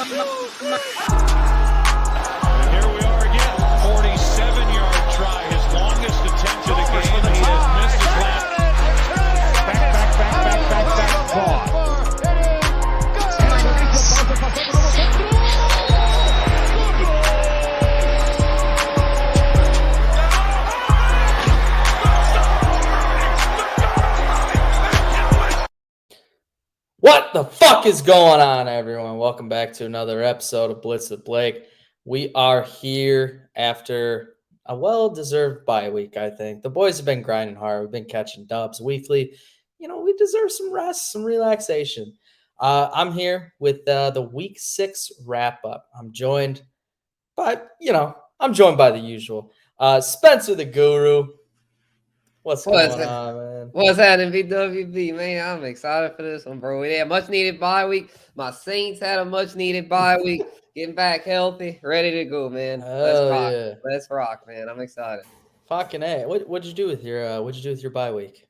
Here we are again. 47-yard try, his longest attempt of the game. He has missed his last. Back. Ball. What the fuck is going on, everyone? Welcome back to another episode of Blitz with Blake. We are here after a well-deserved bye week, I think. The boys have been grinding hard. We've been catching dubs weekly. You know, we deserve some rest, some relaxation. I'm here with the Week 6 wrap-up. I'm joined by the usual. Spencer the Guru. What's going on, man? What's happening, BWB, man? I'm excited for this one, bro. We had a much-needed bye week. My Saints had a much-needed bye week. Getting back healthy, ready to go, man. Let's rock. Yeah. Let's rock, man. I'm excited. Fucking A. What'd you do with your bye week?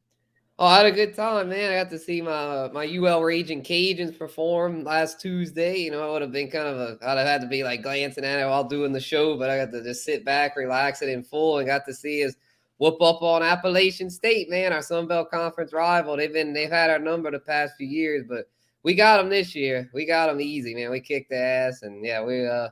Oh, I had a good time, man. I got to see my UL Raging Cajuns perform last Tuesday. You know, it would have been I'd have had to be like glancing at it while doing the show, but I got to just sit back, relax it in full, and got to see us whoop up on Appalachian State, man, our Sun Belt Conference rival. They've had our number the past few years, but we got them this year. We got them easy, man. We kicked their ass, and yeah, we're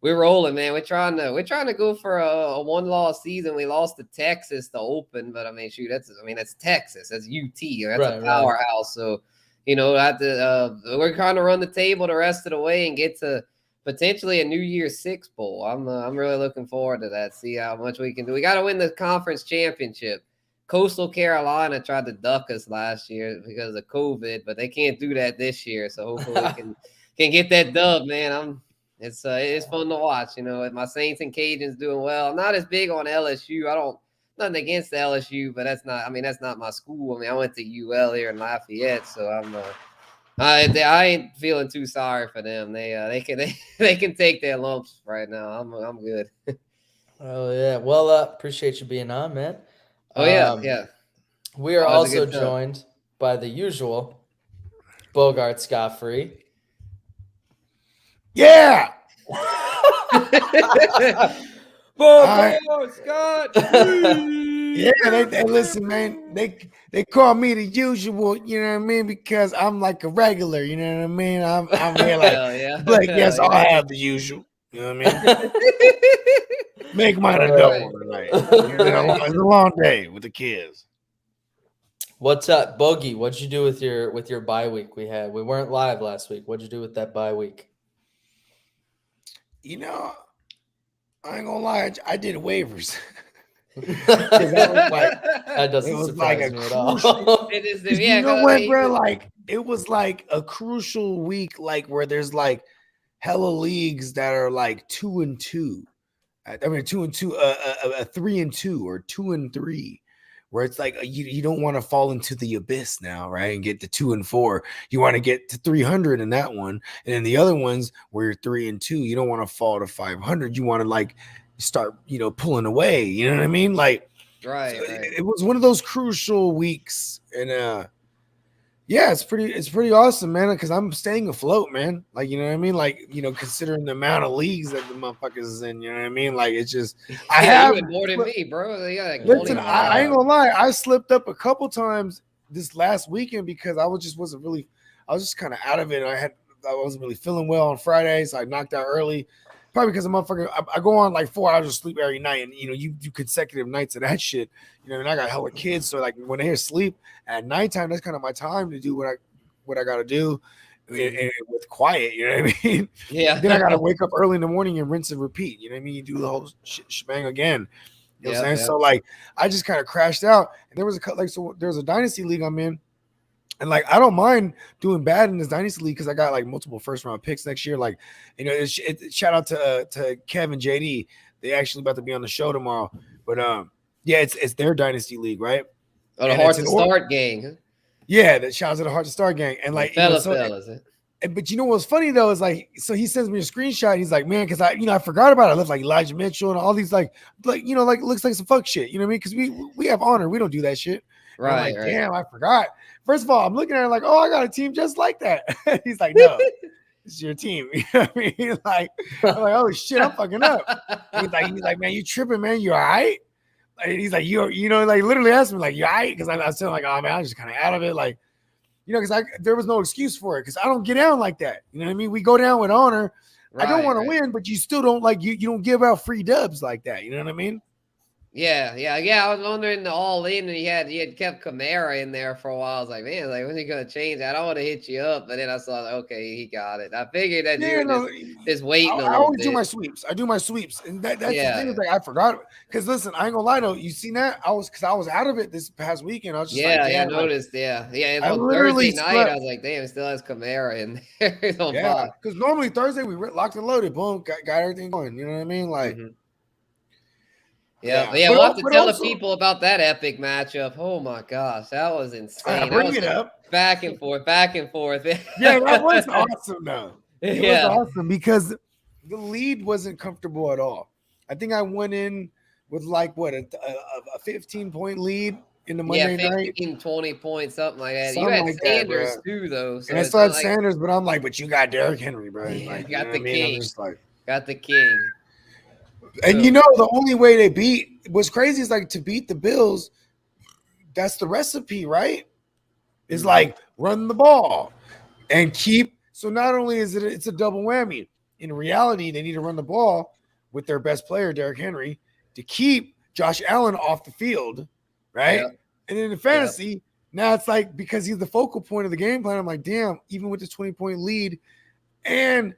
rolling, man. We're trying to go for a one-loss season. We lost to Texas to open, but that's Texas. That's UT. That's a powerhouse. Right. So, you know, we're trying to run the table the rest of the way and get to potentially a New Year's Six bowl. I'm really looking forward to that. See how much we can do. We got to win the conference championship. Coastal Carolina tried to duck us last year because of COVID, but they can't do that this year. So hopefully we can get that dub, man. It's fun to watch. You know, my Saints and Cajuns doing well. I'm not as big on LSU. Nothing against LSU, but that's not my school. I mean, I went to UL here in Lafayette, so I ain't feeling too sorry for them. They can take their lumps right now. I'm good. Oh yeah. Well, appreciate you being on, man. Oh yeah. We are also joined by the usual BogardScottFree. Yeah. Bogard Scott. Yeah, they listen, man. They call me the usual, you know what I mean, because I'm like a regular, you know what I mean. I'm here like Blake. Yes, I'll have the usual. You know what I mean. Make mine a double tonight. It's a long day with the kids. What's up, Bogey? What'd you do with your bye week? We weren't live last week. What'd you do with that bye week? You know, I ain't gonna lie, I did waivers. That doesn't surprise me at all. You know what, bro? Like, it was like a crucial week, like where there's like hella leagues that are like 2-2. I mean, 2-2, a 3-2 or 2-3, where it's like you don't want to fall into the abyss now, right? And get to 2-4. You want to get to 300 in that one, and then the other ones where you're 3-2, you don't want to fall to 500. You want to like start, pulling away. You know what I mean? Like, right. It was one of those crucial weeks, and yeah, it's pretty awesome, man. Because I'm staying afloat, man. Like, you know what I mean? Like, considering the amount of leagues that the motherfuckers is in, you know what I mean? Like, it's just I have more than me, bro. Listen, I ain't gonna lie. I slipped up a couple times this last weekend because I was just kind of out of it. I wasn't really feeling well on Friday, so I knocked out early. Probably because I go on like 4 hours of sleep every night, and you do consecutive nights of that shit. And I got hella kids, so like when they sleep at nighttime, that's kind of my time to do what I got to do, and with quiet. You know what I mean? Yeah. Then I got to wake up early in the morning and rinse and repeat. You know what I mean? You do the whole shebang again. You know what I'm saying? Yeah. So like I just kind of crashed out, and there's a dynasty league I'm in. And like, I don't mind doing bad in this dynasty league because I got like multiple first round picks next year. Like, shout out to Kev and JD. They actually about to be on the show tomorrow. But yeah, it's their dynasty league, right? Oh, the Hard to Start gang. Yeah, that shout out to the Hard to Start gang. And like, fellas. But you know what's funny though is like, so he sends me a screenshot. He's like, man, because I forgot about it. I left like Elijah Mitchell and all these like looks like some fuck shit. You know what I mean? Because we have honor. We don't do that shit. Right. Damn, I forgot. First of all, I'm looking at it like, oh, I got a team just like that. He's like, no. it's your team. You know what I mean? Like, I'm like, oh shit, I'm fucking up. He's like, man, you tripping, man? You all right? Like, he's like, you know, like literally asked me, like, you all right? Because I was telling like, oh man, I'm just kind of out of it, like, you know, because there was no excuse for it, because I don't get down like that. You know what I mean? We go down with honor. I don't want to win, but you still don't like you don't give out free dubs like that. You know what I mean? Yeah. I was wondering the all in, and he had kept Kamara in there for a while. I was like, man, like when's he gonna change? I don't want to hit you up, but then I saw, like, okay, he got it. I figured that you were just waiting a little bit. I always do my sweeps. I do my sweeps, and that's the thing. Is like I forgot, because listen, I ain't gonna lie though. You seen that? I was out of it this past weekend. I was just like, I noticed. It's on Thursday night. I was like, damn, it still has Kamara in there. Because normally Thursday we locked and loaded, boom, got everything going. You know what I mean? Like. Mm-hmm. Yeah, we'll have to tell the people about that epic matchup. Oh my gosh, that was insane. Bring it up. Back and forth. Yeah, that was awesome though. It was awesome because the lead wasn't comfortable at all. I think I went in with like a 15-point lead in the Monday night. 15, 20 points, something like that. You had like Sanders too, though. So and I still had Sanders, but I'm like, but you got Derrick Henry, bro. Yeah, like, got the king. Got the king. And you know, the only way they beat what's crazy is like to beat the Bills. That's the recipe, right? It's like run the ball and keep. So not only is it's a double whammy. In reality, they need to run the ball with their best player, Derrick Henry, to keep Josh Allen off the field, right? Yep. And then in fantasy, now it's like because he's the focal point of the game plan. I'm like, damn, even with this 20-point lead, and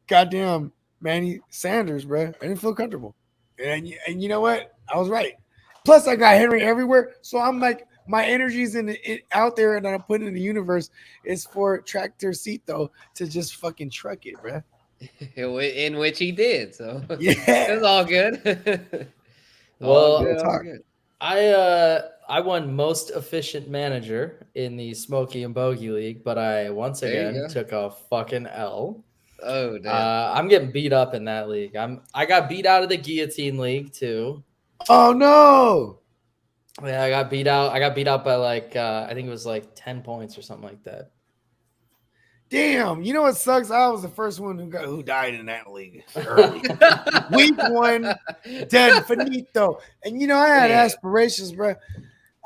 goddamn. Manny Sanders, bro. I didn't feel comfortable. And you know what? I was right. Plus, I got Henry everywhere. So I'm like, my energy's out there and I'm putting in the universe is for Tractorcito to just fucking truck it, bro. In which he did. So yeah, it's all good. All good. I won most efficient manager in the Smokey and Bogey League, but I once again took a fucking L. Oh, damn. I'm getting beat up in that league. I got beat out of the guillotine league too. Oh no! Yeah, I got beat out. I got beat out by like I think it was like 10 points or something like that. Damn! You know what sucks? I was the first one who died in that league early. Week 1, done finito. And you know I had aspirations, bro.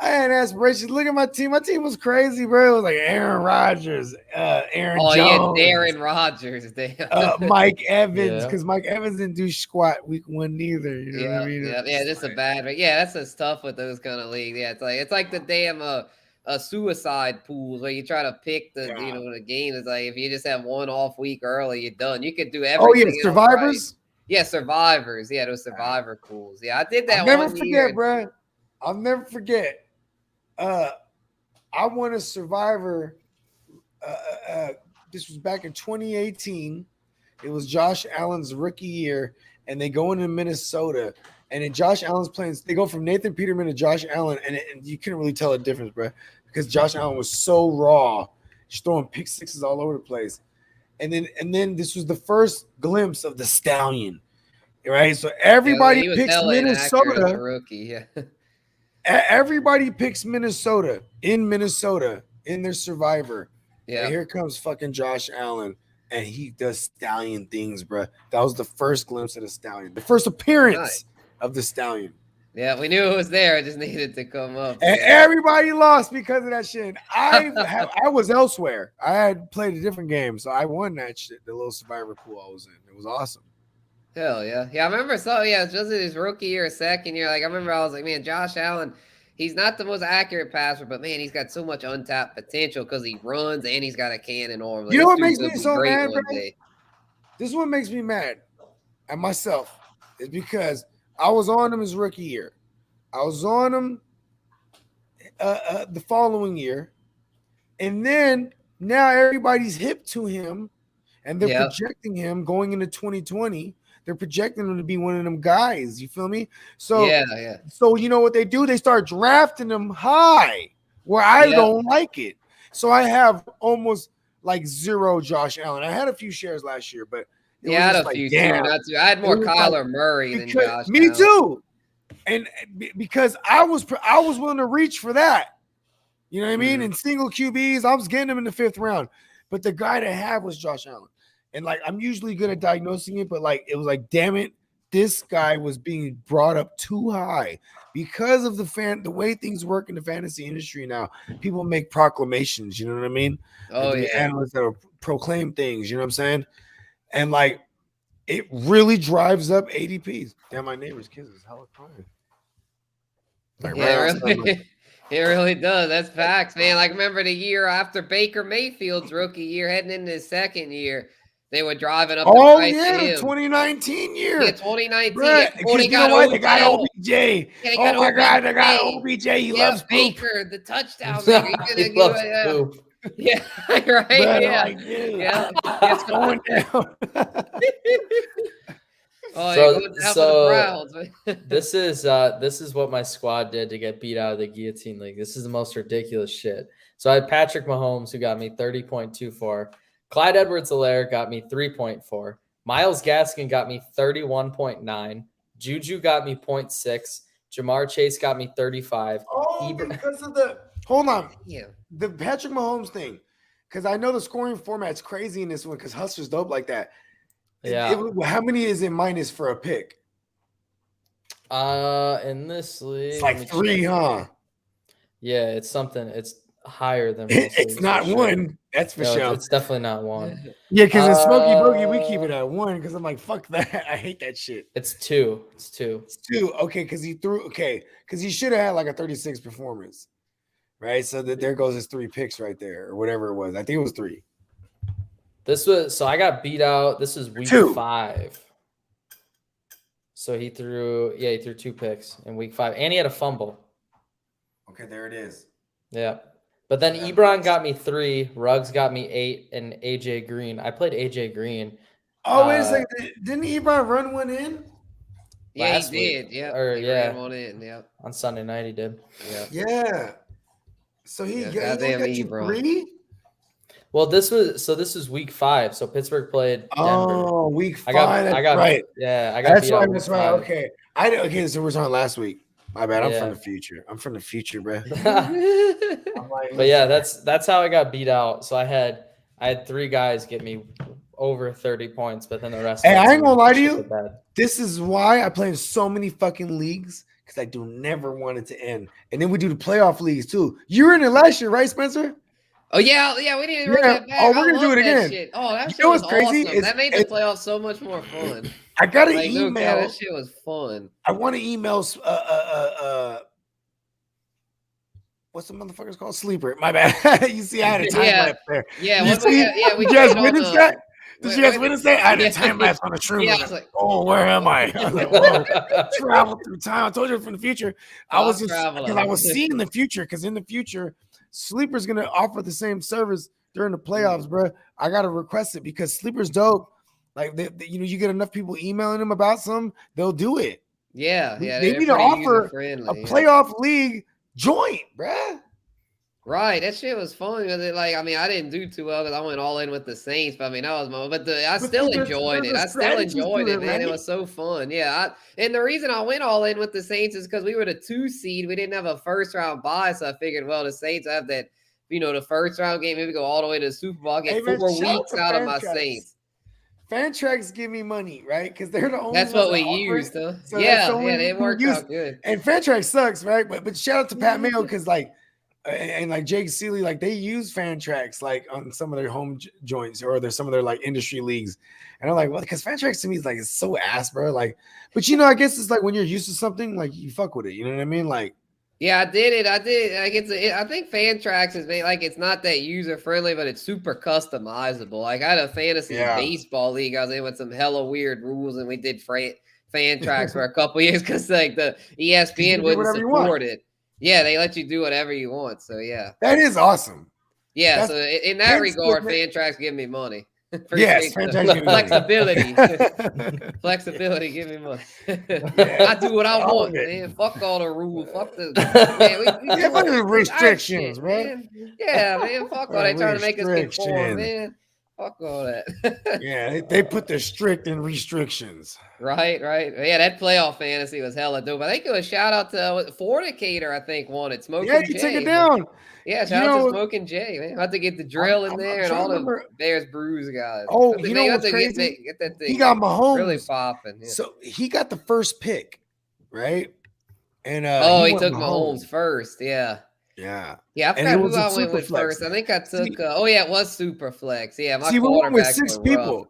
I had aspirations. Look at my team. My team was crazy, bro. It was like Aaron Rodgers, Aaron Jones. Oh, yeah, Aaron Rodgers. Mike Evans, because Mike Evans didn't do squat week 1 neither. You know what I mean? Yeah, just a bad. Yeah, that's a tough with those kind of leagues. Yeah, it's like the damn suicide pools where you try to pick the the game. It's like if you just have one off week early, you're done. You could do everything. Oh yeah, survivors. Right. Yeah, survivors. Yeah, those survivor pools. Yeah, I did that. I'll never forget, bro. I'll never forget. I won a survivor. This was back in 2018. It was Josh Allen's rookie year, and they go into Minnesota. And then Josh Allen's playing. They go from Nathan Peterman to Josh Allen, and you couldn't really tell a difference, bro, because Josh Allen was so raw, just throwing pick sixes all over the place. And then this was the first glimpse of the Stallion, right? So everybody picks Minnesota. Rookie, yeah. Everybody picks Minnesota in their survivor. Yeah. And here comes fucking Josh Allen, and he does Stallion things, bro. That was the first glimpse of the Stallion, the first appearance of the Stallion. Yeah, we knew it was there. It just needed to come up. And everybody lost because of that shit. I was elsewhere. I had played a different game, so I won that shit. The little survivor pool I was in. It was awesome. Hell yeah. Yeah, I remember. So, yeah, just his rookie year, second year. Like, I remember I was like, man, Josh Allen, he's not the most accurate passer, but, man, he's got so much untapped potential because he runs and he's got a cannon arm. Like, you know what makes me so mad, bro? This is what makes me mad at myself is because I was on him his rookie year. I was on him the following year. And then now everybody's hip to him, and they're projecting him going into 2020. They're projecting him to be one of them guys. You feel me? So, So you know what they do? They start drafting him high where I don't like it. So I have almost like zero Josh Allen. I had a few shares last year, but I had a few too. I had more Kyler Murray than Josh Allen. Me too. And because I was willing to reach for that. You know what I mean? In single QBs, I was getting him in the 5th round. But the guy to have was Josh Allen. And like I'm usually good at diagnosing it, but like it was like, damn it, this guy was being brought up too high because of the way things work in the fantasy industry now. People make proclamations, you know what I mean? Oh Like, yeah, analysts that will proclaim things, you know what I'm saying? And like it really drives up ADPs. Damn, my neighbor's kids is hella crying. Like yeah, right it outside my- really, it really does. That's facts, man. Like remember the year after Baker Mayfield's rookie year, heading into his second year, they were driving up the Oh price yeah, of the him. 2019 year. Yeah, 2019. Bruh, Oh, they you know got what? They got Odell. OBJ. Yeah, they Oh got my God, they got OBJ. OBJ. He Yeah, loves poop. Baker, the touchdown maker. He's gonna He give loves it. poop. Yeah, right. Bruh, Yeah, like, dude, yeah. it's going down. Oh, So- you're going down for the so- Browns. Man. This is what my squad did to get beat out of the guillotine league. This is the most ridiculous shit. So I had Patrick Mahomes, who got me 30.24. Clyde Edwards-Helaire got me 3.4. Myles Gaskin got me 31.9. Juju got me 0.6. Jamar Chase got me 35. Oh, because of the hold on, Yeah. the Patrick Mahomes thing. Because I know the scoring format's crazy in this one. Because Hustler's dope like that. Yeah. How many is it minus for a pick? In this league, It's let me like 3, check. huh? Yeah, it's something. It's higher than most It's leagues for not sure. 1. That's for No, sure. it's definitely not 1. Yeah, because in Smoky Boogie, we keep it at 1 because I'm like, fuck that. I hate that shit. It's 2. It's 2. It's 2. Okay, because he should have had like a 36 performance, right? So that there goes his 3 picks right there, or whatever it was. I think it was 3. I got beat out. This is week 2. 5. So he threw 2 picks in week 5, and he had a fumble. Okay, there it is. Yeah. But then Ebron got me 3, Ruggs got me 8, and AJ Green. I played AJ Green. Oh, wait a second. Didn't Ebron run one in? Yeah, Last he week, did. Yeah. or He yeah. ran one in. Yep. On Sunday night he did. Yeah. Yeah. So he Yeah, got goddamn you Ebron. 3? Well, this is week 5. So Pittsburgh played Denver. Oh, week 5. I got right. Yeah, I got That's beat out right. week That's right. 5. Okay. Okay, so we're talking last week. My bad. I'm Yeah. from the future. I'm from the future, bro. But yeah, that's how I got beat out. So I had 3 guys get me over 30 points, but then the rest. Hey, of the I ain't team gonna lie to shit you. the bed. This is why I play in so many fucking leagues because I do never want it to end. And then we do the playoff leagues too. You were in it last year, right, Spencer? Oh yeah, we need to run Yeah. that back. Oh, we're I gonna do love it that again. shit. Oh, that You shit know was what's crazy? awesome. That made the It's- playoffs so much more fun. I got an Like, no email. cap, that shit was fun. I want to email. What's the motherfucker's called? Sleeper. My bad. You see, I had a time Yeah. lapse there. Yeah, You what we see? got, yeah, we Did you guys played on witness the- that? Did wait, you guys wait. witness that? I had a Yeah. time lapse on a shroom. Yeah, I I was was like, like- oh, where am I? I was like, whoa, travel through time. I told you from the future. I Time was just traveler. because I was seeing the future. Because in the future, Sleeper's gonna offer the same service during the playoffs, bro. I gotta request it because Sleeper's dope. Like you get enough people emailing them about something, they'll do it. Yeah, They they're need to pretty offer user-friendly, A yeah. playoff league joint, bruh. Right, that shit was fun because I didn't do too well because I went all in with the Saints. But that was my. But I But still there's enjoyed it. I still strategies enjoyed to it, it, man. It right? was so fun. Yeah, and the reason I went all in with the Saints is because we were the 2 seed. We didn't have a first round bye, so I figured, well, the Saints have that. The first round game, maybe go all the way to the Super Bowl. I get Hey, man, 4 shout out weeks to out of my Fantrax. Saints. Fantrax give me money, right? Because they're the only. That's what ones we that offer it. used, huh? So that's Yeah, the only they one we worked use. out good. And Fantrax sucks, right? But shout out to Pat Mayo because and like Jake Seeley, like they use Fantrax like on some of their home joints or there's some of their like industry leagues. And I'm like, well, because Fantrax to me is like it's so ass, bro. Like, but I guess it's like when you're used to something, like you fuck with it. You know what I mean? Like, yeah, I did it. I think Fantrax is it's not that user friendly, but it's super customizable. Like I had a fantasy baseball league. I was in with some hella weird rules, and we did Fantrax for a couple years because like the ESPN wouldn't support it. Yeah, they let you do whatever you want. So yeah, that is awesome. Yeah, so in that regard, Fantrax give me money. Yes, Fantrax flexibility. Flexibility, give me money. I do what I want, man. Fuck all the rules. Fuck the restrictions, man. Yeah, man. Fuck all they trying to make us conform, man. Fuck all that. Yeah, they put the strict in restrictions. Right. Yeah, that playoff fantasy was hella dope. I think it was shout out to Fornicator. I think won it. Smoking Yeah, you Jay. take it down. Yeah, shout out to Smoking Jay. Man, I have to get the drill in there and all the Bears Brews guys. Oh, you know what's crazy? Get that thing. He got Mahomes really popping. Yeah. So he got the first pick, right? And he took Mahomes first. Yeah. Yeah. I forgot who I went with first. I think I took. It was Superflex. Yeah, we went with 6 people. Rough.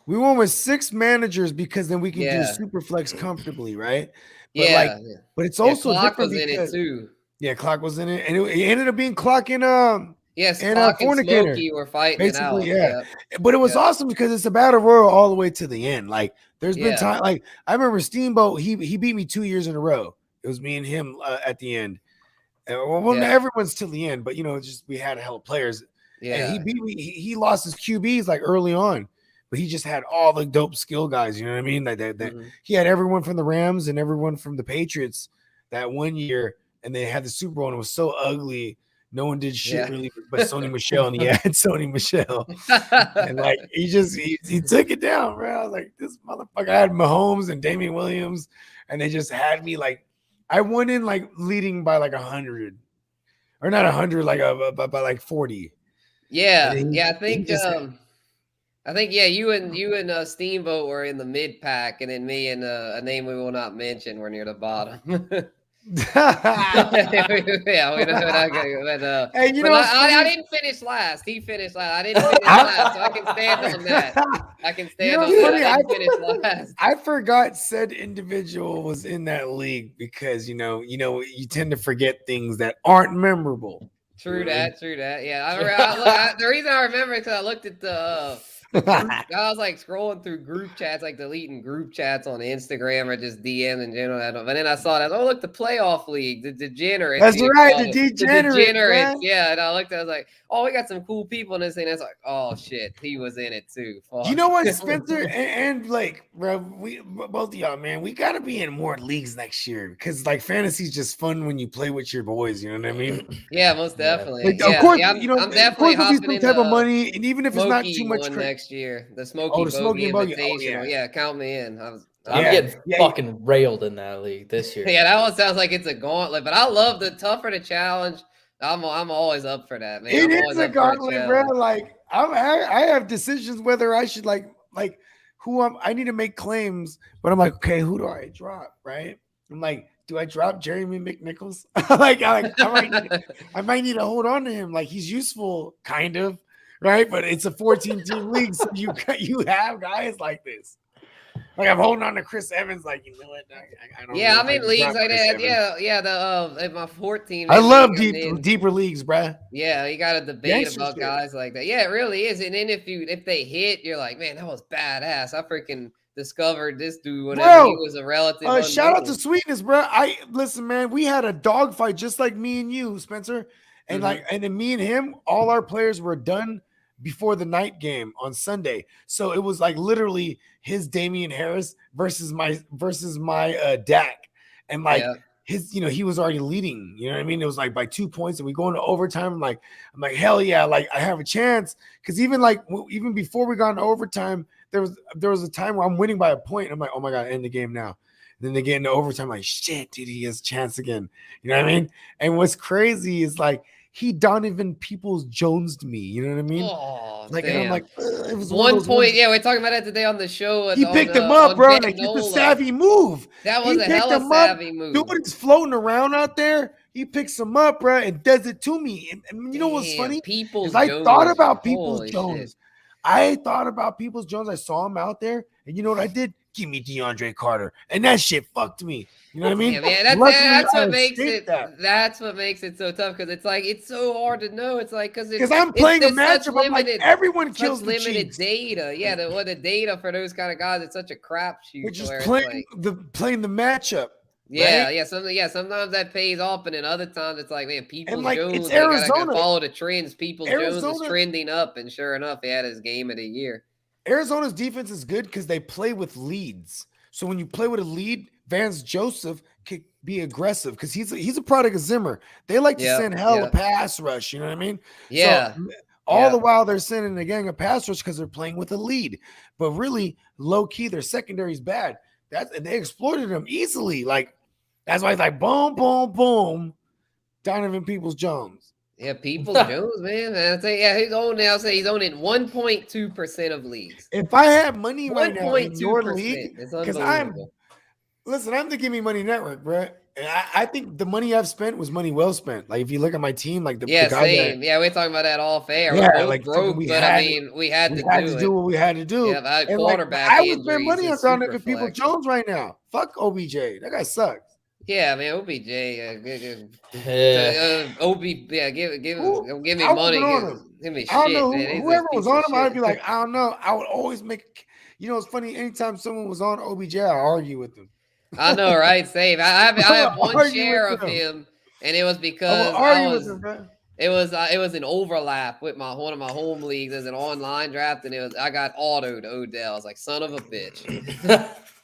We went with 6 managers because then we can do Superflex comfortably, right? But but it's also Clock was in it too. Yeah, Clock was in it, and it ended up being Clock and yes, and Clock and Smokey were fighting basically, it out. Yeah. But it was awesome because it's a battle royal all the way to the end. Like there's been time, like I remember Steamboat. He beat me 2 years in a row. It was me and him at the end. Everyone's till the end, but just we had a hell of players. Yeah, and he beat me. He lost his QBs like early on, but he just had all the dope skill guys. You know what I mean? He had everyone from the Rams and everyone from the Patriots that one year, and they had the Super Bowl, and it was so ugly. No one did shit really, but Sony Michel, and he had Sony Michel, and like he took it down, bro. I was like, this motherfucker. I had Mahomes and Damian Williams, and they just had me like. I went in like leading by like 100, or not 100, like by like 40. Yeah, I think you and Steamboat were in the mid pack, and then me and a name we will not mention were near the bottom. Yeah, we know that. But I didn't finish last. He finished last. I didn't finish last, so I can stand on that. I can stand on that. I didn't finish last. I forgot said individual was in that league because you tend to forget things that aren't memorable. True that. Yeah, the reason I remember it because I looked at I was like scrolling through group chats, like deleting group chats on Instagram or just DM in general. But then I saw that, look, the playoff league, the degenerates. That's right, the degenerates. Yeah, and I looked at it, I was like, we got some cool people in this thing. That's like, oh shit, he was in it too. Fuck. You know what, Spencer and Blake, bro, we both of y'all, man, we gotta be in more leagues next year because like fantasy's just fun when you play with your boys. You know what I mean? Yeah, most definitely. Like, of course, I'm definitely hopping in some type of money, and even if it's not too much. Next year, the Smoky Bogey Invitational. Count me in. I'm getting fucking railed in that league this year. Yeah, that one sounds like it's a gauntlet, but I love the tougher the challenge. I'm always up for that, man. It is a gauntlet, bro. Like I have decisions whether I should like who I need to make claims, but I'm like, okay, who do I drop? Right? I'm like, do I drop Jeremy McNichols? I might need to hold on to him. Like he's useful, kind of. Right, but it's a 14-team league, so you have guys like this. Like I'm holding on to Chris Evans, like I don't. Yeah, I'm in leagues like that. Yeah. My 14. I love deeper leagues, bruh. Yeah, you got to debate about guys like that. Yeah, it really is. And then if they hit, you're like, man, that was badass. I freaking discovered this dude whenever he was a relative. Shout out to Sweetness, bro. Listen, man. We had a dogfight just like me and you, Spencer, and and then me and him. All our players were done before the night game on Sunday. So it was like literally his Damian Harris versus my Dak. And like his, he was already leading, you know what I mean? It was like by 2 points and we go into overtime. I'm like, hell yeah. Like I have a chance. Cause even before we got into overtime, there was a time where I'm winning by a point. And I'm like, oh my God, end the game now. And then they get into overtime. Like shit, dude, he has a chance again. You know what I mean? And what's crazy is like, he Donovan Peoples-Jones'd me. You know what I mean? Oh, and I'm like, it was 1 point. Yeah, we're talking about that today on the show. He picked him up, bro. Like, it's a savvy move. That was a hella savvy move. Dude is floating around out there. He picks him up, bro, and does it to me. And you know what's funny? I thought about Peoples-Jones. I saw him out there, and you know what I did? Give me DeAndre Carter, and that shit fucked me. You know what I mean? Yeah, man, that's what makes it. That's what makes it so tough because it's so hard to know. It's like because I'm playing a matchup. I'm like everyone kills the limited data. Yeah, the data for those kind of guys, it's such a crapshoot. Which is playing the matchup. Yeah, right? Sometimes that pays off, and then other times it's like, man, Peoples-Jones. It's Arizona. Gotta follow the trends. Peoples-Jones is trending up, and sure enough, he had his game of the year. Arizona's defense is good because they play with leads. So when you play with a lead, Vance Joseph could be aggressive because he's a product of Zimmer. They like to send hell a pass rush. You know what I mean? Yeah. So All the while they're sending a gang of pass rush because they're playing with a lead. But really, low key, their secondary is bad. They exploited them easily. Like that's why it's like boom, boom, boom. Donovan Peoples-Jones. Yeah, Peoples-Jones, man. I say, he's on now. Say he's on in 1.2% of leagues. If I had money right now in your 1.2%. league, It's because unbelievable. I'm the Give Me Money Network, bro. And I think the money I've spent was money well spent. Like if you look at my team, like the guy same. We're talking about that all fair. Yeah, We're both like broke, we but had we had to do what we had to do. Yeah, that And quarterback I would spend money on injuries is Donovan super Peoples-Jones right now. Fuck OBJ. That guy sucks. Yeah, man, OBJ. Give me money. Give me shit, I don't know man. whoever was on him. I'd be like, I don't know. I would always make. You know, it's funny. Anytime someone was on OBJ, I argue with them. I know, right? Same. I have one share of him, and it was because it was an overlap with one of my home leagues as an online draft, and I got autoed Odell. I was like, son of a bitch.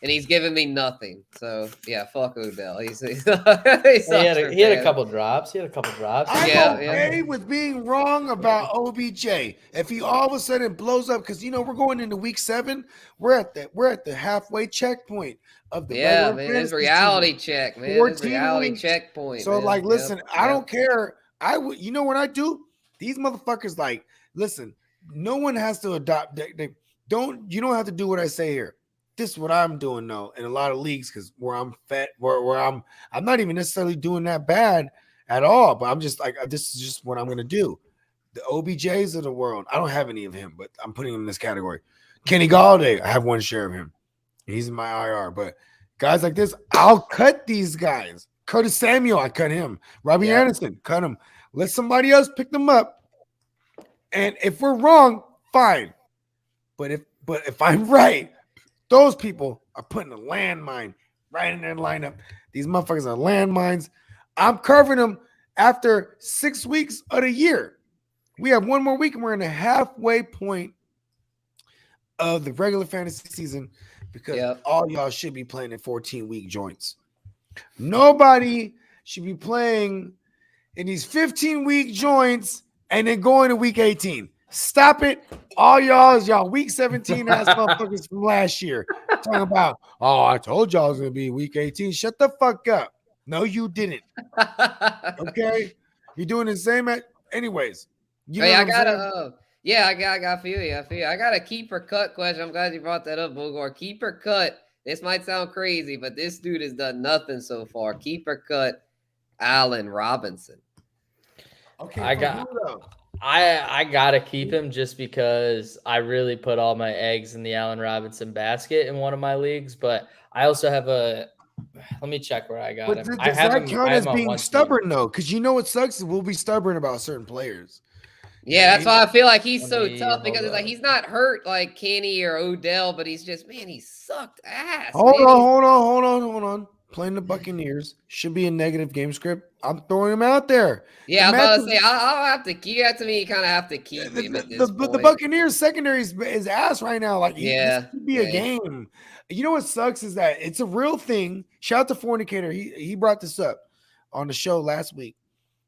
And he's giving me nothing. So yeah, fuck Odell. He had a couple drops. I'm okay with being wrong about OBJ. If he all of a sudden blows up, because we're going into week 7, we're at the halfway checkpoint of the man. It's reality check, man. 14 reality weeks. checkpoint. So listen, I don't care. You know what I do? These motherfuckers listen. No one has to adopt. You don't have to do what I say here. This is what I'm doing though in a lot of leagues because where I'm I'm not even necessarily doing that bad at all, but I'm just like, this is just what I'm gonna do. The OBJs of the world, I don't have any of him, but I'm putting him in this category. Kenny Galladay, I have one share of him. He's in my IR, but guys like this, I'll cut these guys. Curtis Samuel, I cut him. Robbie Anderson, cut him. Let somebody else pick them up. And if we're wrong, fine. But if I'm right, those people are putting a landmine right in their lineup. These motherfuckers are landmines. I'm curving them after 6 weeks of the year. We have one more week and we're in the halfway point of the regular fantasy season because all y'all should be playing in 14-week joints. Nobody should be playing in these 15-week joints and then going to week 18. Stop it. All y'all week 17 ass motherfuckers from last year talking about, I told y'all it was going to be week 18. Shut the fuck up. No, you didn't. Okay? You're doing the same. Anyways. I got I feel you. I got a keeper cut question. I'm glad you brought that up, Bogard. Keeper cut. This might sound crazy, but this dude has done nothing so far. Keeper cut Allen Robinson. Okay. I gotta keep him just because I really put all my eggs in the Allen Robinson basket in one of my leagues, but I also have let me check where I got him. Does that count as being stubborn though? Because what sucks is we'll be stubborn about certain players. Yeah, that's why I feel like he's so tough because it's like he's not hurt like Kenny or Odell, but he's just he sucked ass. Hold on. Playing the Buccaneers should be a negative game script. I'm throwing him out there. Yeah, I'm about to say I'll have to keep that to me. You kind of have to keep him at this point. The Buccaneers secondary is ass right now. Like, this could be a game. You know what sucks is that it's a real thing. Shout out to Fornicator. He brought this up on the show last week.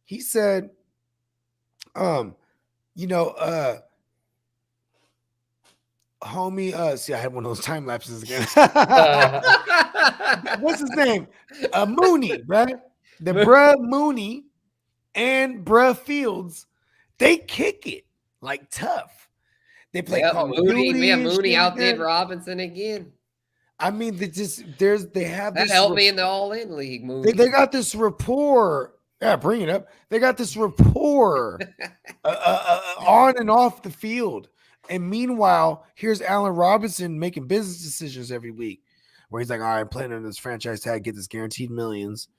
He said, homie, see, I had one of those time lapses again. What's his name? Mooney, right? The bruh Mooney and bruh Fields, they kick it like tough. They play Call of Duty. Mooney outdid Robinson again. I mean, they have that this helped me in the all-in league. Mooney. They got this rapport. Yeah, bring it up. They got this rapport on and off the field. And meanwhile, here's Allen Robinson making business decisions every week where he's like, all right, I'm playing under this franchise tag, get this guaranteed millions.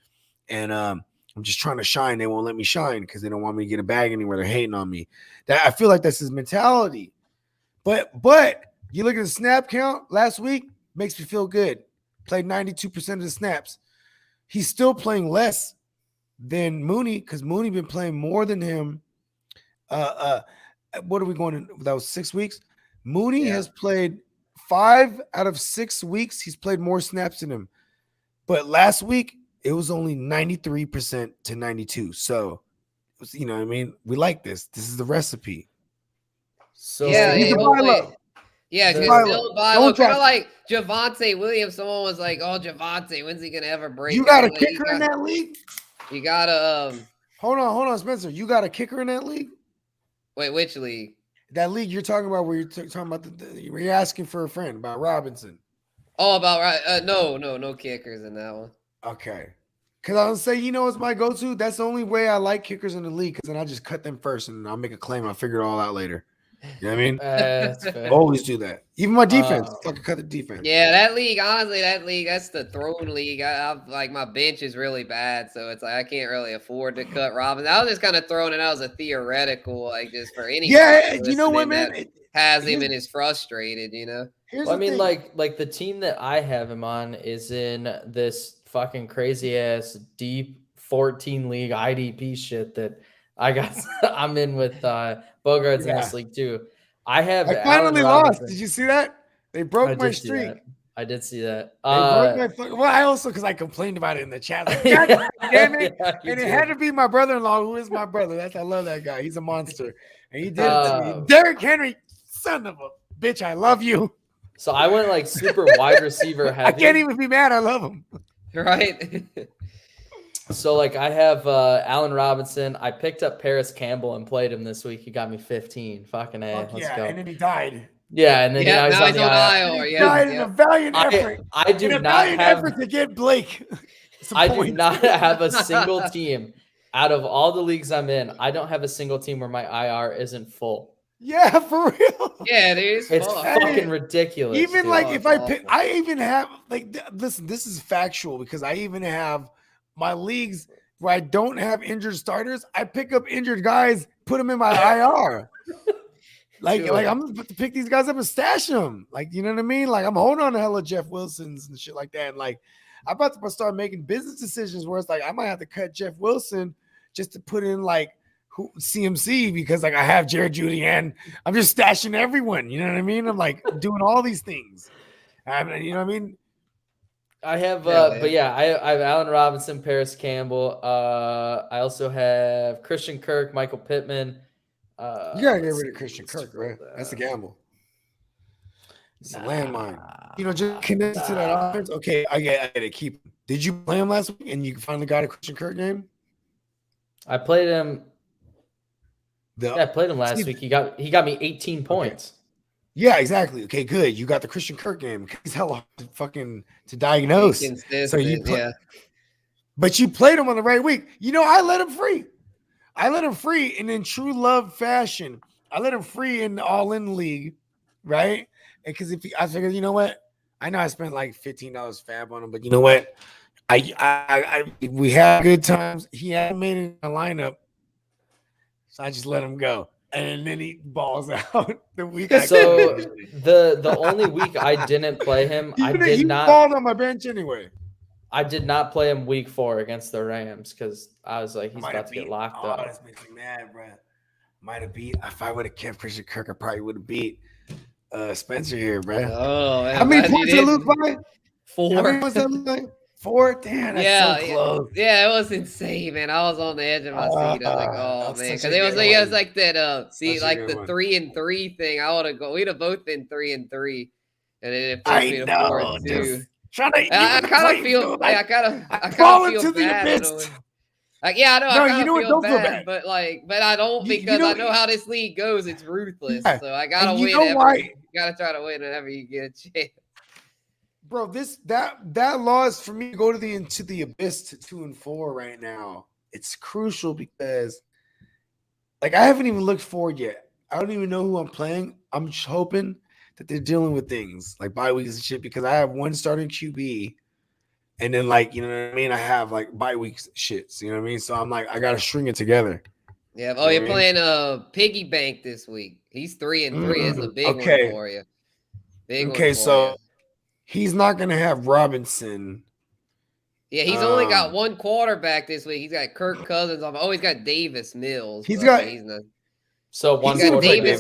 And I'm just trying to shine. They won't let me shine because they don't want me to get a bag anywhere. They're hating on me. I feel like that's his mentality. But you look at the snap count last week, makes me feel good. Played 92% of the snaps. He's still playing less than Mooney because Mooney been playing more than him. What are we going to? That was 6 weeks. Mooney has played 5 out of 6 weeks. He's played more snaps than him. But last week, it was only 93% to 92. So, what I mean? We like this. This is the recipe. So Yeah, he's a buy hopefully. low. Yeah, The- because still buy Don't low. Kind draft of like Javonte Williams. Someone was like, "Oh, Javonte, when's he gonna ever break?" You got a out?" Like, kicker in that league? You gotta Hold on, Spencer. You got a kicker in that league? wait. Which league? That league you're talking about, where you're talking about where you're asking for a friend about Robinson. Oh, about right. No kickers in that one. Okay. Because I was saying, it's my go-to. That's the only way I like kickers in the league, because then I just cut them first and I'll make a claim. I'll figure it all out later. You know what I mean? That's fair. Always do that. Even my defense. I can cut the defense. Yeah, that league. Honestly, that's the throne league. I've like my bench is really bad, so it's like I can't really afford to cut Robinson. I was just kind of throwing it out as a theoretical, like just for any. Yeah, you know what, man? That has him and is frustrated. Well, I mean, like the team that I have him on is in this fucking crazy ass deep 14 league IDP shit that I got. I'm in with Bogards in this league too. I finally lost. Did you see that? They broke my streak. I did see that. They broke my I also, because I complained about it in the chat. Like, God damn it. And it had to be my brother-in-law, who is my brother. I love that guy. He's a monster. And he did it to me. Derrick Henry, son of a bitch, I love you. So I went like super wide receiver heavy. I can't even be mad. I love him. Right. So like I have Allen Robinson. I picked up Paris Campbell and played him this week. He got me 15. Fucking A. Let's go. And then he died. Yeah, and then now he's on the IR. IR. He died in a valiant effort. I do in a not valiant have effort to get Blake. I do not have a single team out of all the leagues I'm in. I don't have a single team where my IR isn't full. Yeah, for real. Yeah, dude. It's fucking ridiculous. Even dude. like if I pick, I even have like listen, this is factual, because I even have my leagues where I don't have injured starters. I pick up injured guys, put them in my IR. Like I'm about to pick these guys up and stash them. Like, you know what I mean? Like I'm holding on to hella Jeff Wilsons and shit like that. And like I'm about to start making business decisions where it's like I might have to cut Jeff Wilson just to put in like CMC, because like I have Jared Judy and I'm just stashing everyone. You know what I mean? I'm like doing all these things. You know what I mean? I have, but yeah, I have Allen Robinson, Paris Campbell. I also have Christian Kirk, Michael Pittman. You gotta get rid of Christian Kirk, right? That's a gamble. It's a landmine. Just connect to that offense. Okay, I get it. Keep. Did you play him last week and you finally got a Christian Kirk game? I played him. I played him last week. He got me 18 points. Okay. Yeah, exactly. Okay, good. You got the Christian Kirk game. He's hella hard to diagnose. So you but you played him on the right week. I let him free. And in true love fashion, I let him free in the all-in league, right? And because I figured, you know what? I know I spent like $15 fab on him, but you know what? We had good times. He hadn't made it in the lineup, so I just let him go. And then he balls out the week. So the only week I didn't play him, he balled on my bench anyway. I did not play him week 4 against the Rams because I was like, he's about to get locked up. That's making me mad, bro. Might have beat. If I would have kept Christian Kirk, I probably would have beat Spencer here, bro. Oh, man. How many points did I lose by? 4. How many points did I lose by? 4? Damn, that's so close. Yeah, it was insane, man. I was on the edge of my seat. I was like, oh man, because it was like that. The 3-3 thing. I would have go. We'd have both been 3-3, and then it pushed me to 4-2. I kind of feel. I kind of feel bad. Like, yeah, I know. I kind of feel bad, but I don't, because I know how this league goes. It's ruthless, so I gotta win. Gotta try to win whenever you get a chance. Bro, that loss for me to go into the abyss to 2-4 right now. It's crucial because, like, I haven't even looked forward yet. I don't even know who I'm playing. I'm just hoping that they're dealing with things like bye weeks and shit, because I have one starting QB, and then, like, you know what I mean, I have like bye weeks shits. You know what I mean? So I'm like, I gotta string it together. Yeah. Oh, you're playing Piggy Bank this week. He's 3-3. It's a big one for you. Big one for you. He's not going to have Robinson. Yeah, he's only got one quarterback this week. He's got Kirk Cousins. He's got Davis Mills. He's got Davis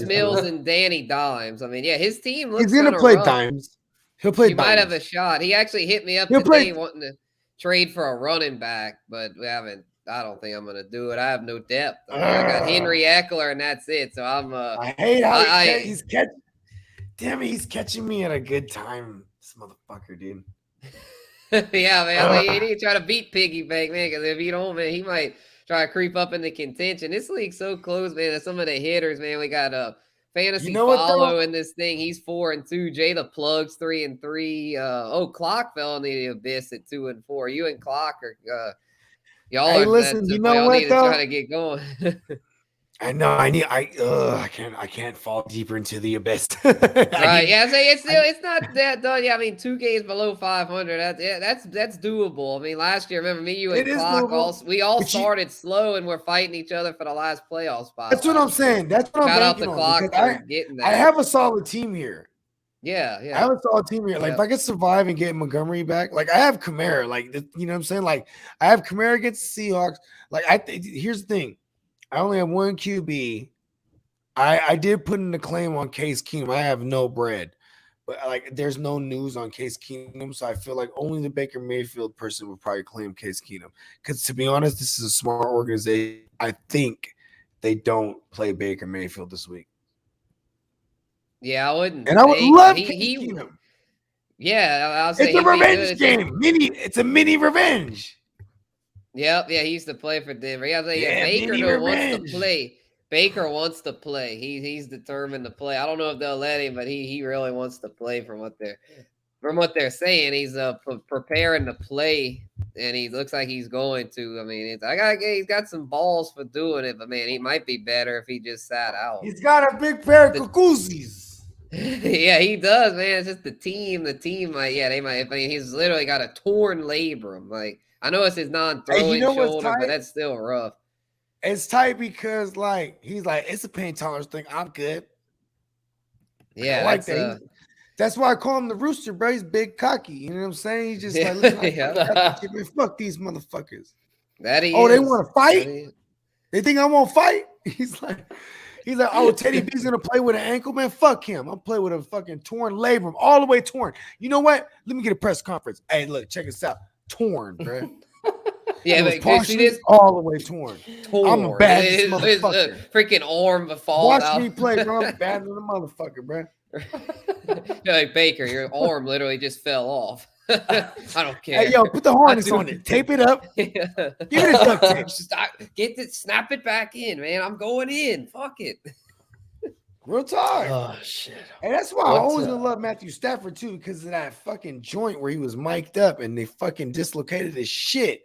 Mills and Danny Dimes. I mean, yeah, his team looks. He's going to play Dimes. He'll play. He might have a shot. He actually hit me up today wanting to trade for a running back, but we haven't. I don't think I'm gonna do it. I have no depth. I got Henry Eckler, and that's it. So I'm. I hate how he's catching. Damn it, he's catching me at a good time. This motherfucker, dude. Yeah, man. He need to try to beat Piggy Bank, man. Because if you don't, man, he might try to creep up into contention. This league's so close, man. That some of the hitters, man, we got Fantasy Follow in this thing. He's 4-2. Jay the Plugs 3-3. Clock fell into the abyss at 2-4. You and Clock are y'all hey, are. Listen, you know what? Need to try to get going. I know. I can't fall deeper into the abyss. Right. Yeah. So it's not that done. Yeah. I mean, 2 games below 500. That's doable. I mean, last year, remember me, you and Clock we all started slow and we're fighting each other for the last playoff spot. That's what I'm saying. That's what Shout I'm out the Clock for getting that. I have a solid team here. Yeah. I have a solid team here. Like, if I could survive and get Montgomery back, like I have Kamara. Like, you know what I'm saying? Like, I have Kamara against the Seahawks. Like, here's the thing. I only have one QB. I did put in a claim on Case Keenum. I have no bread, but like there's no news on Case Keenum, so I feel like only the Baker Mayfield person would probably claim Case Keenum. Because to be honest, this is a smart organization. I think they don't play Baker Mayfield this week. Yeah, I wouldn't. And I would love Case Keenum. Yeah, I'll say it's a revenge game. It's a mini revenge. Yep, yeah, he used to play for Denver. Yeah, Baker wants to play. Baker wants to play. He's determined to play. I don't know if they'll let him, but he really wants to play from what they're saying. He's preparing to play, and he looks like he's going to. I mean, he's got some balls for doing it, but man, he might be better if he just sat out. He's got a big pair of cuckoosies. Yeah, he does, man. It's just the team. They might. I mean, he's literally got a torn labrum. Like, I know it's his non-throwing shoulder, but that's still rough. It's tight because, like, he's like, it's a pain tolerance thing. I'm good. Yeah, I like that. That's why I call him the rooster, bro. He's big cocky. You know what I'm saying? He's just like, listen, fuck these motherfuckers. They want to fight? They think I won't fight? He's like, oh, Teddy B's gonna play with an ankle, man. Fuck him. I'll play with a fucking torn labrum, all the way torn. You know what? Let me get a press conference. Hey, look, check this out. Torn, bro. Yeah, but see this all the way torn. I'm a bad motherfucker. Freaking arm falls out. Watch me play, bro. I'm bad than a motherfucker, bro. Like Baker, your arm literally just fell off. I don't care. Hey, yo, put the harness on it. Tape it up. Give it a duct tape. Snap it back in, man. I'm going in. Fuck it. Real talk. Oh shit. And that's why I always gonna love Matthew Stafford too, because of that fucking joint where he was mic'd up and they fucking dislocated his shit.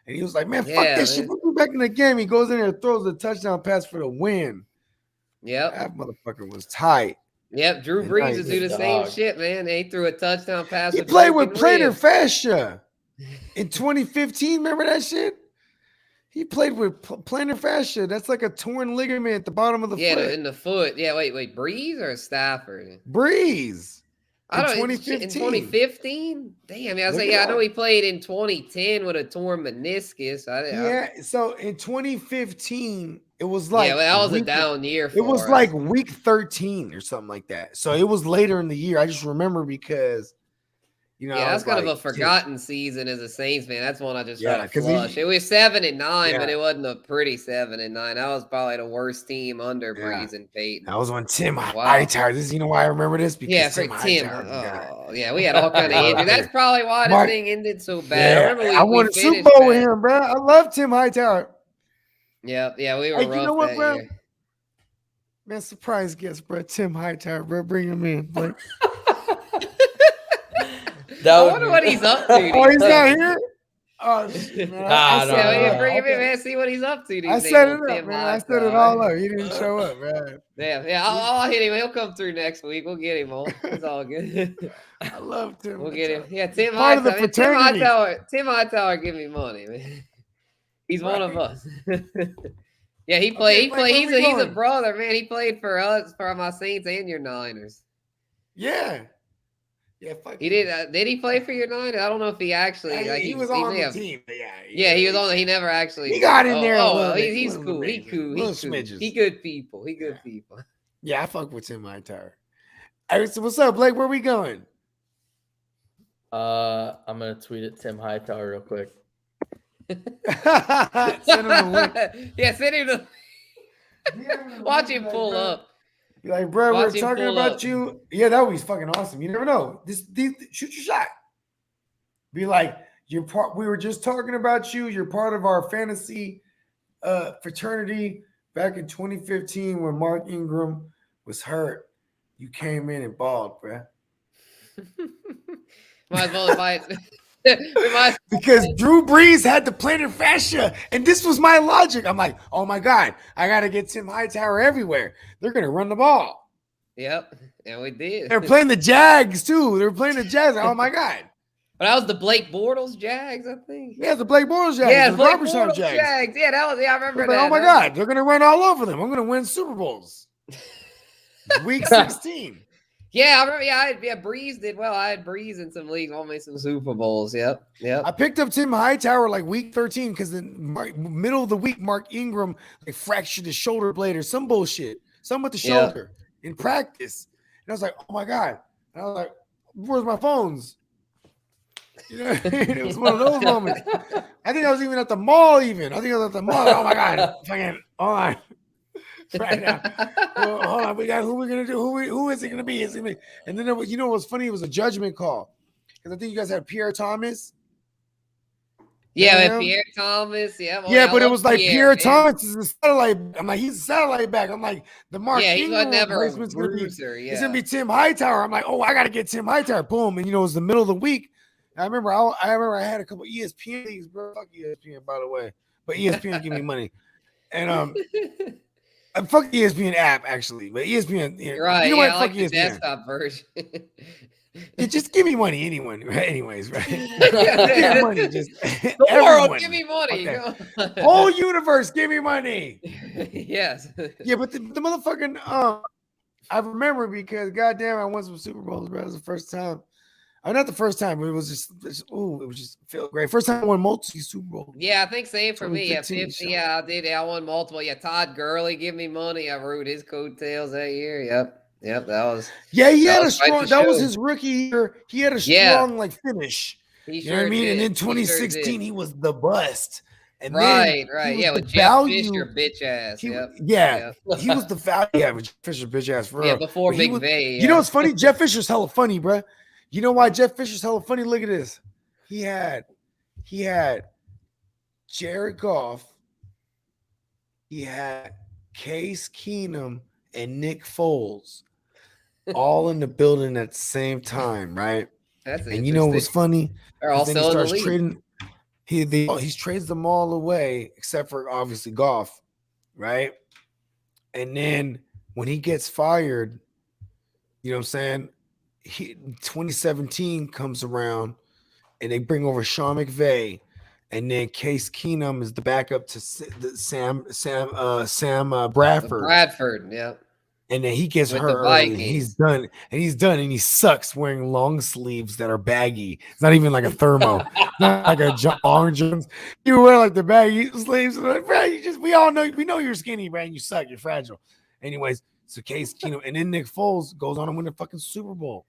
And he was like, man, fuck this shit. Put me back in the game. He goes in there and throws a touchdown pass for the win. Yep. That motherfucker was tight. Yep. Drew Brees would do the same shit, man. They threw a touchdown pass. He played with plantar fascia in 2015. Remember that shit? He played with plantar fascia. That's like a torn ligament at the bottom of the foot. Yeah, in the foot. Yeah, wait, Breeze or Stafford? Breeze. In 2015? Damn, I know he played in 2010 with a torn meniscus. So in 2015, it was like that was a down year for it was us. Like week 13 or something like that. So it was later in the year. I just remember because that's kind of a forgotten season as a Saints fan. That's one I just tried to flush. It was 7-9, but it wasn't a pretty 7-9. That was probably the worst team under Breeze and Peyton. That was when Tim Hightower. This, why I remember this? Because Tim. We had all kind of injuries. That's probably why the thing ended so bad. I won a Super Bowl with him, bro. I love Tim Hightower. Yeah, we were rough you know what, that bro? year. Man, surprise guest, bro. Tim Hightower, bro. Bring him in, bro. I wonder what he's up to. He's not here? Oh, shit, man. Bring him in, man. See what he's up to. I set it up, man. I set it all up. He didn't show up, man. Yeah. I'll hit him. He'll come through next week. We'll get him on. It's all good. I love Tim. We'll get him. Yeah, Tim Hightower. Tim Hightower, give me money, man. He's one of us. Yeah, he played. He's a brother, man. He played for us, for my Saints and your Niners. Yeah. Yeah, he did. Did he play for your Niners? I don't know if he actually. He was on the team. Yeah, he was on. He never actually. He got in there. He's cool. He cool. He good people. Yeah, I fuck with Tim Hightower. All right, so what's up, Blake? Where we going? I'm gonna tweet at Tim Hightower real quick. Send him the link. Yeah, send him the. Watch him pull up. Be like, bro, Watch we're him talking pull about up. you. Yeah, that would be fucking awesome. You never know. Shoot your shot. Be like, you're part. We were just talking about you. You're part of our fantasy fraternity back in 2015 when Mark Ingram was hurt. You came in and balled, bro. Might as well invite. Because Drew Brees had the plantar fascia, and this was my logic. I'm like, oh my God, I got to get Tim Hightower everywhere. They're going to run the ball. Yep, and we did. They're playing the Jags, too. They're playing the Jags. Oh my God. But that was the Blake Bortles Jags, I think. Yeah, the Blake Bortles Jags. Yeah, the Blake Robertson Bortles Jags. Yeah, that was. Yeah, I remember Like, that. oh my God, they're going to run all over them. I'm going to win Super Bowls. Week 16. Yeah, I remember. Yeah, Breeze did well. I had Breeze in some leagues, won me some Super Bowls. Yep. I picked up Tim Hightower like week 13 because the middle of the week, Mark Ingram like fractured his shoulder blade or some bullshit, something with the shoulder in practice. And I was like, oh my God. And I was like, where's my phones? You know, it was one of those moments. I think I was even at the mall. Oh my God. Fucking, hold on. Right now. Well, hold on. We got who we're going to do. Who is it going to be? And then, you know what's funny? It was a judgment call. Because I think you guys had Pierre Thomas. Yeah, Pierre Thomas. Yeah, well, but it was like Pierre Thomas is a satellite. I'm like, he's a satellite back. I'm like, the Mark Ingram replacement's going to be. It's going to be Tim Hightower. I'm like, oh, I got to get Tim Hightower. Boom. And, it was the middle of the week. I remember I had a couple ESPN leagues, bro. Fuck ESPN, by the way. But ESPN give me money. And, fuck the ESPN app, actually. But ESPN. You're right. You know what? I Fuck like the ESPN. desktop version. Just give me money, anyone. Anyways, right? Yeah. Money, just the world, give me money. Okay. Whole universe, give me money. Yes. Yeah, but the motherfucking I remember because goddamn, I won some Super Bowls, bro. It was the first time. Not the first time, but it was just felt great. First time I won multi Super Bowls. Yeah, I think same for me. Yeah, 50. Yeah, I did. I won multiple. Yeah, Todd Gurley give me money. I rode his coattails that year. Yep, that was. Yeah, he had a strong. That was his rookie year. He had a strong finish. You know what I mean? And in 2016, he was the bust. And right. Yeah, with Jeff Fisher, bitch ass. He was the value. Yeah, with Jeff Fisher, bitch ass. For real. Before McVay. You know what's funny? Jeff Fisher's hella funny, bro. You know why Jeff Fisher's hella funny? Look at this. He had Jared Goff. He had Case Keenum and Nick Foles all in the building at the same time, right? And you know what's funny? They're all still in the league. Trading. He trades them all away, except for obviously Goff, right? And then when he gets fired, you know what I'm saying? 2017 comes around, and they bring over Sean McVay, and then Case Keenum is the backup to Sam Bradford. Bradford, yeah. And then he gets hurt early, and he's done, and he sucks wearing long sleeves that are baggy. It's not even like a thermo, not like a orange. You wear like the baggy sleeves. Like, bro, we know you're skinny, bro, and you suck, you're fragile. Anyways, so Case Keenum, and then Nick Foles goes on to win the fucking Super Bowl.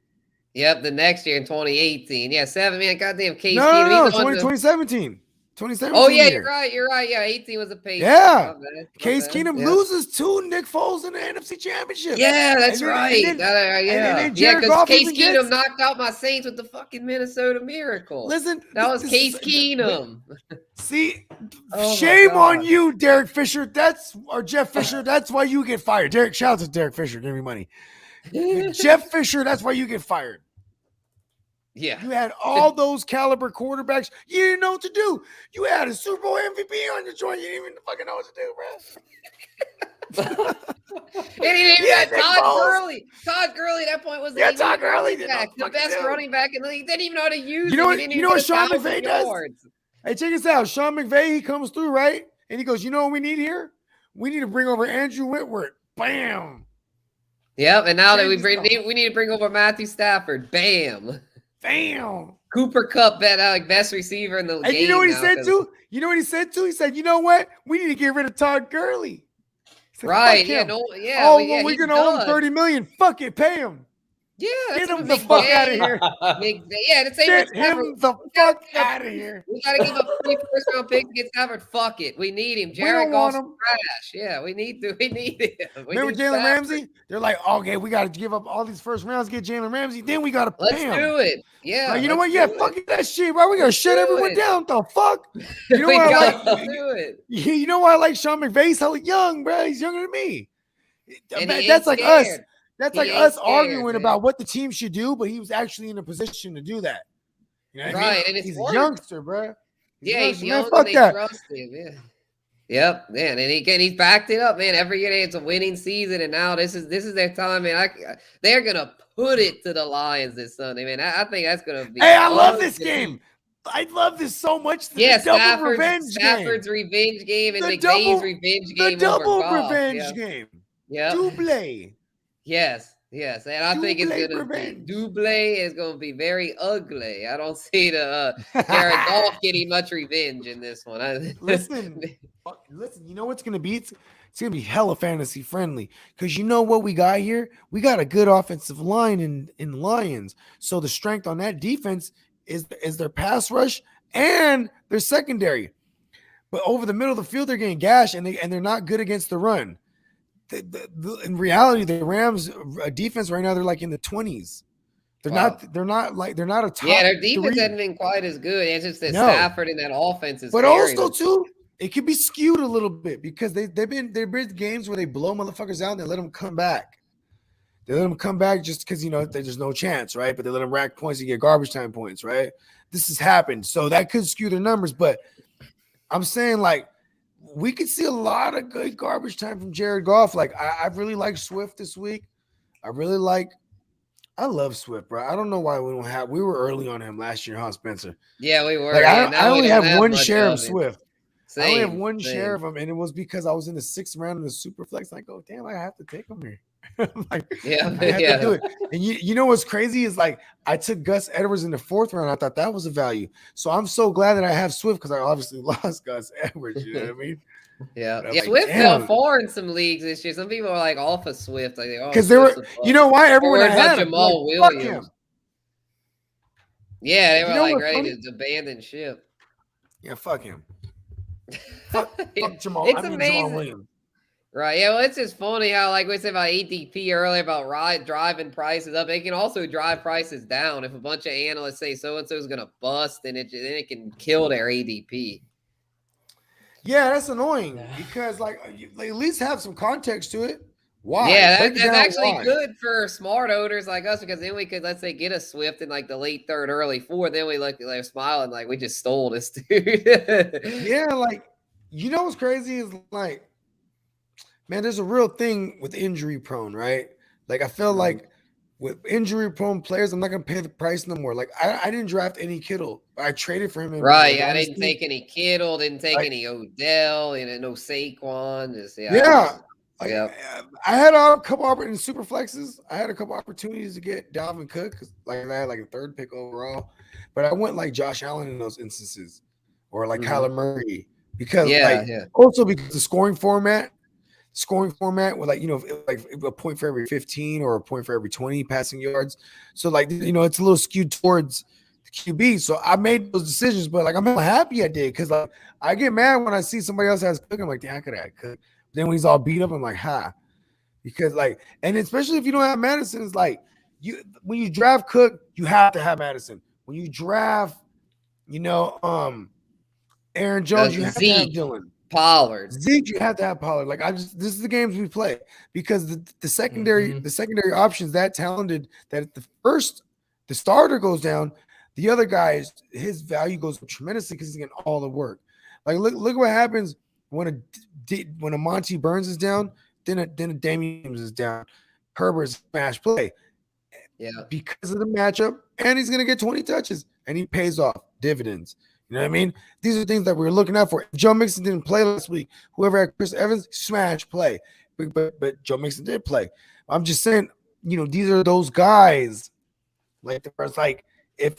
Yep, the next year in 2018. Yeah, goddamn Case Keenum. No, 2017. 2017. Oh, yeah, you're right. Yeah, 18 was a pace. Yeah. Case Keenum loses to Nick Foles in the NFC Championship. Yeah, that's right. Because Case Keenum knocked out my Saints with the fucking Minnesota Miracle. Listen. That was Case Keenum. See, shame on you, Derek Fisher. Jeff Fisher. That's why you get fired. Shout out to Derek Fisher. Give me money. Jeff Fisher, that's why you get fired. Yeah. You had all those caliber quarterbacks. You didn't know what to do. You had a Super Bowl MVP on your joint. You didn't even fucking know what to do, bro. And he didn't even Todd Gurley. Todd Gurley at that point was Todd Gurley, the best running back in the league. Didn't even know how to use it. You know what Sean McVay does? Hey, check this out. Sean McVay, he comes through, right? And he goes, you know what we need here? We need to bring over Andrew Whitworth. Bam. Yep, and now that we need to bring over Matthew Stafford. Bam. Cooper Kupp best receiver in the game. And you know what he said too? He said, you know what? We need to get rid of Todd Gurley. Said, right. Yeah. we're gonna owe him $30 million. Fuck it, pay him. Yeah, that's Get him a the big fuck game. out of here. Yeah, the same Get with Stafford. him the fuck out of here. We gotta give up 3 first-round picks to get Stafford. Fuck it. We need him. We Jared don't want Goff's him. trash. Yeah, we need him. We Remember need Jalen Stafford. Ramsey? They're like, okay, we got to give up all these first rounds, get Jalen Ramsey. Then we got to Let's pay him. do it. Yeah. Like, you know what? Yeah, fuck that shit, bro. We got to shut everyone down. The fuck? You know We what I got like? to do it. You know why I like Sean McVay? He's hella young, bro. He's younger than me. And he That's ain't like us. scared. That's He like ain't us scared, arguing man. about what the team should do, but he was actually in a position to do that. You know what I mean? Right, and it's He's a worked. youngster, bro. Yeah, he's young man. and Fuck they that. trust him. Yeah. Yep, man, and he's backed it up, man. Every year it's a winning season, and now this is their time, man. They're gonna put it to the Lions this Sunday, man. I think that's gonna be. Hey, I love this game. I love this so much. Yeah, the double revenge Stafford's game. revenge game and The McVay's revenge game. The double over Goff. revenge game. Yeah. Double. Yes, and I think it's gonna revenge. be double is gonna be very ugly. I don't see the Jared Goff getting much revenge in this one. Listen. You know what's gonna be? It's gonna be hella fantasy friendly because you know what we got here. We got a good offensive line in Lions, so the strength on that defense is their pass rush and their secondary. But over the middle of the field, they're getting gashed, and they're not good against the run. In reality, the Rams defense right now, they're like in the 20s. They're not a top. Yeah, their defense 3. hasn't been quite as good. It's just that No. Stafford and that offense is. But scary. also too, it could be skewed a little bit because they've been games where they blow motherfuckers out and they let them come back. They let them come back just because there's no chance, right? But they let them rack points and get garbage time points, right? This has happened, so that could skew their numbers. But I'm saying like we could see a lot of good garbage time from Jared Goff. Like I really like Swift this week. I love Swift, bro. I don't know why we don't have. We were early on him last year, huh, Spencer? Yeah, we were. Like, yeah, I only have one share of it. Swift. Same, I only have one same. share of him, and it was because I was in the 6th round of the super flex. And I go, damn, I have to take him here. Like, Yeah, I have to do it. And you know what's crazy is like I took Gus Edwards in the 4th round. I thought that was a value. So I'm so glad that I have Swift because I obviously lost Gus Edwards. You know what I mean? Yeah, Like, Swift damn. fell far in some leagues this year. Some people are like off of Swift, like Because they were, you know why everyone worried about had him, Jamal like, fuck Williams. him. Yeah, they You were know like what's ready funny? to abandon ship. Yeah, fuck him. Fuck Jamal. It's Jamal amazing. Williams. Right. Yeah. Well, it's just funny how, like we said about ADP earlier about driving prices up. They can also drive prices down. If a bunch of analysts say so and so is going to bust, then it can kill their ADP. Yeah, that's annoying because like at least have some context to it. Why? Yeah, Break it that's down actually why. good for smart owners like us because then we could, let's say, get a Swift in like the late 3rd, early 4th. Then we look like smiling like we just stole this dude. Yeah, like you know what's crazy is like, man, there's a real thing with injury prone, right? Like I feel like with injury prone players, I'm not gonna pay the price no more. Like I didn't draft any Kittle. I traded for him. Right. Yeah, I didn't take any Kittle, didn't take any Odell, no Saquon. Just I had a couple in super flexes. I had a couple opportunities to get Dalvin Cook because I had like a 3rd pick overall, but I went like Josh Allen in those instances, or like Kyler Murray because also because the scoring format with like like a point for every 15 or a point for every 20 passing yards. So like it's a little skewed towards the QB. So I made those decisions, but like I'm happy I did because like I get mad when I see somebody else has Cook. I'm like, damn, I could have Cook. Then when he's all beat up, I'm like, because like, and especially if you don't have Madison, it's like when you draft Cook, you have to have Madison. When you draft, Aaron Jones, you have to have Dylan. Pollard. Zeke, you have to have Pollard. Like this is the games we play because the secondary options that talented that if the starter goes down, the other guys, his value goes up tremendously because he's getting all the work. Like look what happens when a Monty Burns is down, then a Damian Williams is down. Herbert's smash play. Yeah. Because of the matchup, and he's gonna get 20 touches and he pays off dividends. You know what I mean? These are things that we're looking out for. If Joe Mixon didn't play last week, whoever had Chris Evans, smash play. But Joe Mixon did play. I'm just saying, these are those guys. Like the first, like if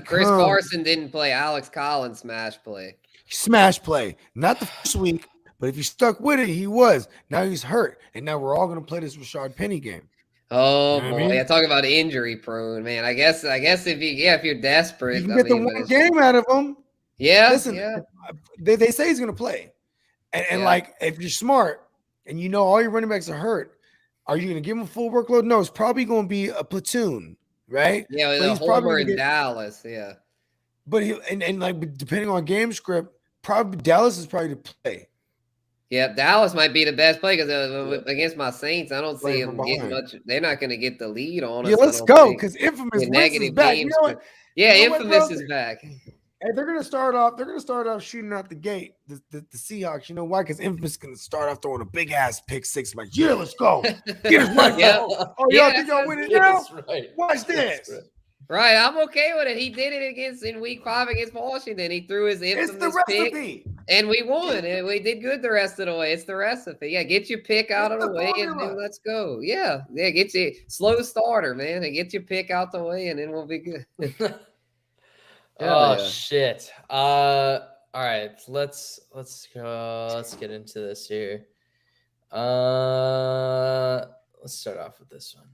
Chris Carson didn't play, Alex Collins smash play. Smash play. Not the first week, but if you stuck with it, he was. Now he's hurt. And now we're all gonna play this Rashard Penny game. Oh You know what I boy, mean? yeah. Talking about injury prone, man. I guess if you're desperate, You can I get the mean, but one it's game out of him. yeah, Listen, yeah, they say he's going to play. And yeah. like, if you're smart and you know all your running backs are hurt, are you going to give him a full workload? No, it's probably going to be a platoon, right? Yeah, with But a he's probably homer going to in get, Dallas. Yeah. but he, and like, depending on game script, probably Dallas is probably to play. Yeah, Dallas might be the best play because against my Saints, I don't see Playing from them getting behind. much. They're not going to get the lead on Yeah, us. I let's don't go think. because Infamous With Wentz is negative back. You games. know what? Yeah, You know what, Infamous bro? is back. Hey, they're gonna start off shooting out the gate. The Seahawks. You know why? Because Infamous gonna start off throwing a big ass pick six. I'm like, yeah, let's go. Get us right. Yeah. Oh, Yeah, y'all think y'all win it now? Yes, right. Watch Yes, this. Right, I'm okay with it. He did it in week 5 against Washington. He threw his It's the infamous pick, recipe. and we won. And we did good the rest of the way. It's the recipe. Yeah, get your pick out It's of the the way, and formula. then let's go. Yeah, get your slow starter, man, and get your pick out the way, and then we'll be good. Oh yeah. shit. All right, let's go. Let's get into this here. Let's start off with this one.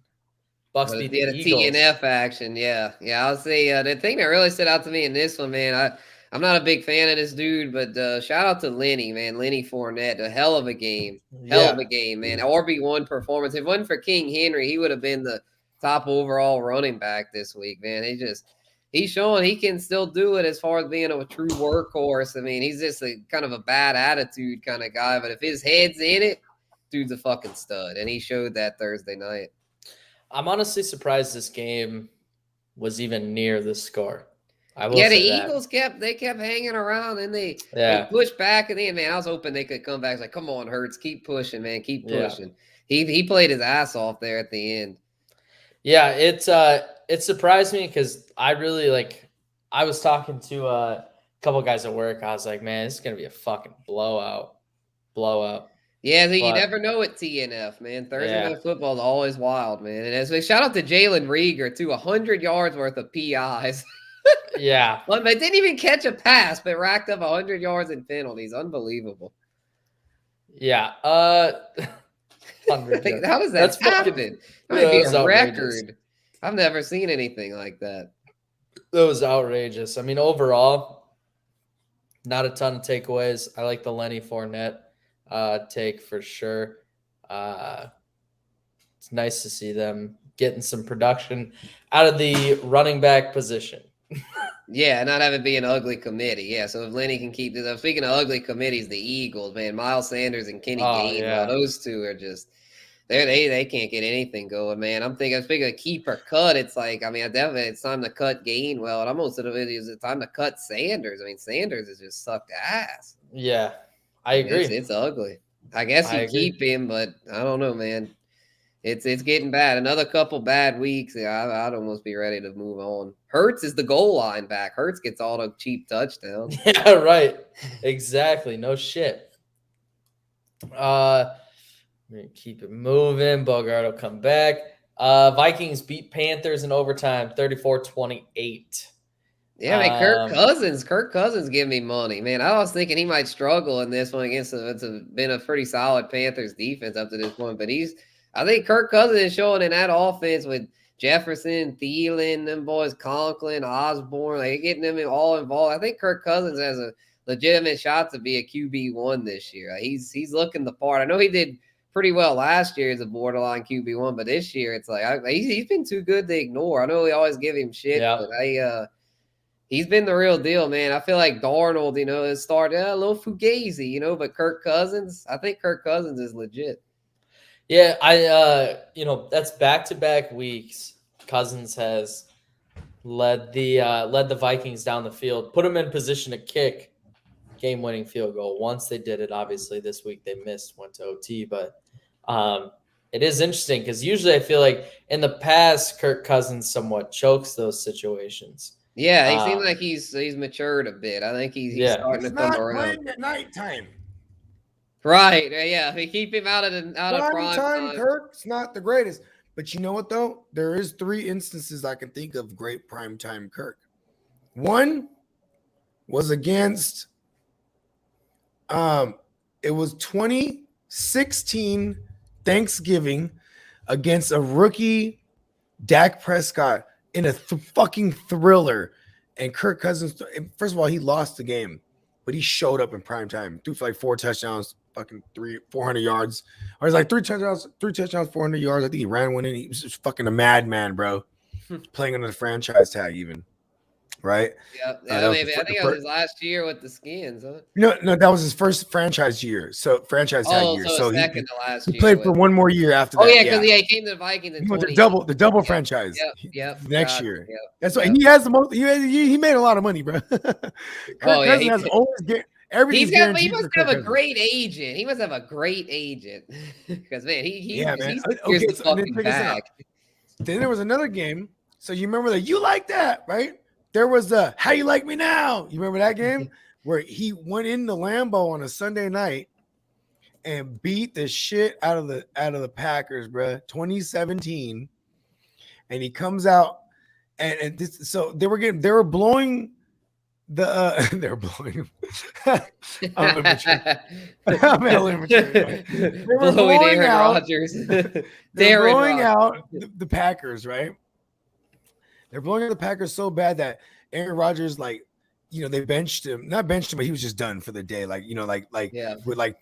Bucks beat the Eagles. TNF action. Yeah. I'll say the thing that really stood out to me in this one, man. I'm not a big fan of this dude, but shout out to Lenny, man. Lenny Fournette, a hell of a game. Hell of a game, man. RB1 performance. If it wasn't for King Henry, he would have been the top overall running back this week, man. He's showing he can still do it as far as being a true workhorse. I mean, he's just a kind of a bad attitude kind of guy, but if his head's in it, dude's a fucking stud, and he showed that Thursday night. I'm honestly surprised this game was even near the score. I will Yeah, the say that. Eagles kept hanging around, and they pushed back, and then man, I was hoping they could come back. It's like, come on, Hurts, keep pushing, man, keep pushing. Yeah. He played his ass off there at the end. Yeah, it surprised me because I really I was talking to a couple guys at work. I was like, man, this is gonna be a fucking blowout. Yeah, you never know at TNF, man. Thursday night football is always wild, man. And as shout out to Jalen Rieger too, 100 yards worth of PIs. Yeah, well, they didn't even catch a pass, but racked up 100 yards in penalties. Unbelievable. Yeah. 100 yards. How does that happen? That might be a record. I've never seen anything like that. That was outrageous. I mean, overall, not a ton of takeaways. I like the Lenny Fournette take for sure. It's nice to see them getting some production out of the running back position. Yeah, not have it be an ugly committee. Yeah, so if Lenny can keep this. Speaking of ugly committees, the Eagles, man, Miles Sanders and Kenny Gainwell, those two are just they can't get anything going, man. I'm speaking of keep or cut, it's like, I mean, definitely it's time to cut Gainwell, and almost of it is it's time to cut Sanders. I mean, Sanders has just sucked ass. Yeah, I agree. It's ugly. I guess you keep him, but I don't know, man. It's getting bad. Another couple bad weeks. Yeah, I'd almost be ready to move on. Hurts is the goal line back. Hurts gets all the cheap touchdowns. Yeah, right. Exactly. No shit. Keep it moving. Bogard will come back. Vikings beat Panthers in overtime, 34-28. Yeah, man, Kirk Cousins give me money, man. I was thinking he might struggle in this one against been a pretty solid Panthers defense up to this point, but I think Kirk Cousins is showing in that offense with Jefferson, Thielen, them boys, Conklin, Osborne, like getting them all involved. I think Kirk Cousins has a legitimate shot to be a QB1 this year. He's looking the part. I know he did pretty well last year as a borderline QB1, but this year it's like he's been too good to ignore. I know we always give him shit, but he's been the real deal, man. I feel like Darnold, has started a little fugazi, but Kirk Cousins, I think Kirk Cousins is legit. Yeah, that's back-to-back weeks. Cousins has led the Vikings down the field, put them in position to kick game-winning field goal. Once they did it, obviously this week they missed, went to OT, but it is interesting because usually I feel like in the past Kirk Cousins somewhat chokes those situations. Yeah, he seems like he's matured a bit. I think he's starting to come around. Playing at nighttime. Right, yeah. If you keep him out of prime time. Kirk's not the greatest. But you know what, though? There is 3 instances I can think of great primetime Kirk. One was against it was 2016 Thanksgiving against a rookie Dak Prescott in a fucking thriller. And Kirk Cousins, first of all, he lost the game, but he showed up in prime time. Threw for like 4 touchdowns, fucking 400 yards. Or it's like 3 touchdowns, 400 yards. I think he ran one in. He was just fucking a madman, bro. Playing under the franchise tag, even. Right? Yeah, maybe. I think it was his last year with the Skins, huh? No, that was his first franchise year. So franchise tag year. So second to last he year. played for one more year after that. Oh yeah, because he came to the Vikings in the double franchise. Next year. Yep, that's why he has the most. He made a lot of money, bro. Kirk Cousins has always get everything. He must have a great agent. He must have a great agent because man, he's the fucking back. Then there was another game. So you remember that you like that, right? There was the How You Like Me Now. You remember that game where he went into Lambeau on a Sunday night and beat the shit out of the Packers, bro. 2017, and he comes out and this. So they were blowing the they were blowing. I'm immature. They were blowing out Rodgers. They're blowing out the Packers, right? They're blowing out the Packers so bad that Aaron Rodgers, they benched him. Not benched him, but he was just done for the day. With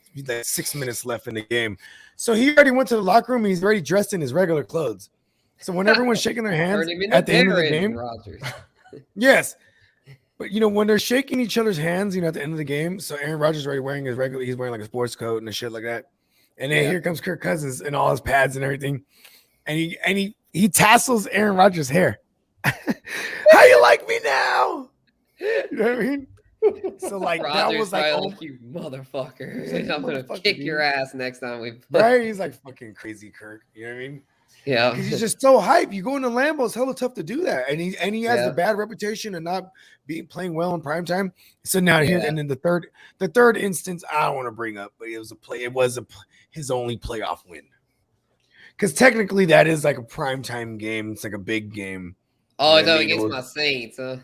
6 minutes left in the game. So he already went to the locker room and he's already dressed in his regular clothes. So when everyone's shaking their hands at the end of the game, yes. But when they're shaking each other's hands, at the end of the game, so Aaron Rodgers is already wearing he's wearing like a sports coat and a shit like that. And then here comes Kirk Cousins and all his pads and everything. And he tassels Aaron Rodgers' hair. How you like me now? You know what I mean? So Rodgers, that was like, oh, you motherfucker! I'm gonna kick your ass next time we play. Right? He's like fucking crazy, Kirk. You know what I mean? Yeah, because he's just so hype. You go into Lambeau, it's hella tough to do that, and he has the bad reputation of not playing well in prime time. So now here, and then the third instance, I don't want to bring up, but it was his only playoff win. Because technically, that is like a prime time game. It's like a big game. Oh, no, against my Saints, huh?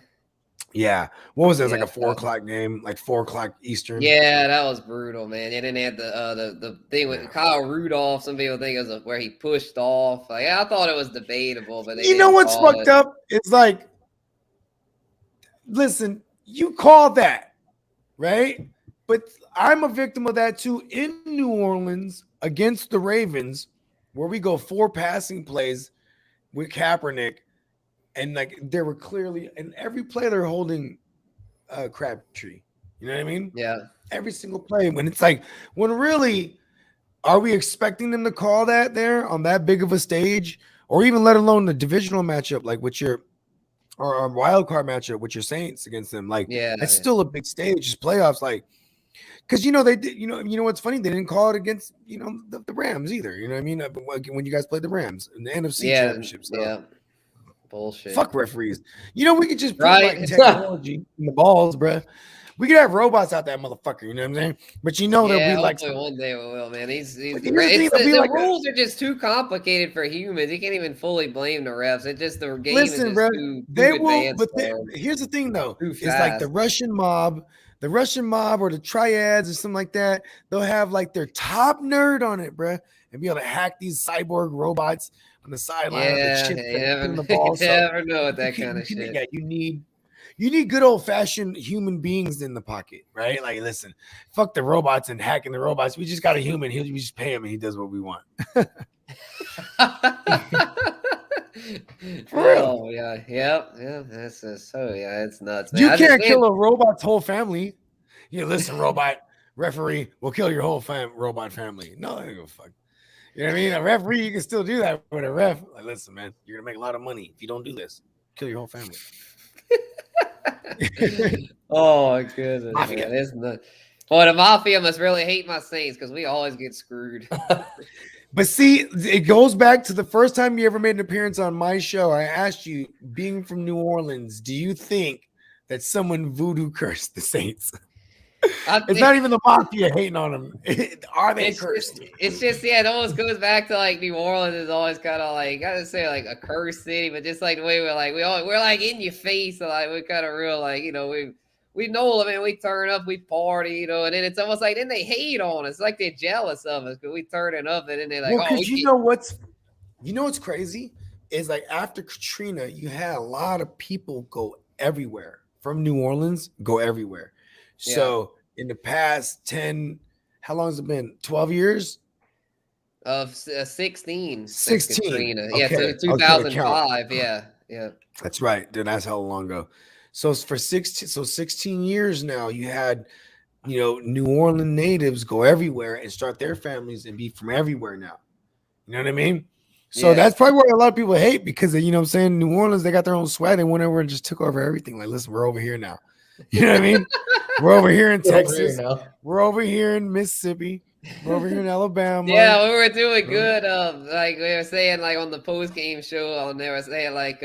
Yeah. What was it? It was like a 4 o'clock game, like 4 o'clock Eastern. Yeah, that was brutal, man. And then they had the thing with Kyle Rudolph. Some people think it was where he pushed off. Like, I thought it was debatable, but you know what's fucked up? It's like, listen, you call that, right? But I'm a victim of that too in New Orleans against the Ravens, where we go 4 passing plays with Kaepernick. And there were clearly in every play they're holding Crabtree. You know what I mean? Yeah. Every single play. When really are we expecting them to call that there on that big of a stage, or even let alone the divisional matchup or wild card matchup with your Saints against them? It's still a big stage. It's playoffs. Because they did. You know what's funny? They didn't call it against the Rams either. You know what I mean? When you guys played the Rams in the NFC championship. So. Yeah. Bullshit. Fuck referees. We could just put technology in the balls, bro. We could have robots out there, motherfucker. You know what I'm saying? But there'll be one day we will, man. The rules are just too complicated for humans. You can't even fully blame the refs. It's just the game is just too advanced. Here's the thing, though. It's like the Russian mob or the triads or something like that. They'll have their top nerd on it, bro, and be able to hack these cyborg robots on the sideline. You never know with that kind of shit. Yeah, you need good old fashioned human beings in the pocket, right? Listen, fuck the robots and hacking the robots. We just got a human. We just pay him and he does what we want. For real. Oh yeah. That's it's nuts, man. You can't kill a robot's whole family. Listen, robot referee, we'll kill your whole robot family. No, I don't give a fuck. You know what I mean? A referee, you can still do that with a ref. Listen, man, you're gonna make a lot of money if you don't do this. Kill your whole family. Oh my goodness, man. It's nuts. Boy, the mafia must really hate my Saints because we always get screwed. But see, it goes back to the first time you ever made an appearance on my show. I asked you, being from New Orleans, do you think that someone voodoo cursed the Saints? It's not even the mafia hating on them. Are they cursed? It's just it almost goes back to New Orleans is always kind of gotta say a cursed city, but just the way we're in your face, so we're kind of real we know them and we turn up, we party, and then it's almost then they hate on us, they're jealous of us because we turning up, and then they're because you know what's You know what's crazy is like after Katrina, you had a lot of people go everywhere from New Orleans, go everywhere. So in the past 10, how long has it been? 12 years? Of 16 since 16. Katrina. Okay. Yeah, I was trying to count. 2005. Yeah. That's right. Dude, that's how long ago. So for 16 years now, you had New Orleans natives go everywhere and start their families and be from everywhere now. You know what I mean? So that's probably why a lot of people hate because you know what I'm saying, New Orleans, they got their own sweat and went over and just took over everything. Like, listen, we're over here now. You know what I mean? We're over here in Texas. We're over here in Mississippi. We're over here in Alabama. Yeah, we were doing good. Like we were saying, like on the post game show, on there, was saying like,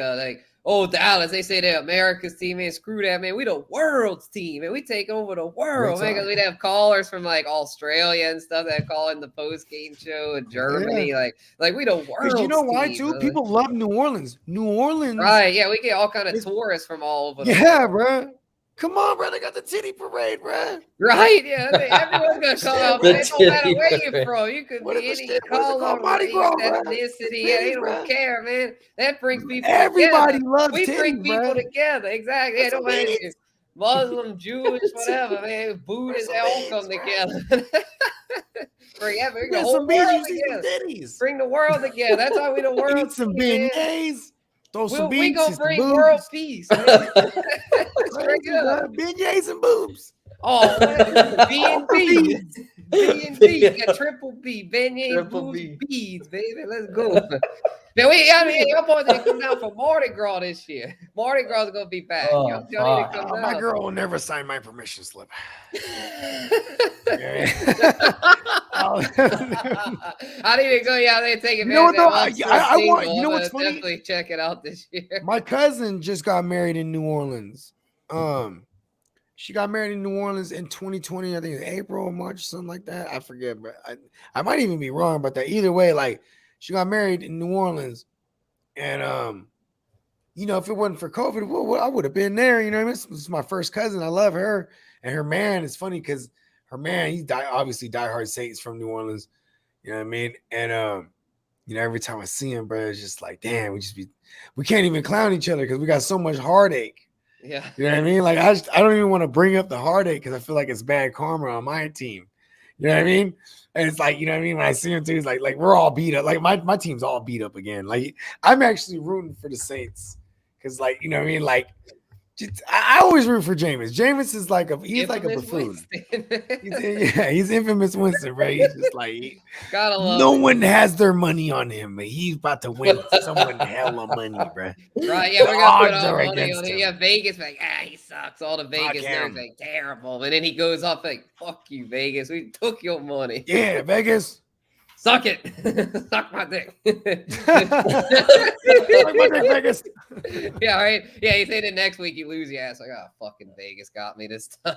oh, Dallas, they say they're America's team, man. Screw that, man. We the world's team, and we take over the world, man. Because we'd have callers from like Australia and stuff that call in the post game show, and Germany, like we the world. Because you know why too? People love New Orleans. New Orleans, right? Yeah, we get all kind of tourists from all over. Yeah, bro. Come on, bro. They got the titty parade, bro. Right? Yeah. Everyone's gonna come out. Man. It don't matter where you're from. You could be any color, ethnicity. They don't care, man. That brings people. Everybody together. loves. We titty, bring people bro. together. Exactly. Yeah, don't matter. Muslim, Jewish, whatever, man. Buddhists, they all come together. Bring the whole world together. Bring the world together. That's why we the world. Eat some beignets. We gonna bring world peace. Beignets and boobs. Oh, B&B. B&B. Yeah, triple B. Beignets, boobs, beads, baby. Let's go. Now, y'all boys need to come down for Mardi Gras this year. Mardi Gras is going to be back. Y'all need to come down. My girl will never sign my permission slip. I need to go out there and take it. You know what, though? I want. You know what's funny? Definitely check it out this year. My cousin just got married in New Orleans. She got married in New Orleans in 2020. I think it's April or March, something like that. I forget, but I might even be wrong about that. Either way, like she got married in New Orleans, and if it wasn't for COVID, well, I would have been there. You know what I mean? This is my first cousin. I love her, and her man. It's funny because her man, he's obviously diehard Saints from New Orleans. You know what I mean? And every time I see him, bro, it's just like, damn, we can't even clown each other because we got so much heartache. Yeah. You know what I mean? Like I don't even want to bring up the heartache because I feel like it's bad karma on my team. You know what I mean? And it's like, you know what I mean? When I see him too, it's like we're all beat up. Like my team's all beat up again. Like I'm actually rooting for the Saints because, like, you know what I mean? Like I always root for Jameis. Jameis is like he's like a buffoon. He's infamous Winston, right? He's just like no one has their money on him, but he's about to win someone hella money, bro. Right? Yeah, we're gonna put our money on him. Yeah, Vegas like he sucks. All the Vegas nerds like terrible, and then he goes off like fuck you, Vegas. We took your money. Yeah, Vegas. Suck it. Suck my dick. Suck my dick, Vegas. Yeah, right. Yeah, he said that next week you lose your ass. Like, oh, fucking Vegas got me this time.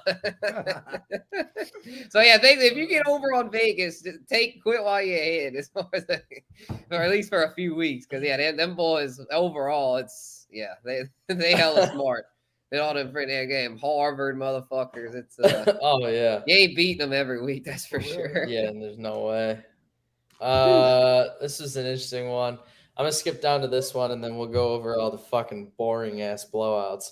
So yeah, if you get over on Vegas, just quit while you're ahead, as far as or at least for a few weeks, because them boys overall, they hella smart. They all them pretty game Harvard motherfuckers. It's oh yeah, you ain't beating them every week, that's for sure. Yeah, and there's no way. This is an interesting one. I'm gonna skip down to this one and then we'll go over all the fucking boring ass blowouts.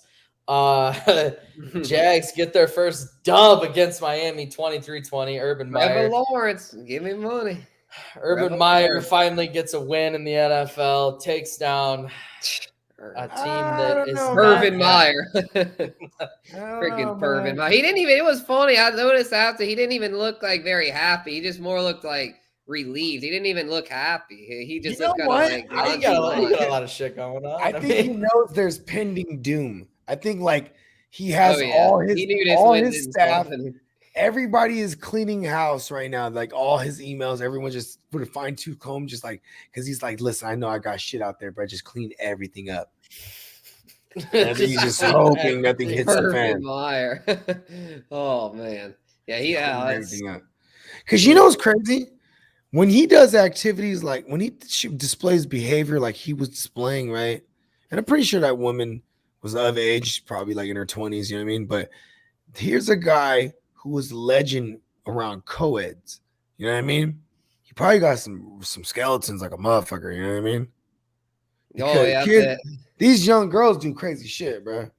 Jags get their first dub against Miami 23-20. Urban Meyer. Trevor Lawrence, give me money. Urban Meyer finally gets a win in the NFL, takes down a team that is Urban Meyer. Freaking Urban Meyer. He didn't even, it was funny. I noticed after he didn't even look like very happy. He just more looked like relieved. He didn't even look happy. He just looked kind of like he got a lot of shit going on. I think he knows there's pending doom. I think like he has all his staff. Everybody is cleaning house right now. Like all his emails, everyone just put a fine-tooth comb, just like because he's like, listen, I know I got shit out there, but just clean everything up. And he's just hoping nothing hits the fan. Meyer. Oh man, yeah, everything up. Because you know what's crazy? When he does activities like when he displays behavior like he was displaying, right? And I'm pretty sure that woman was of age, probably like in her 20s, you know what I mean? But here's a guy who was legend around co-eds, you know what I mean? He probably got some skeletons like a motherfucker. You know what I mean? Oh yeah, these young girls do crazy shit, bro.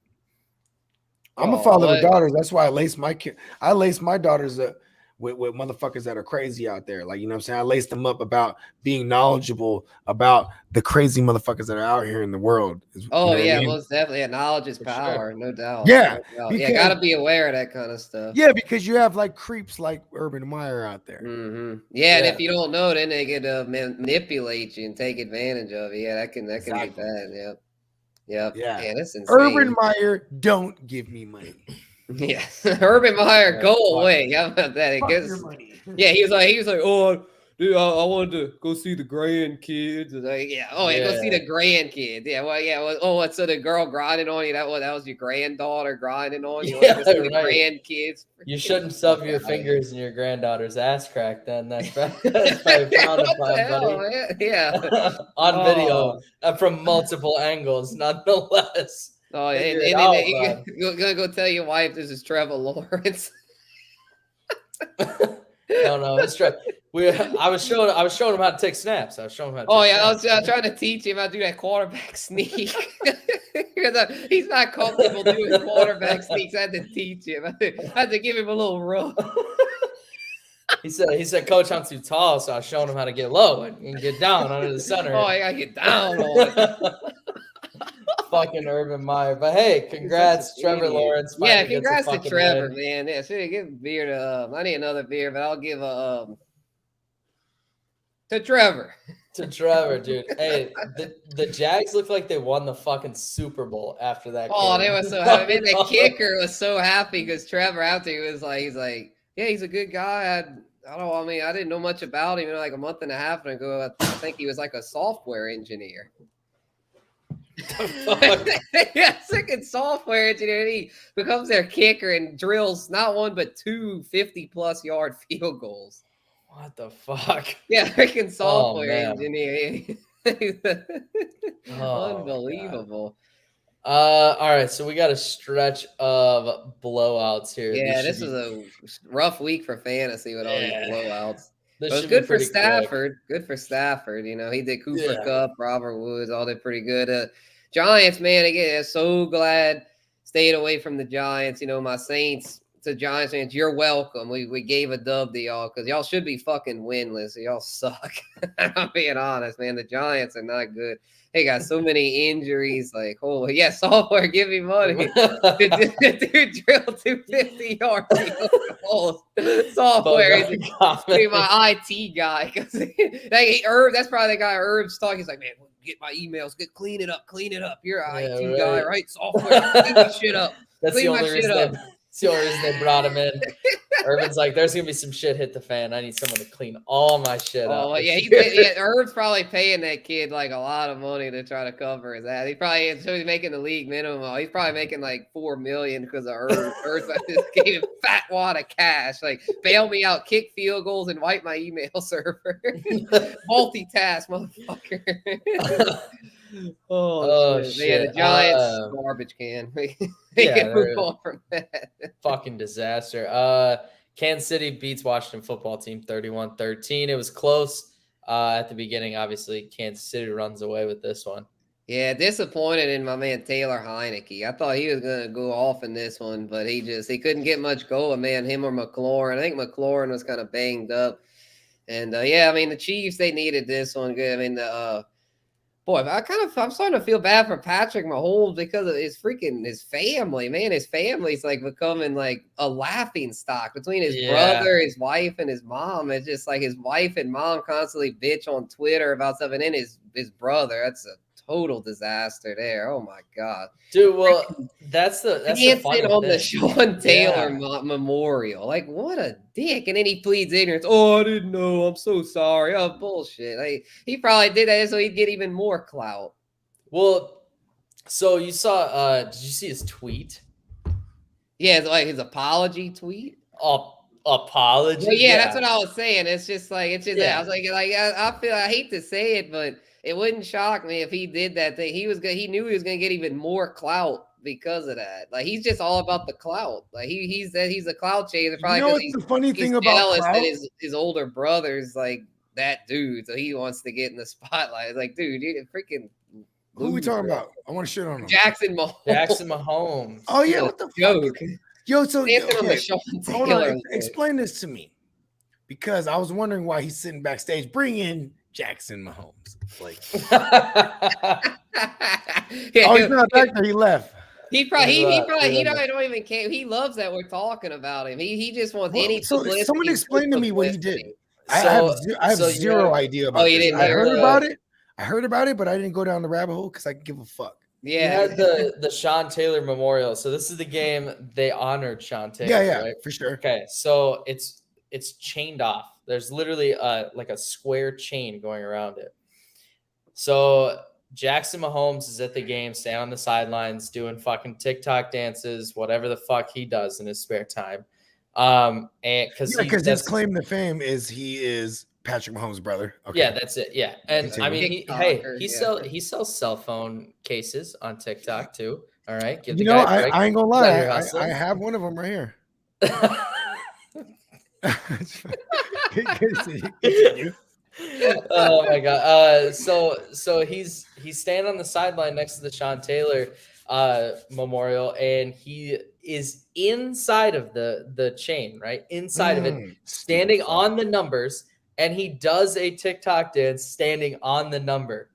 I'm a father of daughters. That's why I lace my kid. I lace my daughters up with motherfuckers that are crazy out there. Like, you know what I'm saying? I lace them up about being knowledgeable about the crazy motherfuckers that are out here in the world. Oh, you know yeah, I mean? Most definitely. Yeah, knowledge is For power, sure. no doubt. Yeah. No doubt. Yeah, gotta be aware of that kind of stuff. Yeah, because you have like creeps like Urban Meyer out there. Mm-hmm. Yeah, and if you don't know, then they could manipulate you and take advantage of you. Yeah, that can be bad. Yep. Yeah, that's insane. Urban Meyer, don't give me money. Yeah, Urban Meyer, go away. How about that? It gets, your money. Yeah, he was like, oh, dude, I wanted to go see the grandkids. Like, go see the grandkids. Yeah, well, so the girl grinding on you, that was your granddaughter grinding on you. Yeah, the grandkids. You shouldn't shove your fingers in your granddaughter's ass crack. Then that's probably frowned upon, buddy. Yeah, on video from multiple angles, nonetheless. Oh, and then you're gonna go tell your wife this is Trevor Lawrence. No, it's Trevor. I was showing him how to take snaps. I was showing him how to I was trying to teach him how to do that quarterback sneak. He's not comfortable doing quarterback sneaks. I had to teach him. I had to give him a little rub. He said, Coach, I'm too tall, so I was showing him how to get low and get down under the center. Oh, I gotta get down on it. Fucking Urban Meyer. But hey, congrats, Trevor Lawrence. Yeah, congrats to Trevor, man. Yeah, should give a beer to I need another beer, but I'll give to Trevor. To Trevor, dude. Hey, the Jags look like they won the fucking Super Bowl after that. Oh, they were so happy. I mean, the kicker was so happy because Trevor out there was like, he's like, yeah, he's a good guy. I didn't know much about him, like a month and a half ago. I think he was like a software engineer. Yeah, second software engineer. And he becomes their kicker and drills not one but two 50+ yard field goals. What the fuck? Yeah, freaking software engineer. Unbelievable. All right, so we got a stretch of blowouts here. Yeah, this is a rough week for fantasy with all these blowouts. It was good for Stafford. Good for Stafford. You know, he did Cooper Kupp, Robert Woods, all did pretty good. Giants, man, again, so glad stayed away from the Giants. You know, my Saints to Giants fans, you're welcome. We gave a dub to y'all because y'all should be fucking winless. Y'all suck. I'm being honest, man. The Giants are not good. They got so many injuries. Like, holy, yeah, software, give me money. Dude drilled 250 yards. Software is my IT guy. That's probably the guy Herb's talking. He's like, man, get my emails, clean it up. You're an IT guy, right? Software, clean my shit up. That's the only reason they brought him in. Urban's like, there's gonna be some shit hit the fan. I need someone to clean all my shit up. Oh yeah, Herb's probably paying that kid like a lot of money to try to cover his ass. He's making the league minimum. He's probably making like $4 million because of Herb. Herb just gave him fat wad of cash. Like, bail me out, kick field goals, and wipe my email server. Multitask, motherfucker. Oh shit. Yeah, the Giants garbage can. Can move on from that. Fucking disaster. Kansas City beats Washington football team 31-13. It was close at the beginning. Obviously, Kansas City runs away with this one. Yeah, disappointed in my man Taylor Heineke. I thought he was going to go off in this one, but he couldn't get much going, man. Him or McLaurin. I think McLaurin was kind of banged up. And I mean, the Chiefs, they needed this one good. I mean, I'm starting to feel bad for Patrick Mahomes because of his family, man. His family's like becoming like a laughing stock between his brother, his wife, and his mom. It's just like his wife and mom constantly bitch on Twitter about something, and his brother. That's a total disaster there. Oh my god, dude. Well, that's the funny on thing. The Sean Taylor memorial. Like, what a dick! And then he pleads ignorance. Oh, I didn't know. I'm so sorry. Oh, bullshit. Like, he probably did that so he'd get even more clout. Well, so you saw? Did you see his tweet? Yeah, like his apology tweet. Apology. Well, yeah, that's what I was saying. It's just I was like I hate to say it, but it wouldn't shock me if he did that thing. He knew he was going to get even more clout because of that. Like, he's just all about the clout. Like, he's a clout chaser. Probably what's the funny thing about jealous clout? that his older brothers, like, that dude, so he wants to get in the spotlight. It's like, dude, you freaking. Who are we talking about? I want to shit on him. Jackson Mahomes. Jackson Mahomes. Oh yeah, what the joke? fuck? Yo, so Dancing on the okay, Sean hold Taylor. on. Explain this to me, because I was wondering why he's sitting backstage. Bring in Jackson Mahomes. Like, Yeah, oh, he's not back there. He left. He don't even care. He loves that we're talking about him. He just wants any publicity. Someone explain to me what he did. I have so zero idea about you this. didn't I hear heard about it. I heard about it, but I didn't go down the rabbit hole because I can give a fuck. Yeah, You had the Sean Taylor Memorial. So this is the game they honored Sean Taylor. Yeah, right? for sure. Okay, so it's chained off. There's literally like a square chain going around it. So Jackson Mahomes is at the game, standing on the sidelines, doing fucking TikTok dances, whatever the fuck he does in his spare time. And because his claim to fame is he is Patrick Mahomes' brother. Okay. Yeah, that's it. Yeah, and I mean, he sells cell phone cases on TikTok too. All right, you know, I ain't gonna lie, I have one of them right here. Oh my god. So he's standing on the sideline next to the Sean Taylor memorial, and he is inside of the chain, right? Inside of it, standing on the numbers, and he does a TikTok dance standing on the number.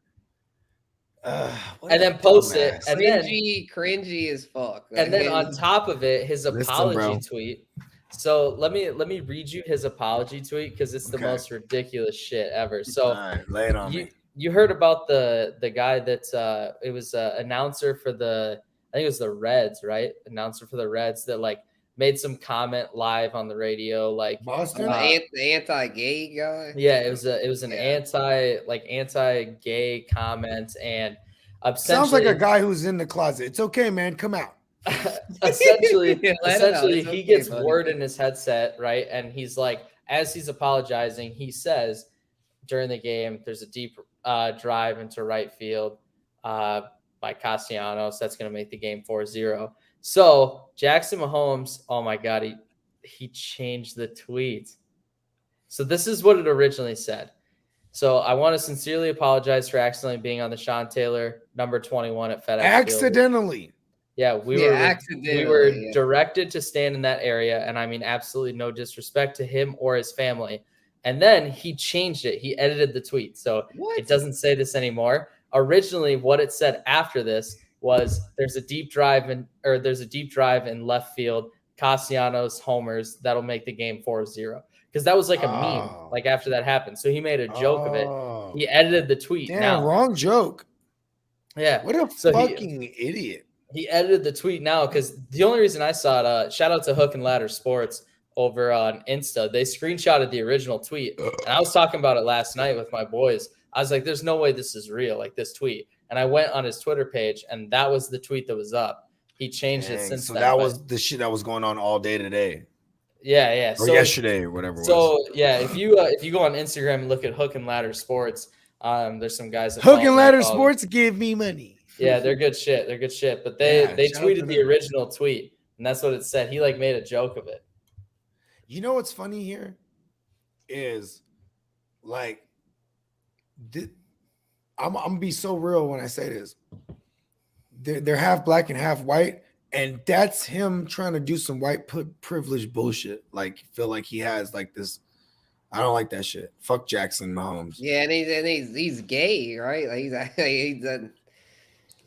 And then posts it, and cringy as fuck. And then on top of it, his apology tweet. So let me read you his apology tweet because it's the most ridiculous shit ever. So lay it on me. You heard about the guy that it was an announcer for I think it was the Reds, right? Announcer for the Reds that like made some comment live on the radio, like Boston, the anti-gay guy. Yeah, it was an anti-gay comment, and sounds like a guy who's in the closet. It's okay, man. Come out. essentially he gets word in his headset, right? And he's like, as he's apologizing, he says during the game, there's a deep drive into right field by Castellanos. That's going to make the game 4-0. So Jackson Mahomes, oh my God, he changed the tweet. So this is what it originally said. So I want to sincerely apologize for accidentally being on the Sean Taylor number 21 at FedEx accidentally. Field. Yeah, we were directed to stand in that area, and I mean absolutely no disrespect to him or his family. And then he changed it. He edited the tweet, so it doesn't say this anymore. Originally, what it said after this was there's a deep drive in left field. Castellanos homers, that'll make the game 4-0. Because that was like a meme, like after that happened. So he made a joke of it. He edited the tweet. Damn, wrong joke. Yeah. What a fucking idiot. He edited the tweet now because the only reason I saw it, shout out to Hook and Ladder Sports over on Insta. They screenshotted the original tweet. And I was talking about it last night with my boys. I was like, there's no way this is real, like this tweet. And I went on his Twitter page, and that was the tweet that was up. He changed it since then. So that was the shit that was going on all day today. Yeah. Or yesterday or whatever it was. So, yeah, if you go on Instagram and look at Hook and Ladder Sports, there's some guys that Hook and Ladder Sports give me money. Yeah, they're good shit. But they tweeted the original tweet, and that's what it said. He like made a joke of it. You know what's funny here is like I'm gonna be so real when I say this. They're half black and half white, and that's him trying to do some white privilege bullshit. Like feel like he has like this. I don't like that shit. Fuck Jackson Mahomes. Yeah, and he's gay, right? Like he's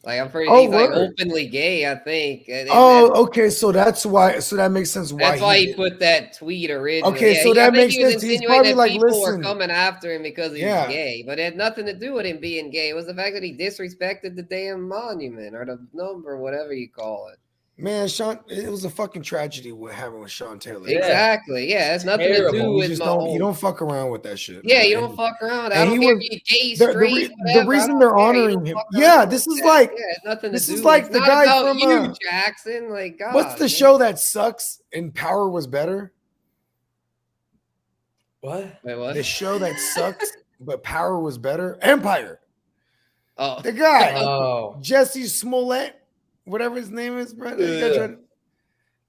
I'm pretty. He's like openly gay, I think. Okay. So that's why. So that makes sense. That's why he put that tweet originally. Okay, so that makes sense. He's probably like, people listen, were coming after him because he was gay, but it had nothing to do with him being gay. It was the fact that he disrespected the damn monument or the number, whatever you call it. Man, Sean, it was a fucking tragedy what happened with Sean Taylor. Exactly. Yeah, it's nothing to do with you don't fuck around with that shit. Yeah, you don't fuck around with that. I don't care if you're gay, straight, the reason they're honoring him. Yeah, this is like nothing. This is like the guy from you, Jackson. Like, God, what's the show that sucks and Power was better? What? Wait, what? The show that sucks but Power was better. Empire. Oh, the guy. Jesse Smollett. Whatever his name is, bro.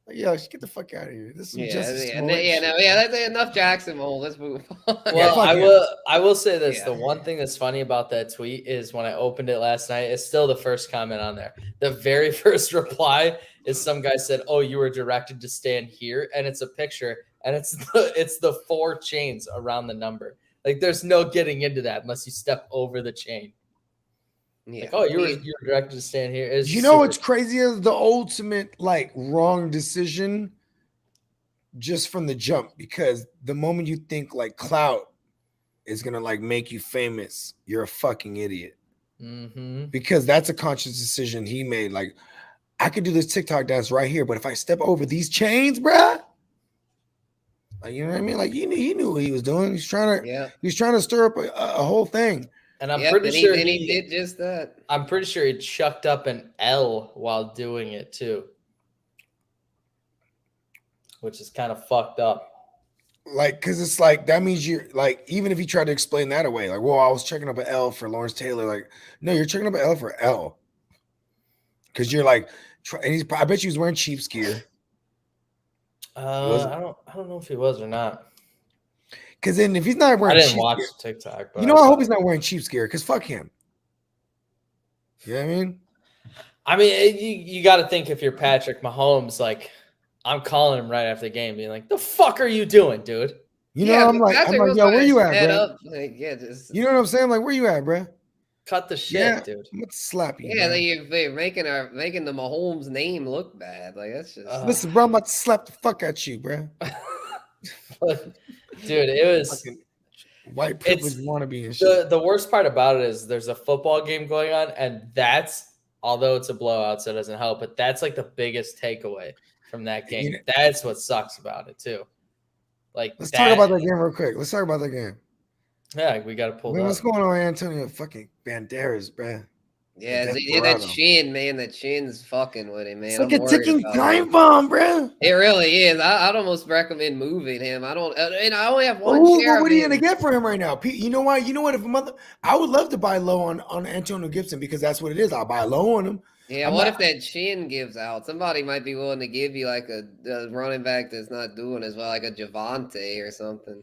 Like, yo, just get the fuck out of here. This is just That's enough Jackson Hole. Let's move on. Well, I will say this. Yeah. The one thing that's funny about that tweet is when I opened it last night, it's still the first comment on there. The very first reply is some guy said, "Oh, you were directed to stand here," and it's a picture, and it's the 4 chains around the number. Like, there's no getting into that unless you step over the chain. Yeah. Like, oh, you were directed to stand here. It's you know what's crazy is the ultimate like wrong decision just from the jump, because the moment you think like clout is gonna like make you famous, you're a fucking idiot. Mm-hmm. Because that's a conscious decision he made. Like, I could do this TikTok dance right here, but if I step over these chains, bruh, like, you know what I mean? Like, he knew what he was doing. He's trying to stir up a whole thing. And I'm pretty sure he did just that. I'm pretty sure he chucked up an L while doing it too, which is kind of fucked up. Like, because it's like, that means you're like, even if you try to explain that away, like, well, I was checking up an L for Lawrence Taylor. Like, no, you're checking up an L for L. Because you're like, and I bet you was wearing Chiefs gear. I don't know if he was or not. Because then if he's not wearing, I didn't Chiefs watch gear, TikTok. But you know, I hope he's not wearing Chiefs gear. Because fuck him. You know what I mean? I mean, you got to think, if you're Patrick Mahomes, like, I'm calling him right after the game, being like, "The fuck are you doing, dude?" You know, I'm like, yo, where you at, bro? Like, you know what I'm saying? Like, where you at, bro? Cut the shit, dude. I'm gonna slap you. Yeah, man. they're making the Mahomes name look bad. Like, that's just listen, bro. I'm about to slap the fuck at you, bro. Dude, it was white privilege wannabe and shit. The worst part about it is there's a football game going on, and that's, although it's a blowout, so it doesn't help, but that's like the biggest takeaway from that game. That's what sucks about it too. Like, let's talk about that game real quick. Let's talk about that game. Yeah, we got to pull. What's going on, Antonio? Fucking Banderas, bro. Yeah, that chin, man. That chin's fucking with him, man. It's like a ticking time bomb, bro. It really is. I'd almost recommend moving him. I only have one share. What are you gonna get for him right now? Pete, you know why? You know what? I would love to buy low on Antonio Gibson, because that's what it is. I'll buy low on him. Yeah, what if that chin gives out? Somebody might be willing to give you like a running back that's not doing as well, like a Javante or something.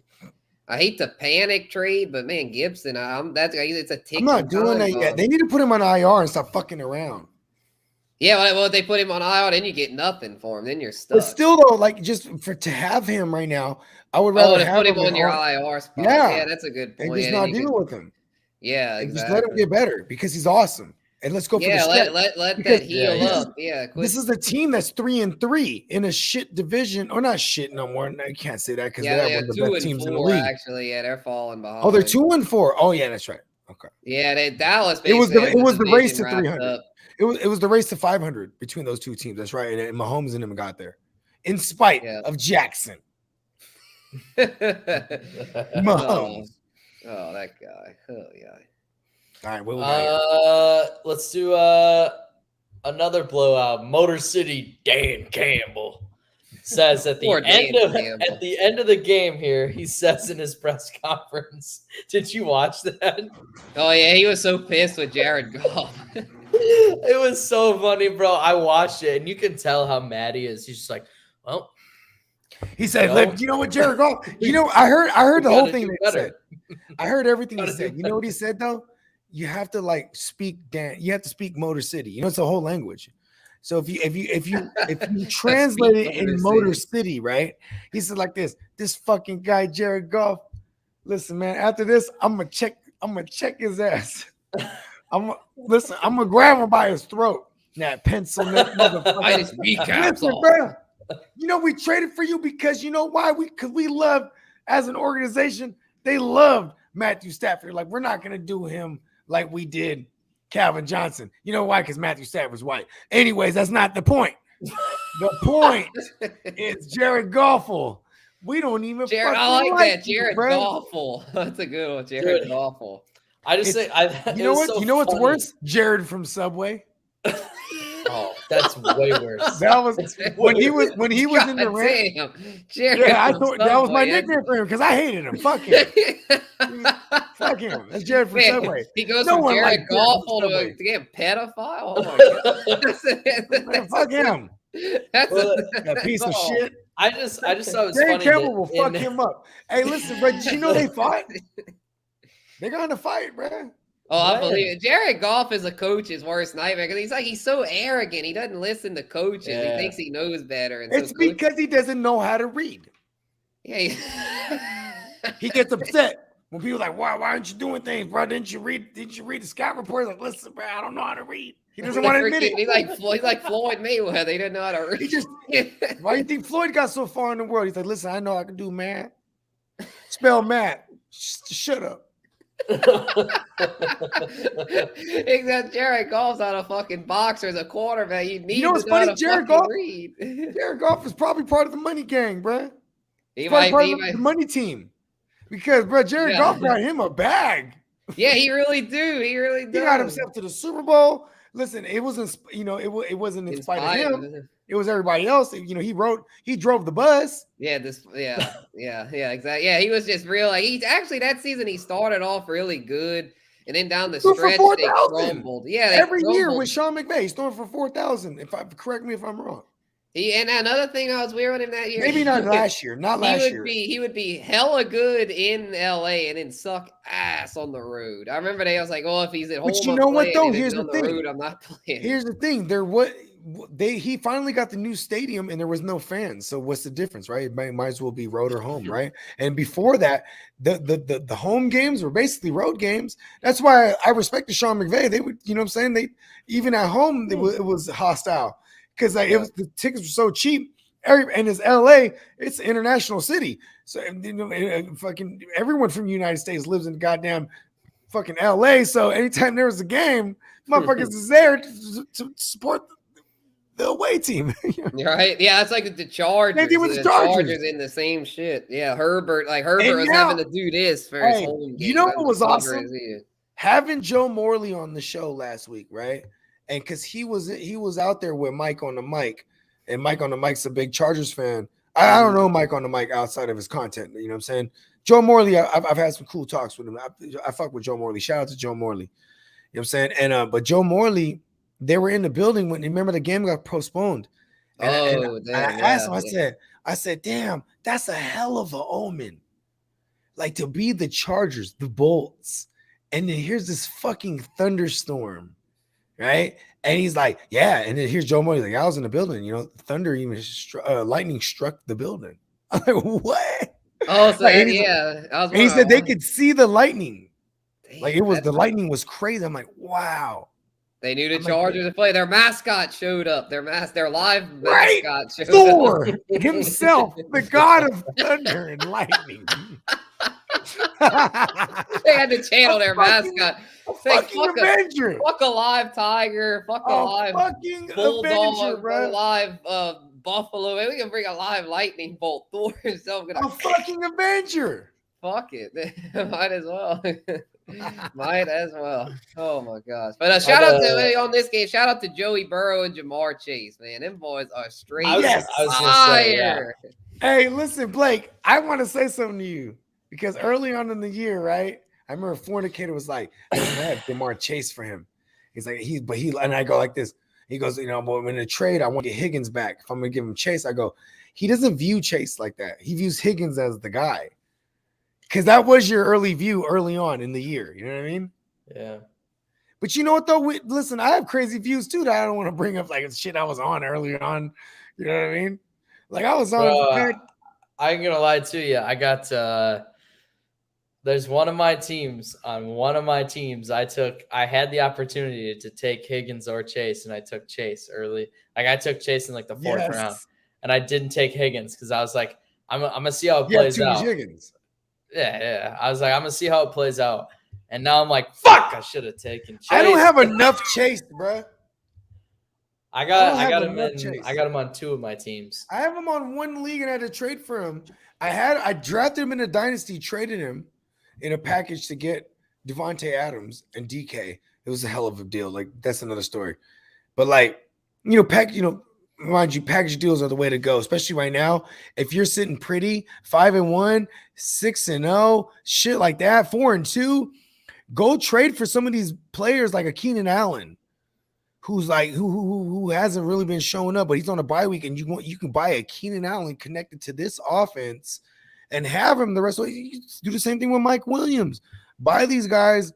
I hate to panic trade, but man, Gibson, it's a tick. I'm not doing that yet. They need to put him on IR and stop fucking around. Yeah, well, if they put him on IR, then you get nothing for him. Then you're stuck. But still, though, like, just to have him right now, I would rather put him on your IR spot. Yeah, that's a good point. And just not deal with him. Yeah, exactly. Just let him get better, because he's awesome. And let's go for the step. let that heal up. Yeah, this is a team that's 3-3 in a shit division, or not shit no more. No, you can't say that, because they're one of the best teams in the league. Actually, yeah, they're falling behind. Oh, they're 2-4. Oh, yeah, that's right. Okay. Yeah, Dallas. It was the race to 300. It was the race to 500 between those two teams. That's right. And Mahomes and them got there, in spite of Jackson. Mahomes. Oh, that guy. Oh, yeah. All right, what we got let's do another blowout. Motor City Dan Campbell says at the end of the game here, he says in his press conference. Did you watch that? Oh yeah, he was so pissed with Jared Goff. It was so funny, bro. I watched it, and you can tell how mad he is. He's just like, well. He said, "Look, you know what, Jared Goff? You know, I heard the whole thing that he said. I heard everything he said. You know what he said though? You have to like speak Dan. You have to speak Motor City. You know, it's a whole language. So if you translate it in Motor City, right? He said like this fucking guy Jared Goff. Listen, man. After this, I'm gonna check his ass. I'm gonna grab him by his throat. That pencil neck motherfucker. I just listen, bro. You know, we traded for you because you know why? Because we love, as an organization, they loved Matthew Stafford. Like, we're not gonna do him like we did Calvin Johnson. You know why? Because Matthew Stafford's white. Anyways, that's not the point. The point is Jared Goff. We don't even. I like that, Jared Goff. That's a good one, Jared Goff. I just say, you know what? You know what's worse? Jared from Subway. Oh, that's way worse. That was when he was in the ring. Yeah, I thought that was my nickname for him because I hated him. Fuck him. Fuck him. That's Jared from Subway. He goes from Jared Goff to get pedophile. Oh my god. Man, fuck him. That's That piece of all. shit. I just thought it was Dan funny. Campbell will that fuck him up. Hey, listen, bro. Did you know they fought? They're going to fight, bro. Oh, I When? believe it. Jared Goff is a coach's worst nightmare because he's so arrogant. He doesn't listen to coaches. Yeah. He thinks he knows better. And It's so coaches, because he doesn't know how to read. yeah. He gets upset when people are like, why aren't you doing things, bro? Didn't you read the scout report? Like, listen, bro, I don't know how to read. He doesn't want to admit it. He's like Floyd Mayweather. He didn't know how to read. He just, why do you think Floyd got so far in the world? He's like, listen, I know I can do math. Spell math. Shut up. Except Jared Goff's not a fucking boxer as a quarterback. You need what's to know funny? how to Jared fucking Goff, read. Jared Goff is probably part of the money gang, bro. He Probably might part be. of the money team. Because, bro, Jared Goff got him a bag. Yeah, he really do. He really does. He got himself to the Super Bowl. Listen, it wasn't, it wasn't in spite of him. It was everybody else. He drove the bus. Yeah, exactly. Yeah, he was just real. Like actually that season he started off really good, and then down the stretch they crumbled. Yeah, every year with Sean McVay, he's throwing for 4,000. Correct me if I'm wrong. And another thing I was weird with him that year. Maybe not last year. Not last year. He would be hella good in LA and then suck ass on the road. I remember I was like, oh, if he's at home, but you know what though? Here's the thing. Road, I'm not playing. Here's the thing. He finally got the new stadium and there was no fans. So what's the difference, right? It might as well be road or home, right? And before that, the home games were basically road games. That's why I respected Sean McVay. They would, you know what I'm saying? They even at home it was hostile. Because the tickets were so cheap, and it's LA, it's an international city. So fucking everyone from the United States lives in goddamn fucking LA. So anytime there was a game, motherfuckers is there to support the away team. Right? Yeah, it's like the Chargers. Maybe with the Chargers in the same shit. Yeah, Herbert was having to do this for his home game. You know what was awesome? Having Joe Morley on the show last week, right? And because he was out there with Mike on the mic, and Mike on the mic's a big Chargers fan. I don't know Mike on the mic outside of his content. You know what I'm saying? Joe Morley, I've had some cool talks with him. I fuck with Joe Morley. Shout out to Joe Morley. You know what I'm saying? And but Joe Morley, they were in the building when remember the game got postponed. And I asked him, I said, damn, that's a hell of an omen. Like to be the Chargers, the Bolts, and then here's this fucking thunderstorm. Right, and he's like, yeah, and then here's Joe Morley. Like, I was in the building, thunder even lightning struck the building. I'm like, what? Oh, so like, and he said they could see the lightning. Damn, like it was the lightning was crazy. I'm like, wow. They knew the Chargers to play. Their mascot showed up. Their live mascot showed Thor up. himself, the god of thunder and lightning. They had to channel their mascot. Fucking Avenger. Fuck a live tiger. Fuck a live bulldog. Avenger, bro. A live buffalo. Maybe we can bring a live lightning bolt. Thor himself. A fucking Avenger. Fuck it. Might as well. Might as well. Oh my gosh. But shout out to on this game. Shout out to Joey Burrow and Jamar Chase. Man, them boys are straight fire. Hey, listen, Blake. I want to say something to you because early on in the year, right? I remember Fornicator was like, I had Jamar Chase for him. He's like, and I go like this. He goes, but in a trade, I want to get Higgins back. If I'm gonna give him Chase, I go, he doesn't view Chase like that. He views Higgins as the guy. Because that was your early view early on in the year. You know what I mean? Yeah. But you know what, though? Listen, I have crazy views, too, that I don't want to bring up, like, shit I was on early on. You know what I mean? Like, I was on. I ain't going to lie to you. I got there's one of my teams. On one of my teams, I had the opportunity to take Higgins or Chase, and I took Chase early. Like, I took Chase in, like, the fourth round. And I didn't take Higgins because I was like, I'm going to see how it plays out. Higgins. Yeah. I was like, I'm gonna see how it plays out. And now I'm like, fuck, I should have taken Chase. I don't have enough Chase, bro. I got him on two of my teams. I have him on one league and I had to trade for him. I drafted him in a dynasty, traded him in a package to get Devontae Adams and DK. It was a hell of a deal. Like, that's another story. But mind you, package deals are the way to go, especially right now. If you're sitting pretty 5-1, 6-0, shit like that, 4-2, go trade for some of these players like a Keenan Allen, who's like who hasn't really been showing up, but he's on a bye week, and you can buy a Keenan Allen connected to this offense and have him the rest of the way. You do the same thing with Mike Williams. Buy these guys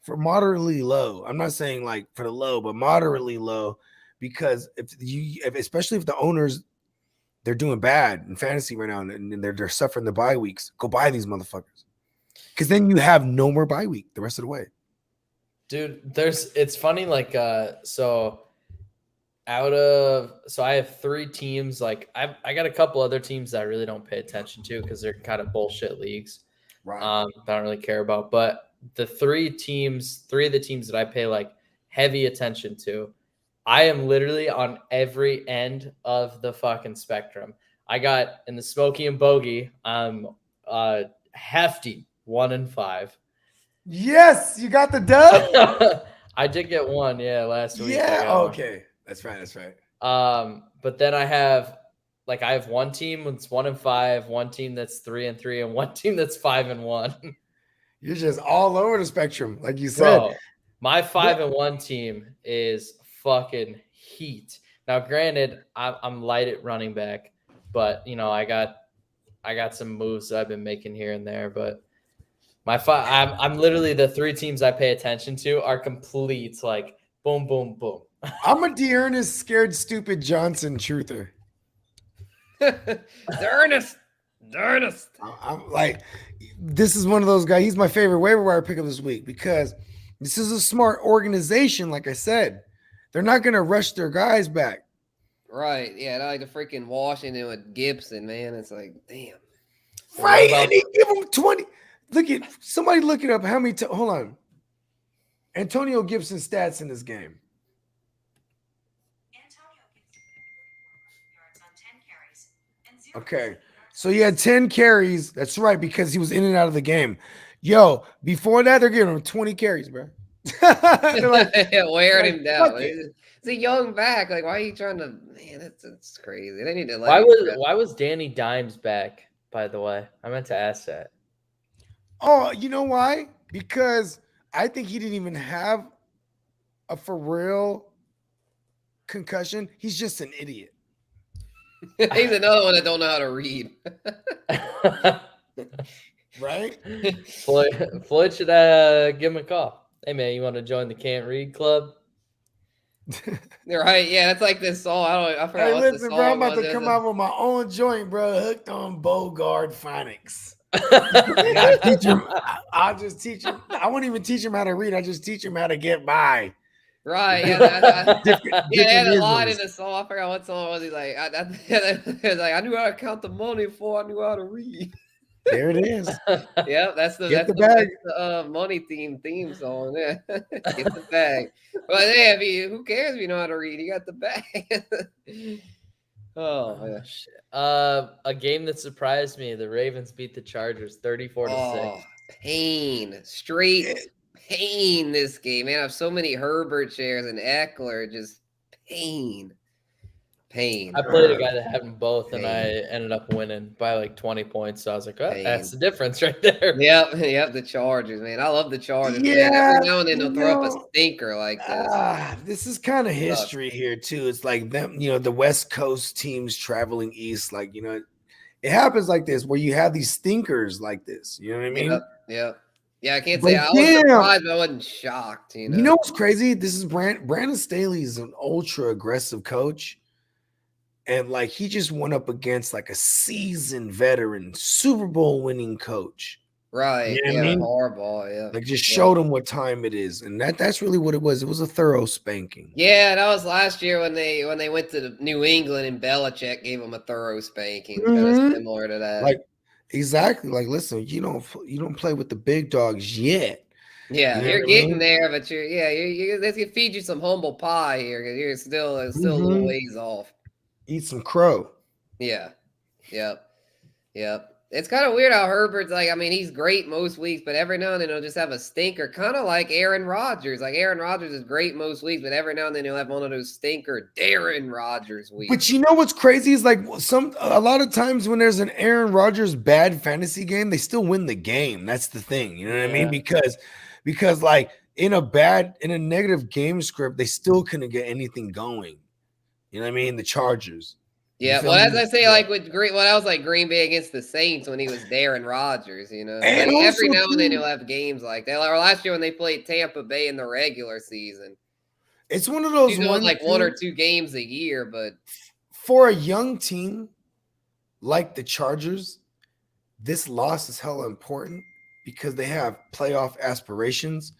for moderately low. I'm not saying like for the low, but moderately low, because especially if the owners, they're doing bad in fantasy right now and they're suffering the bye weeks, go buy these motherfuckers, because then you have no more bye week the rest of the way. Dude, it's funny, like so I have 3 teams. Like I got a couple other teams that I really don't pay attention to because they're kind of bullshit leagues. Right. I don't really care about. But the 3 of the teams that I pay like heavy attention to, I am literally on every end of the fucking spectrum. I got in the Smokey and Bogey, I'm hefty 1-5. Yes, you got the dub. I did get one, last week. Yeah, okay. That's right. But then I have one team that's 1-5, one team that's 3-3, and one team that's 5-1. You're just all over the spectrum, like you said. Bro, my 5-1 team is fucking heat. Now, granted, I'm light at running back, but I got some moves that I've been making here and there. But I'm literally, the 3 teams I pay attention to are complete, like boom, boom, boom. I'm a Dearness scared stupid Johnson truther. Ernest. I'm like, this is one of those guys. He's my favorite waiver wire pickup this week because this is a smart organization. Like I said, they're not going to rush their guys back. Right. Yeah. Like the freaking Washington with Gibson, man. It's like, damn. Right. And they give him 20. Somebody look it up. How many? Hold on. Antonio Gibson stats in this game. Okay. So he had 10 carries. That's right, because he was in and out of the game. Yo, before that, they're giving him 20 carries, bro. Like, wearing him down. It's a young back. Like, why are you trying to? Man, that's crazy. They need to. Why was Danny Dimes back? By the way, I meant to ask that. Oh, you know why? Because I think he didn't even have a for real concussion. He's just an idiot. He's another one that don't know how to read. Right? Floyd should give him a call. Hey, man, you want to join the Can't Read Club? Right? Yeah, that's like this song. I forgot. Hey, what listen, the bro, I'm song about was. to come out with my own joint, bro. Hooked on Bogard phonics. I'll just teach him. I won't even teach him how to read. I just teach him how to get by. Right. Yeah. Different He had a line in isms. the song. I forgot what song it was. He's like, I knew how to count the money before I knew how to read. There it is. Yeah, that's the money theme song. Yeah. Get the bag. But yeah, who cares if you know how to read? You got the bag. Oh yeah. Shit. A game that surprised me: the Ravens beat the Chargers 34-6. Pain, straight pain. This game, man. I have so many Herbert shares and Eckler. Just pain. I played a guy that had them both, and I ended up winning by like 20 points. So I was like, oh, that's the difference right there. Yep, the Chargers, man. I love the Chargers. Yeah, man. Every now and then they'll throw up a stinker like this. This is kind of history here too. It's like them, the West Coast teams traveling east. Like, it happens like this where you have these stinkers like this. You know what I mean? Yep. Yeah, I can't say I was surprised, but I wasn't shocked. You know what's crazy? This is Brandon Staley is an ultra aggressive coach. And like he just went up against like a seasoned veteran Super Bowl winning coach. Right. You know what I mean? Harbaugh, yeah. Like just showed him what time it is. And that's really what it was. It was a thorough spanking. Yeah, that was last year when they went to New England and Belichick gave them a thorough spanking. Mm-hmm. Kind of similar to that. Like exactly. Like, listen, you don't play with the big dogs yet. Yeah, you're getting there, but let's feed you some humble pie here because you're still a little ways off. Eat some crow. Yeah. Yep. It's kind of weird how Herbert's like, I mean, he's great most weeks, but every now and then he'll just have a stinker, kind of like Aaron Rodgers. Like Aaron Rodgers is great most weeks, but every now and then he'll have one of those stinker Darren Rodgers weeks. But you know what's crazy is like a lot of times when there's an Aaron Rodgers bad fantasy game, they still win the game. That's the thing. You know what I mean? Because like in a negative game script, they still couldn't get anything going. You know what I mean? The Chargers. Yeah, well, as I say, like with Green, well, that was like Green Bay against the Saints when he was Darren Rodgers. You know, And like every also, now and then he'll have games like that. Or last year when they played Tampa Bay in the regular season, it's one of those like one or two games a year. But for a young team like the Chargers, this loss is hella important because they have playoff aspirations,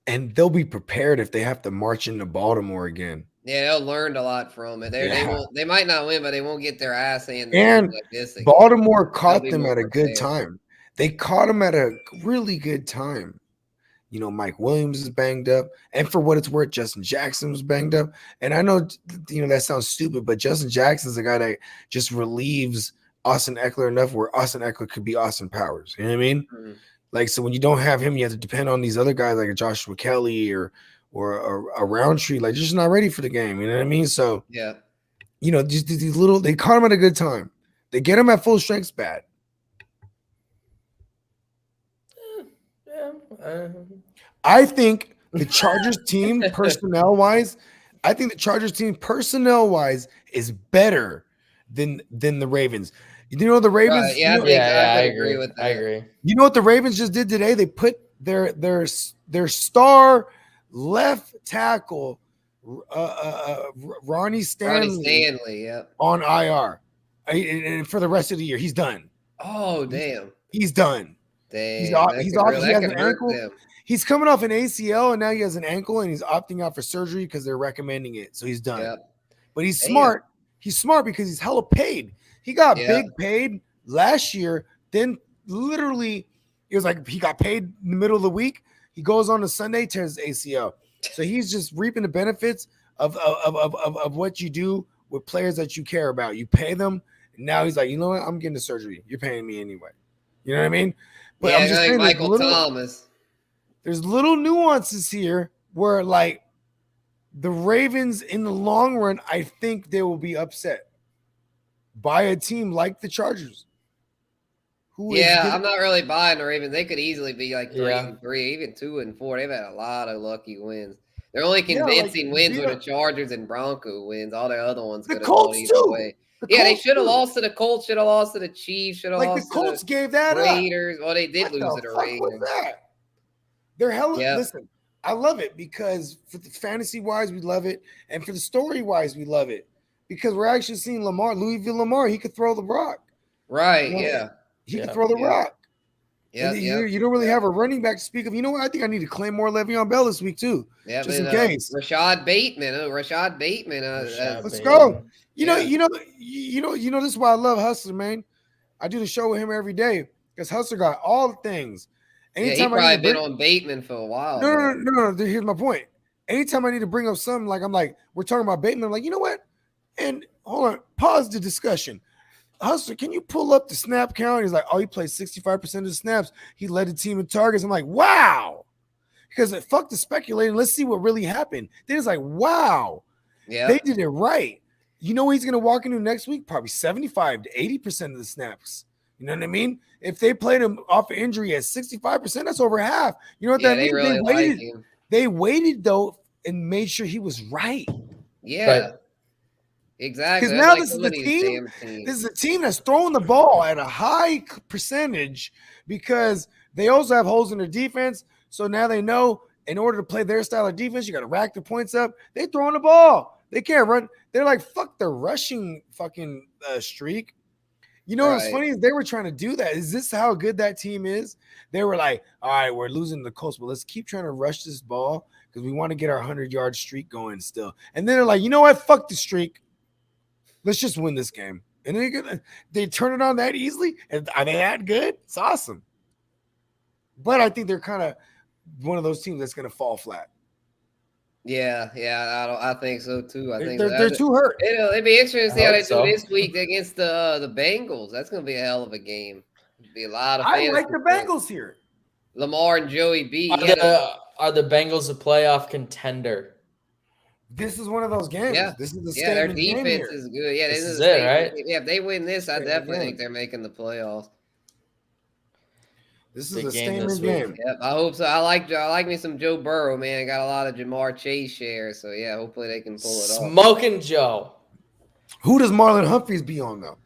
and they'll be prepared if they have to march into Baltimore again. Yeah, they'll learn a lot from it. They might not win, but they won't get their ass handed And like this again. Baltimore caught them at a good time. They caught them at a really good time. You know, Mike Williams is banged up. And for what it's worth, Justin Jackson was banged up. And I know, that sounds stupid, but Justin Jackson's a guy that just relieves Austin Eckler enough where Austin Eckler could be Austin Powers. You know what I mean? Mm-hmm. Like, so when you don't have him, you have to depend on these other guys like a Joshua Kelly or a Roundtree. Like, just not ready for the game. You know what I mean? So, yeah. Just these little, they caught him at a good time. They get him at full strength's bad. I think the Chargers team personnel-wise is better than the Ravens. You know the Ravens? Right, yeah, I agree with that. I agree. You know what the Ravens just did today? They put their star left tackle Ronnie Stanley yep. on IR. And for the rest of the year, he's done. Oh, damn. He's done. Damn. He's off. He has an ankle. Them. He's coming off an ACL, and now he has an ankle, and he's opting out for surgery because they're recommending it. So he's done. Yep. But he's smart. He's smart because he's hella paid. He got big paid last year. Then literally, it was like he got paid in the middle of the week. He goes on a Sunday, tears his ACL. So he's just reaping the benefits of what you do with players that you care about. You pay them, and now he's like, you know what? I'm getting the surgery. You're paying me anyway. You know what I mean? But I'm just saying, Michael Thomas. There's little nuances here where, like, the Ravens in the long run, I think they will be upset by a team like the Chargers. I'm not really buying the Ravens. They could easily be like 3-3, even 2-4. They've had a lot of lucky wins. They're only convincing wins with the Chargers and Bronco wins. All the other ones could have gone either way. They should have lost to the Colts. Should have lost to the Chiefs. Should have lost the Colts gave that Raiders. Up. Well, they did lose to the Raiders. They're hella. Yep. Listen, I love it because for the fantasy wise, we love it, and for the story wise, we love it because we're actually seeing Louisville Lamar. He could throw the rock. Right. He could throw the rock. Yeah. You don't really have a running back to speak of. You know what? I think I need to claim more Le'Veon Bell this week too. Yeah, just in case. Rashad Bateman. Let's go. You know. This is why I love Hustler, man. I do the show with him every day because Hustler got all the things. Anytime he probably been on Bateman for a while. No. Here's my point. Anytime I need to bring up something, like I'm like, we're talking about Bateman, I'm like, you know what? And hold on, pause the discussion. Hustler, can you pull up the snap count? He's like, he played 65% of the snaps. He led the team in targets. I'm like, wow. Because fuck the speculating. Let's see what really happened. Then it's like, wow. Yeah. They did it right. You know what he's going to walk into next week? Probably 75 to 80% of the snaps. You know what I mean? If they played him off of injury at 65%, that's over half. You know what that means? They waited, though, and made sure he was right. Yeah. Right. Exactly. Because now this is the team. This is a team that's throwing the ball at a high percentage because they also have holes in their defense. So now they know in order to play their style of defense, you got to rack the points up. They're throwing the ball. They can't run. They're like, fuck the rushing fucking streak. You know what's funny is they were trying to do that. Is this how good that team is? They were like, all right, we're losing the Colts, but let's keep trying to rush this ball because we want to get our 100-yard streak going still. And then they're like, you know what? Fuck the streak. Let's just win this game. And they turn it on that easily. And are they that good? It's awesome. But I think they're kind of one of those teams that's going to fall flat. Yeah, I think so too. I think they're too hurt. It'd be interesting to see how they do this week against the Bengals. That's going to be a hell of a game. It'd be a lot of. I like the Bengals here. Lamar and Joey B. Are the Bengals a playoff contender? This is one of those games. Yeah. This is the their defense is good. Yeah, this is it, right? Yeah, if they win this, I definitely think they're making the playoffs. This is Big a game this statement week. game. Yep, I hope so. I like me some Joe Burrow, man. Got a lot of Jamar Chase shares, so yeah, hopefully they can pull it off. Smoking Joe. Who does Marlon Humphreys be on though?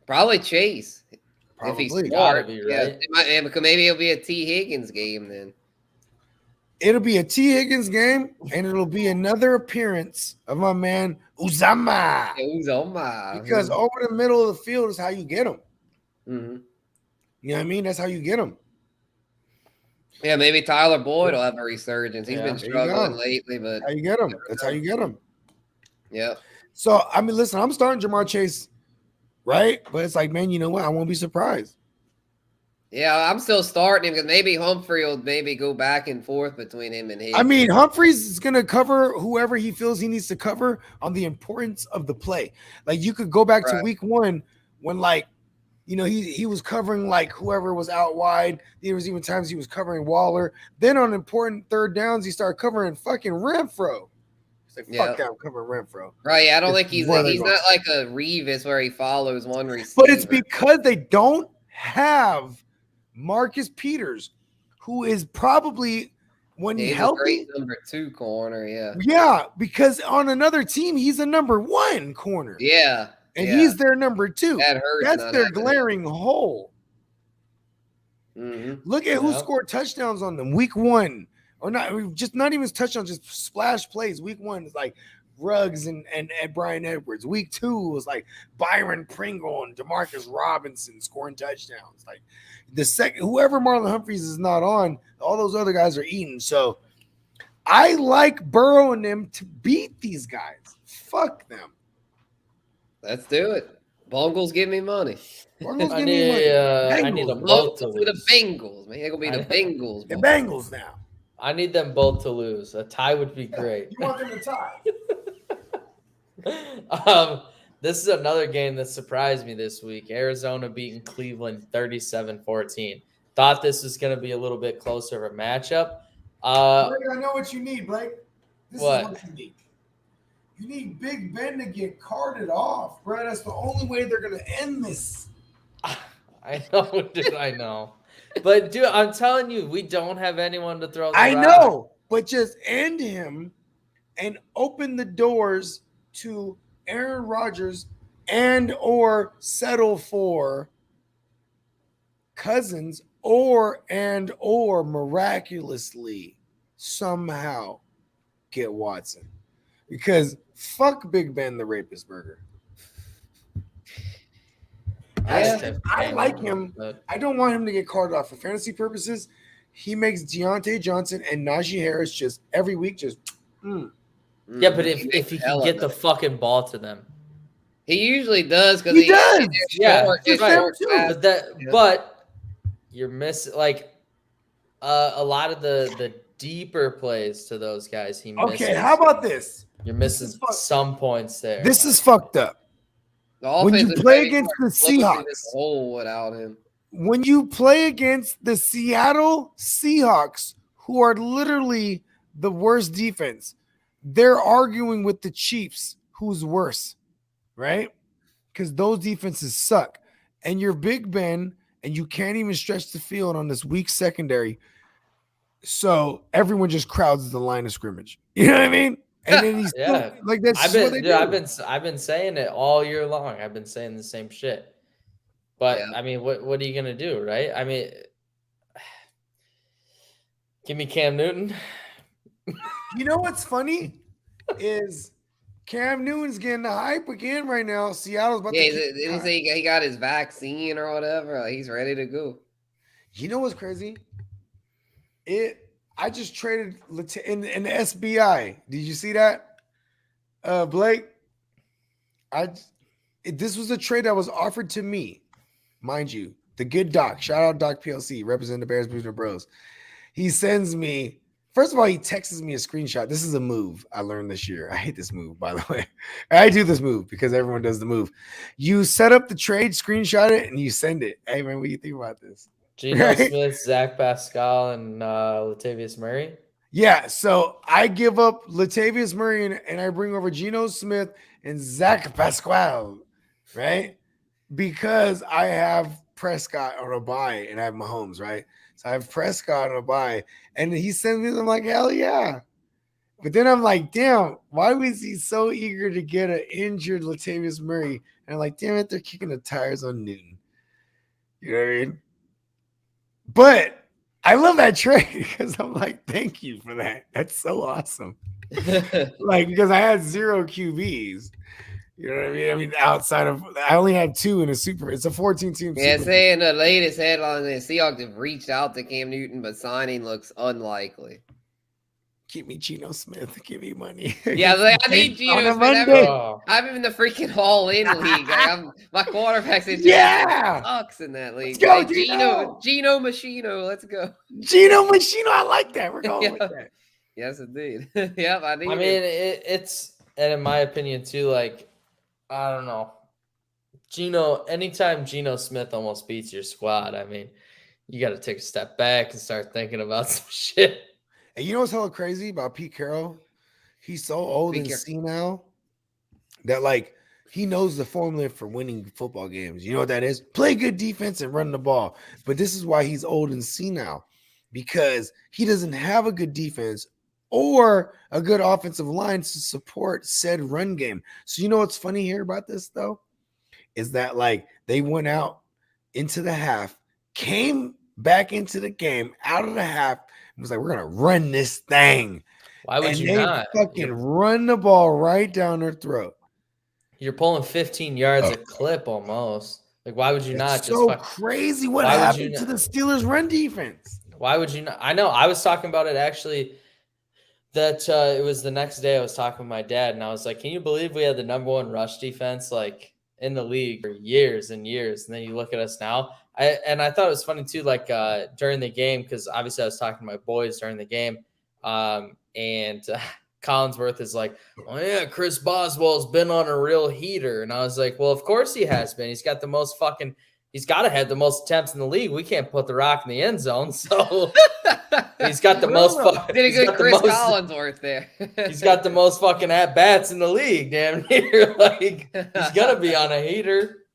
Probably Chase. Probably. If he's Gotta smart. be, Yeah, right? it might, because maybe it'll be a T. Higgins game then. It'll be a T. Higgins game, and it'll be another appearance of my man Uzama. Who's on my? Because over the middle of the field is how you get him. Mm-hmm. You know what I mean? That's how you get him. Yeah, maybe Tyler Boyd will have a resurgence. He's Yeah. been There you struggling go. lately, but How you get him. That's how you get him. yeah. So, I mean, listen, I'm starting Jamar Chase, right? But it's like, man, you know what? I won't be surprised. Yeah, I'm still starting him because maybe Humphrey will maybe go back and forth between him and Higgins. I mean, Humphreys is going to cover whoever he feels he needs to cover on the importance of the play. Like, you could go back to Right. week 1 when, like, you know, he was covering, like, whoever was out wide. There was even times he was covering Waller. Then on important third downs, he started covering fucking Renfro. He's like, fuck that, I'm covering Renfro. Right, I don't It's think he's where they're not going. like a Revis where he follows one receiver. But it's because they don't have Marcus Peters, who is probably, when he's healthy, a great number 2 corner. Yeah, yeah, because on another team, he's a number 1 corner. yeah, And yeah. he's their number 2. That hurts. That's not their having glaring hole. him. Look at who Yeah. scored touchdowns on them. Week 1. Or not even touchdowns, just splash plays. Week 1 is like Ruggs and Brian Edwards. Week 2 was like Byron Pringle and Demarcus Robinson scoring touchdowns. Like the second, whoever Marlon Humphreys is not on, all those other guys are eating. So I like Burrow and them to beat these guys. Fuck them. Let's do it. Bungles give me money. Bungles I give me money. need, I need them both to Look for the lose. Bengals, man. They're gonna be the Bengals. The boy. Bengals now. I need them both to lose. A tie would be great. You want them to tie? This is another game that surprised me this week. Arizona beating Cleveland 37-14. Thought this was going to be a little bit closer of a matchup. Blake, I know what you need, Blake. This What? is what you need. You need Big Ben to get carted off, bro. That's the only way they're gonna end this. I know, dude. I know. But, dude, I'm telling you, we don't have anyone to throw the I rock. know, but just end him and open the doors to Aaron Rodgers and or settle for Cousins or miraculously somehow get Watson. Because fuck Big Ben the rapist burger. I like him. But I don't want him to get carted off for fantasy purposes. He makes Deontay Johnson and Najee Harris just every week yeah, but if he can get the fucking ball to them. he usually does because He does. Yeah, It's right. fair too. But you're missing like a lot of the deeper plays to those guys. He misses. Okay, how about this? You're missing some points there. This is fucked up. The When you offensive play rating against the looks through Seahawks. this hole without him. When you play against the Seattle Seahawks, who are literally the worst defense, they're arguing with the Chiefs, who's worse, right? Because those defenses suck. And you're Big Ben, and you can't even stretch the field on this weak secondary. So everyone just crowds the line of scrimmage. You know what I mean? And then he's Yeah. like that's I've what they been do. I've been saying it all year long. I've been saying the same shit. But Yeah. I mean, what are you gonna do, right? I mean, give me Cam Newton. You know what's funny is Cam Newton's getting the hype again right now. Seattle's about Yeah, to kick didn't he say he got his vaccine or whatever? Like, he's ready to go. You know what's crazy? I just traded in the SBI. Did you see that? Blake? This was a trade that was offered to me, mind you. The good doc, shout out Doc PLC, represent the Bears, Blues, and Bros. He sends me, first of all, he texts me a screenshot. This is a move I learned this year. I hate this move, by the way. I do this move because everyone does the move. You set up the trade, screenshot it, and you send it. Hey, man, what do you think about this? Geno Right? Smith, Zach Pascal, and Latavius Murray. Yeah, so I give up Latavius Murray and I bring over Geno Smith and Zach Pasquale, right? Because I have Prescott on a bye and I have Mahomes, right? So I have Prescott on a bye, and he sends me. I'm like, hell yeah. But then I'm like, damn, why was he so eager to get an injured Latavius Murray? And I'm like, damn it, they're kicking the tires on Newton. You know what I mean? But I love that trade because I'm like, thank you for that. That's so awesome. Like, because I had 0 QBs. You know what I mean? I mean, outside of, I only had 2 in a super. It's a 14-team. Yeah, saying the latest headline, the Seahawks have reached out to Cam Newton, but signing looks unlikely. Keep me Geno Smith. Give me money. Yeah, I need Geno Smith. I'm in the freaking all-in league. Like, my quarterback situation sucks in that league. Let's go, Geno Machino. Let's go. Geno Machino. I like that. We're going with that. Yes, indeed. Yep, I need. I mean, it's, and in my opinion too, like, I don't know, anytime Geno Smith almost beats your squad, I mean, you got to take a step back and start thinking about some shit. And you know what's hella crazy about Pete Carroll? He's so old and senile that, like, he knows the formula for winning football games. You know what that is? Play good defense and run the ball. But this is why he's old and senile, because he doesn't have a good defense or a good offensive line to support said run game. So you know what's funny here about this, though, is that, like, they went out into the half, came back into the game out of the half, and was like, we're going to run this thing. Why would you not? Fucking run the ball right down their throat. You're pulling 15 yards a clip almost. Like, why would you not just so crazy what happened to the Steelers' run defense? Why would you not? I know. I was talking about it actually. That it was the next day I was talking with my dad, and I was like, can you believe we had the #1 rush defense like in the league for years and years? And then you look at us now. I thought it was funny too, like during the game, because obviously I was talking to my boys during the game, and Collinsworth is like, oh yeah, Chris Boswell's been on a real heater. And I was like, well, of course he has been. He's got the most he's got to have the most attempts in the league. We can't put the rock in the end zone. So he's got the most. Did a good Chris Collinsworth there. He's got the most fucking at-bats in the league, damn near. Like, he's going to be on a heater.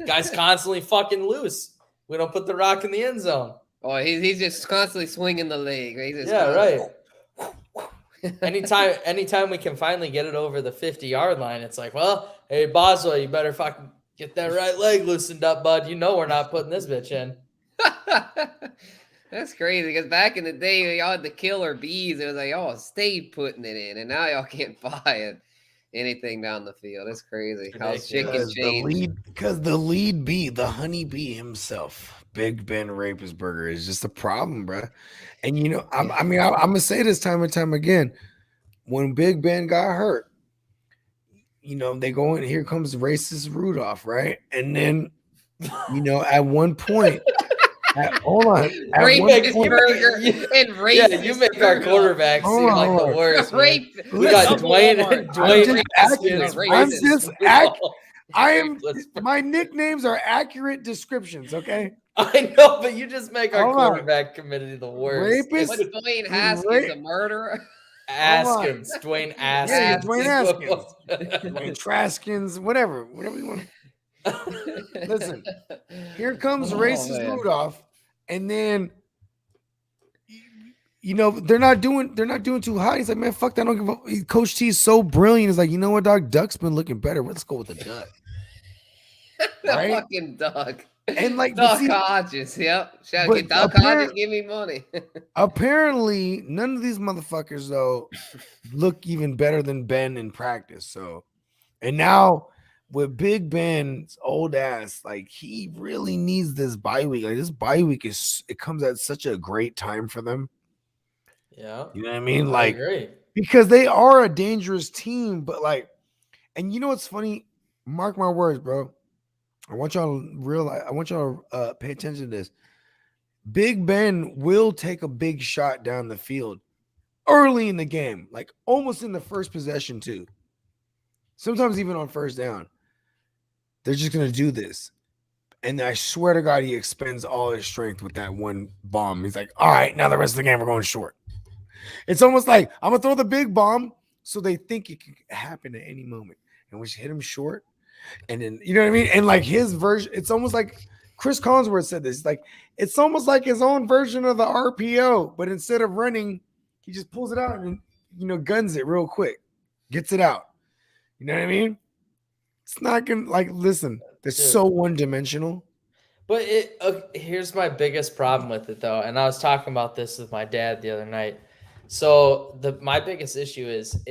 Guy's constantly fucking loose. We don't put the rock in the end zone. Oh, he's just constantly swinging the leg. Right. Anytime we can finally get it over the 50-yard line, it's like, well, hey, Boswell, you better fucking get that right leg loosened up, bud. You know we're not putting this bitch in. That's crazy, because back in the day, y'all had the killer bees. It was like, y'all stayed putting it in, and now y'all can't buy anything down the field. It's crazy. How's chicken change? Because the lead bee, the honey bee himself, Big Ben Rapersburger, is just a problem, bro. And, you know, I'm going to say this time and time again. When Big Ben got hurt, you know, they go in, here comes racist Rudolph, right? And then, you know, at one point, hold on. You make our quarterback seem like the worst. We got Dwayne. My nicknames are accurate descriptions, okay? I know, but you just make our quarterback community the worst. Dwayne Haskins a murderer? Askins, Dwayne Askins. Yeah, Dwayne Askins. Dwayne Traskins, whatever you want. Listen, here comes racist Rudolph, and then you know they're not doing too hot. He's like, man, fuck that. I don't give a. Coach T is so brilliant. He's like, you know what, dog? Duck's been looking better. Let's go with the duck. Right? Fucking duck. And like Duck Hodges, yep. Duck Hodges, give me money. Apparently, none of these motherfuckers though look even better than Ben in practice. So, and now with Big Ben's old ass, like he really needs this bye week. Like this bye week it comes at such a great time for them. Yeah, you know what I mean? Like, because they are a dangerous team, but like, and you know what's funny? Mark my words, bro. I want y'all to realize. I want y'all to pay attention to this. Big Ben will take a big shot down the field early in the game, like almost in the first possession too. Sometimes even on first down. They're just gonna do this, and I swear to God, he expends all his strength with that one bomb. He's like, "All right, now the rest of the game we're going short." It's almost like I'm gonna throw the big bomb, so they think it could happen at any moment. And when you hit him short, And then you know what I mean? And like his version, it's almost like Chris Collinsworth said this. Like it's almost like his own version of the RPO, but instead of running, he just pulls it out and guns it real quick, gets it out. You know what I mean? It's not gonna listen. They're so one-dimensional. But here's my biggest problem with it, though, and I was talking about this with my dad the other night. So my biggest issue is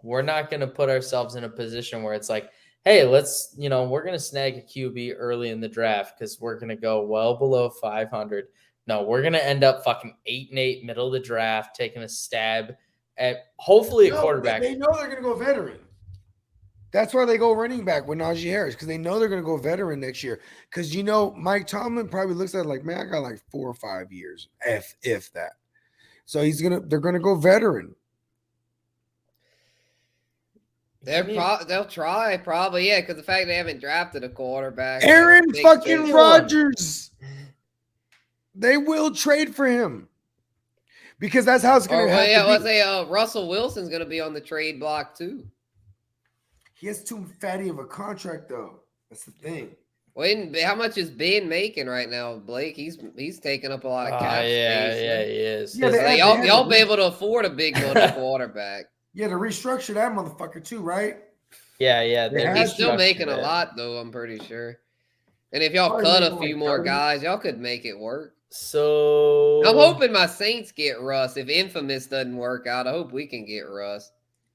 we're not going to put ourselves in a position where it's like, hey, let's we're going to snag a QB early in the draft because we're going to go well below 500. No, we're going to end up fucking 8-8 middle of the draft, taking a stab at hopefully a quarterback. They know they're going to go veteran. That's why they go running back with Najee Harris, because they know they're going to go veteran next year. Because, Mike Tomlin probably looks at it like, man, I got like 4 or 5 years, if that. So they're going to go veteran. They'll try probably, yeah, because the fact they haven't drafted a quarterback. Aaron fucking Rodgers. They will trade for him. Because that's how it's going to happen. Yeah, let's say Russell Wilson's going to be on the trade block too. He has too fatty of a contract, though. That's the thing. How much is Ben making right now, Blake? He's taking up a lot of cap space. Yeah, he is. Yeah, y'all be able to afford a big money quarterback. Yeah, to restructure that motherfucker too, right? Yeah. He's still making a lot, though, I'm pretty sure. And if y'all cut a few more guys, y'all could make it work. So I'm hoping my Saints get Russ. If Infamous doesn't work out, I hope we can get Russ.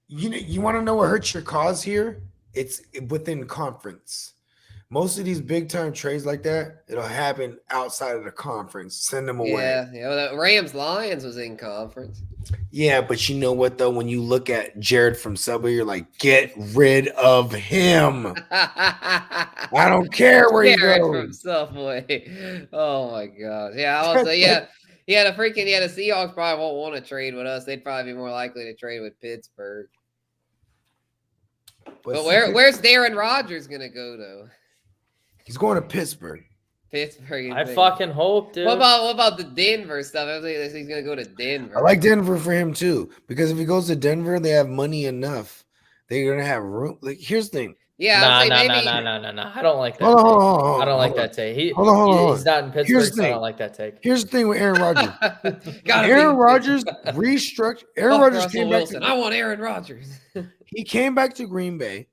You want to know what hurts your cause here? It's within conference. Most of these big time trades like that, it'll happen outside of the conference. Send them away. Yeah, the Rams Lions was in conference. Yeah, but you know what though? When you look at Jared from Subway, you're like, get rid of him. I don't care where you go. From Subway. Oh my gosh. Yeah, I was the Seahawks probably won't want to trade with us. They'd probably be more likely to trade with Pittsburgh. But where's Darren Rodgers gonna go though? He's going to Pittsburgh. I fucking hope, dude. What about the Denver stuff? I was he's gonna go to Denver. I like Denver for him too, because if he goes to Denver, they have money enough. They're gonna have room. Like, here's the thing. Yeah, no. I don't like that. I don't like that take. He's not in Pittsburgh, so I don't like that take. Here's the thing with Aaron Rodgers. Aaron Rodgers restructured. Aaron Rodgers came back. I want Aaron Rodgers. He came back to Green Bay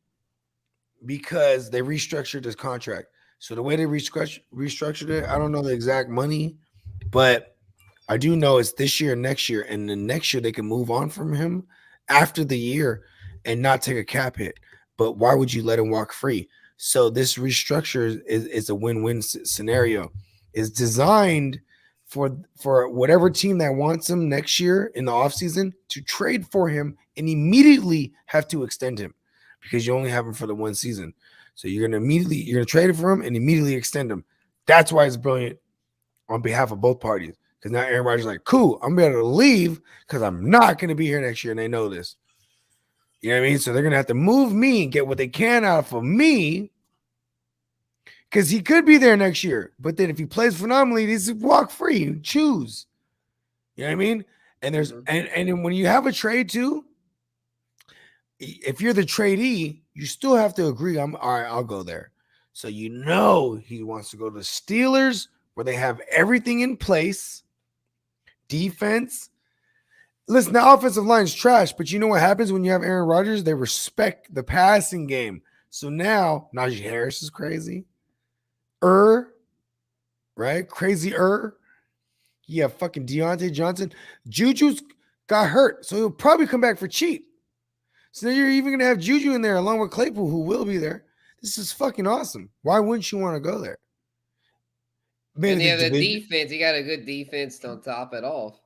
because they restructured his contract. So the way they restructured it, I don't know the exact money, but I do know it's this year and next year. And the next year they can move on from him after the year and not take a cap hit. But why would you let him walk free? So this restructure is a win-win scenario. It's designed for whatever team that wants him next year in the offseason to trade for him and immediately have to extend him because you only have him for the one season. So you're gonna trade it for him and immediately extend him. That's why it's brilliant on behalf of both parties. Because now Aaron Rodgers is like, cool, I'm gonna be able to leave because I'm not gonna be here next year, and they know this. You know what I mean? So they're gonna have to move me and get what they can out of me. Because he could be there next year. But then if he plays phenomenally, he's walk free. Choose. You know what I mean? And there's and when you have a trade too, if you're the tradee, you still have to agree. All right, I'll go there. So he wants to go to the Steelers where they have everything in place. Defense. Listen, the offensive line's trash, but you know what happens when you have Aaron Rodgers? They respect the passing game. So now Najee Harris is crazy. Right? Crazy. You have fucking Deontay Johnson. Juju's got hurt, so he'll probably come back for cheap. So then you're even going to have Juju in there along with Claypool, who will be there. This is fucking awesome. Why wouldn't you want to go there? And the defense. You got a good defense to top it off.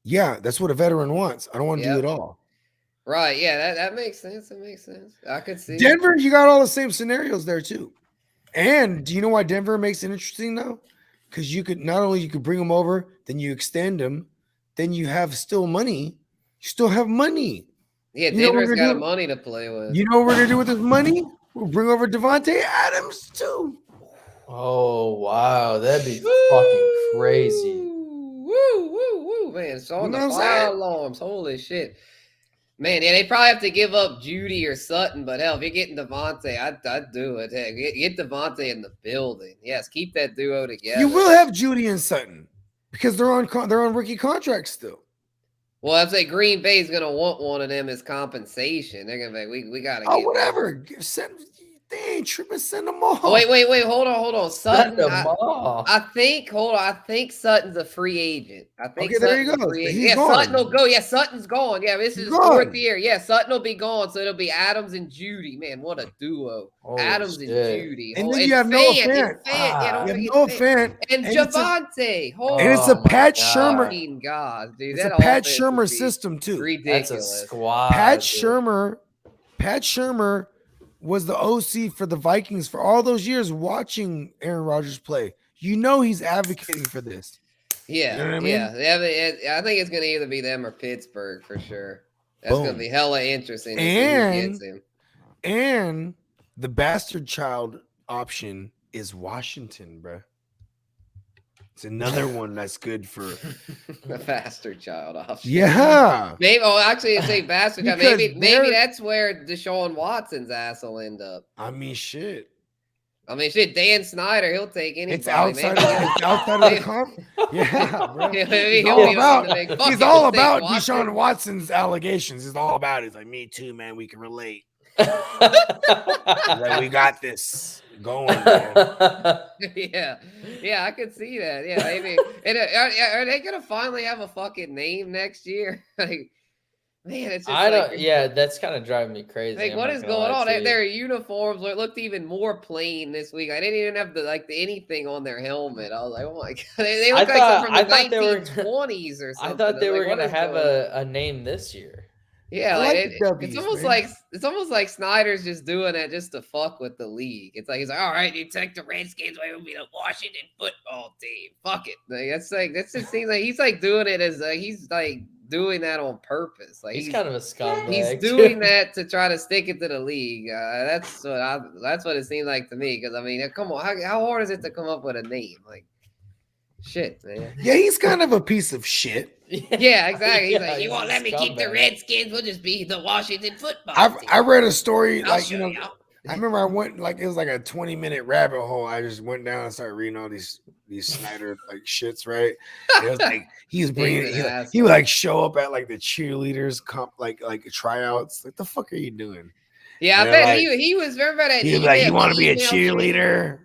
Yeah, that's what a veteran wants. I don't want to do it all. Right. Yeah, that makes sense. That makes sense. I could see Denver, you got all the same scenarios there too. And do you know why Denver makes it interesting though? Because you could bring them over, then you extend them, then you have still money. You still have money. Yeah, Denver's got money to play with. You know what we're gonna do with this money? We'll bring over Devontae Adams too. Oh wow, that'd be fucking crazy. Woo, man. It's on the fire alarms. Holy shit. Man, yeah, they probably have to give up Judy or Sutton, but hell, if you're getting Devontae, I'd do it. Hey, get Devontae in the building. Yes, keep that duo together. You will have Judy and Sutton because they're on rookie contracts still. Well, I'd say Green Bay's gonna want one of them as compensation. They're gonna be we gotta get whatever. They ain't tripping, send them all. Oh, wait, hold on. Sutton, I think Sutton's a free agent. I think okay, there you go. Yeah, gone. Sutton will go. Yeah, Sutton's gone. Yeah, this is his 4th year. Yeah, Sutton will be gone. So it'll be Adams and Judy. Man, what a duo. Adams and Judy. And then you have Noah Fant. Noah Fant. And Javonte. And it's a Pat Shurmur. God, dude, it's a Pat Shurmur system too. Ridiculous. That's a squad. Pat Shurmur was the OC for the Vikings for all those years watching Aaron Rodgers play. You know he's advocating for this. Yeah, you know what I mean? I think it's going to either be them or Pittsburgh for sure. That's going to be hella interesting. And the bastard child option is Washington, bro. It's another one that's good for the bastard child option. Yeah. Maybe. Oh, actually, it's a bastard child. Maybe that's where Deshaun Watson's ass will end up. I mean, shit. Dan Snyder, he'll take anybody. It's outside of the comp. Yeah, bro. He's all about Deshaun Watson's allegations. He's all about it. He's like, me too, man. We can relate. Like, we got this going, man. Yeah, I could see that. Yeah, maybe. And are they gonna finally have a fucking name next year? Like, man, it's just yeah, that's kind of driving me crazy. Like, what is going on? Their uniforms looked even more plain this week. I didn't even have anything on their helmet. I was like, oh my god, they look like from the 1920s or something. I thought they were gonna have a name this year. Yeah, it's almost like Snyder's just doing that just to fuck with the league. It's like he's like, all right, you take the Redskins, we'll be the Washington football team. Fuck it. That just seems like he's like doing it as he's like doing that on purpose. Like he's kind of a scumbag. He's doing that to try to stick it to the league. That's what it seems like to me. Because I mean, come on, how hard is it to come up with a name? Like, shit, man. Yeah, he's kind of a piece of shit. Yeah, exactly. He's like, you won't let me keep the Redskins? We'll just be the Washington football team. I read a story I remember I went it was like a 20-minute rabbit hole. I just went down and started reading all these Snyder like shits, right? And it was like he would like show up at like the cheerleaders like tryouts. Like, the fuck are you doing? Yeah, I bet he was very bad at. He was like, you want to be a cheerleader?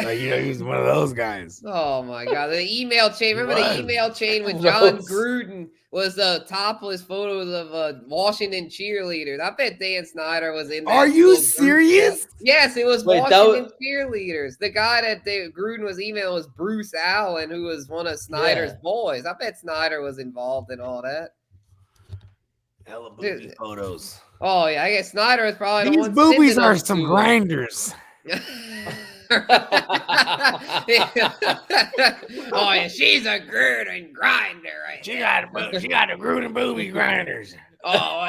Like, he was one of those guys. Oh my god, the email chain! Remember the email chain with John Gruden was topless photos of Washington cheerleaders. I bet Dan Snyder was in that. Are you serious? Yes, it was Washington cheerleaders. The guy that Gruden was emailing was Bruce Allen, who was one of Snyder's boys. I bet Snyder was involved in all that. Hella booby photos. Oh yeah, I guess Snyder is probably these boobies are some grinders. Oh yeah, she's a Gruden grinder, right? She got a Gruden booby grinders. Oh,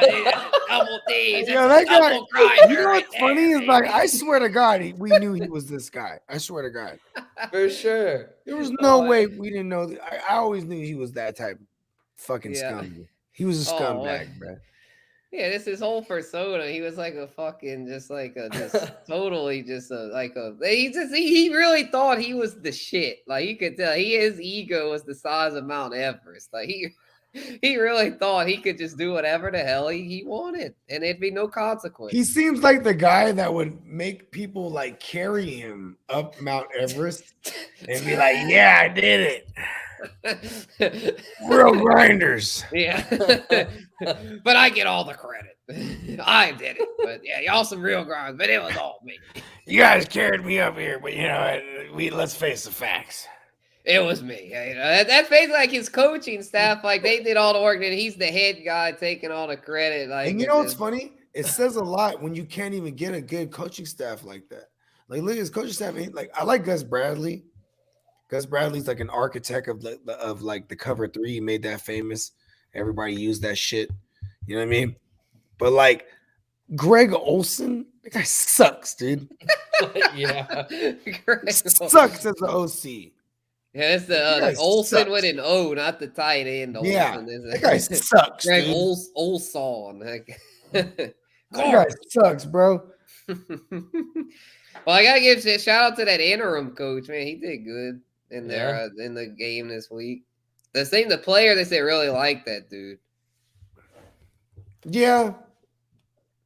double D's. Yo, that guy. You know what's funny is like, I swear to God, we knew he was this guy. I swear to God, for sure. There was no way we didn't know. I always knew he was that type of fucking scum. He was a scumbag, bro. Yeah, this is his whole persona. He was like a fucking totally he really thought he was the shit. Like, you could tell his ego was the size of Mount Everest. Like, he really thought he could just do whatever the hell he wanted and there'd be no consequence. He seems like the guy that would make people like carry him up Mount Everest and be like, yeah, I did it. Real grinders. Yeah. But I get all the credit. I did it. But yeah, y'all some real grinders, but it was all me. You guys carried me up here, but let's face the facts. It was me. That's basically like his coaching staff. Like, they did all the work, and he's the head guy taking all the credit. Like, and you know what's funny? It says a lot when you can't even get a good coaching staff like that. Like, look at his coaching staff. Like, I like Gus Bradley. Gus Bradley's like an architect of the cover 3. He made that famous. Everybody used that shit. You know what I mean? But like Greg Olson, that guy sucks, dude. Yeah. Sucks as the OC. Yeah, it's the Olsen with an O, not the tight end. Olsen. Yeah, that guy sucks, Greg dude. Olson. That guy sucks, bro. Well, I gotta give a shout out to that interim coach, man. He did good in there in the game this week. The player they say really like that dude. Yeah.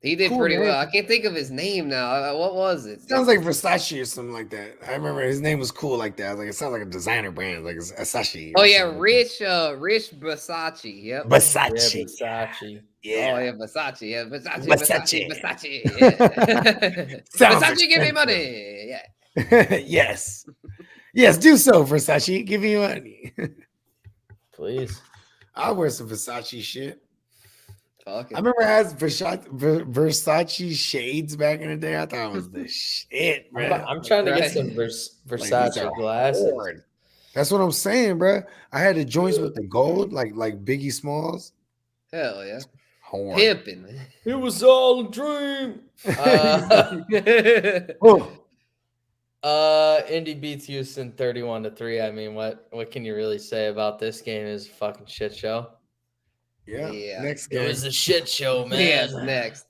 He did pretty well. I can't think of his name now. What was it? Sounds like Versace or something like that. I remember his name was cool like that. I was like, it sounds like a designer brand, like Versace. Oh yeah, Rich Versace. Yep. Versace. Yeah, Versace. Yeah. Oh yeah, Versace. Yeah, Versace. Versace. Yeah. Versace, give me money. Yeah. Yes. Yes, do so, Versace. Give me money. Please. I'll wear some Versace shit. Fuck it. I remember I had Versace shades back in the day. I thought it was the shit, bro. I'm trying to get some Versace glasses. Hard. That's what I'm saying, bro. I had the joints with the gold, like Biggie Smalls. Hell yeah. Horn. Pimping. It was all a dream. Indy beats Houston 31-3. I mean, what can you really say about this game? Is a fucking shit show. Yeah. Next game. It was a shit show, man. Yes, next.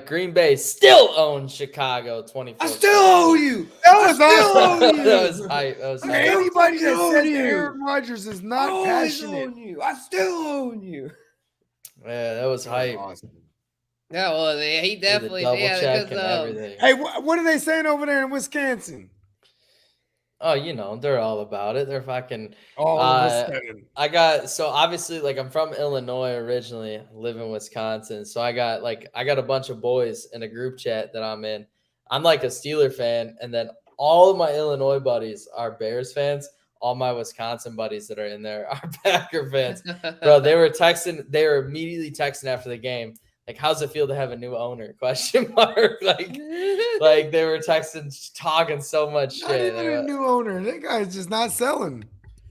Green Bay still owns Chicago 24. I still owe you. That was awesome. That was hype. That was hype. Anybody that said Aaron Rodgers is not passionate. I still own you. Yeah, that was hype. Awesome. Yeah, well, he definitely Double check and because everything. Hey, what are they saying over there in Wisconsin? Oh, you know, they're all about it. They're fucking. All of a sudden. So obviously, like, I'm from Illinois originally, live in Wisconsin. So I got a bunch of boys in a group chat that I'm in. I'm like a Steeler fan, and then all of my Illinois buddies are Bears fans. All my Wisconsin buddies that are in there are Packer fans. Bro, they were immediately texting after the game. Like, how's it feel to have a new owner? Question mark. Like they were texting, talking so much Not shit. even a new owner. That guy's just not selling.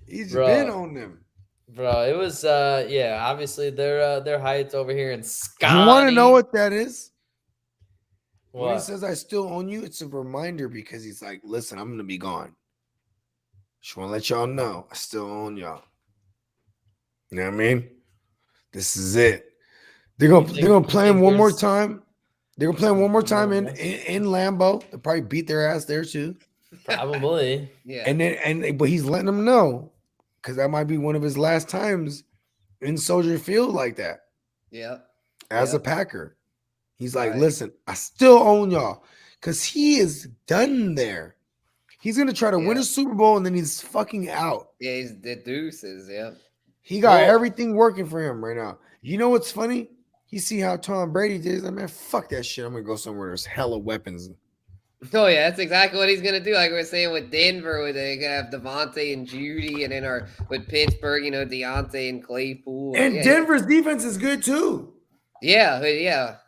He's Bro. been on them. Bro, it was obviously they're hyped over here in Scotty. You want to know what that is? What? When he says I still own you, it's a reminder because he's like, listen, I'm gonna be gone. Just want to let y'all know I still own y'all. You know what I mean? This is it. They're gonna play him one more time. They're gonna play him one more time in Lambeau. They'll probably beat their ass there too. Probably. Yeah. But he's letting them know because that might be one of his last times in Soldier Field like that. Yeah. As a Packer. He's like, listen, I still own y'all. Because he is done there. He's gonna try to win a Super Bowl and then he's fucking out. Yeah, he's the deuces, yeah. He got everything working for him right now. You know what's funny? You see how Tom Brady did? He's like, man, fuck that shit. I'm gonna go somewhere there's hella weapons. Oh yeah, that's exactly what he's gonna do. Like we were saying with Denver, where they have Devontae and Judy, and then with Pittsburgh, you know, Deontay and Claypool. And Denver's defense is good too. Yeah,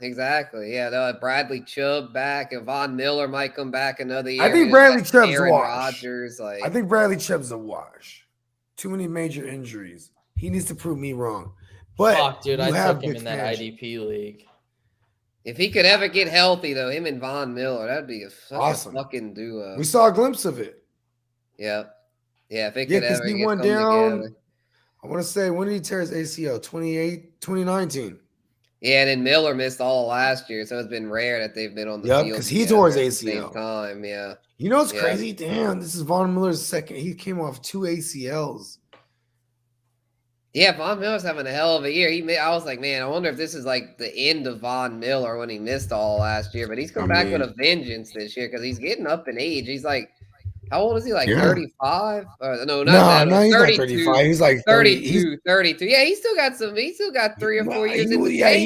exactly. Yeah, Bradley Chubb back, and Von Miller might come back another year. I think Bradley Chubb's Aaron a wash. Rodgers, I think Bradley Chubb's a wash. Too many major injuries. He needs to prove me wrong. But fuck, dude, I took him in that IDP league. If he could ever get healthy, though, him and Von Miller, that'd be awesome fucking duo. We saw a glimpse of it. Yeah. If it could ever he went down. Together. I want to say, when did he tear his ACL? 2019. Yeah, and then Miller missed all last year, so it's been rare that they've been on the field. because he tore his ACL. At the same time, yeah. You know what's crazy? Damn, this is Von Miller's second. He came off 2 ACLs. Yeah, Von Miller's having a hell of a year. I was like, man, I wonder if this is like the end of Von Miller when he missed all last year. But he's come back with a vengeance this year because he's getting up in age. He's like, how old is he? Like 35? No, he's 32. Not 35. He's like 32. 32. Yeah, he still got 3 or 4 years. He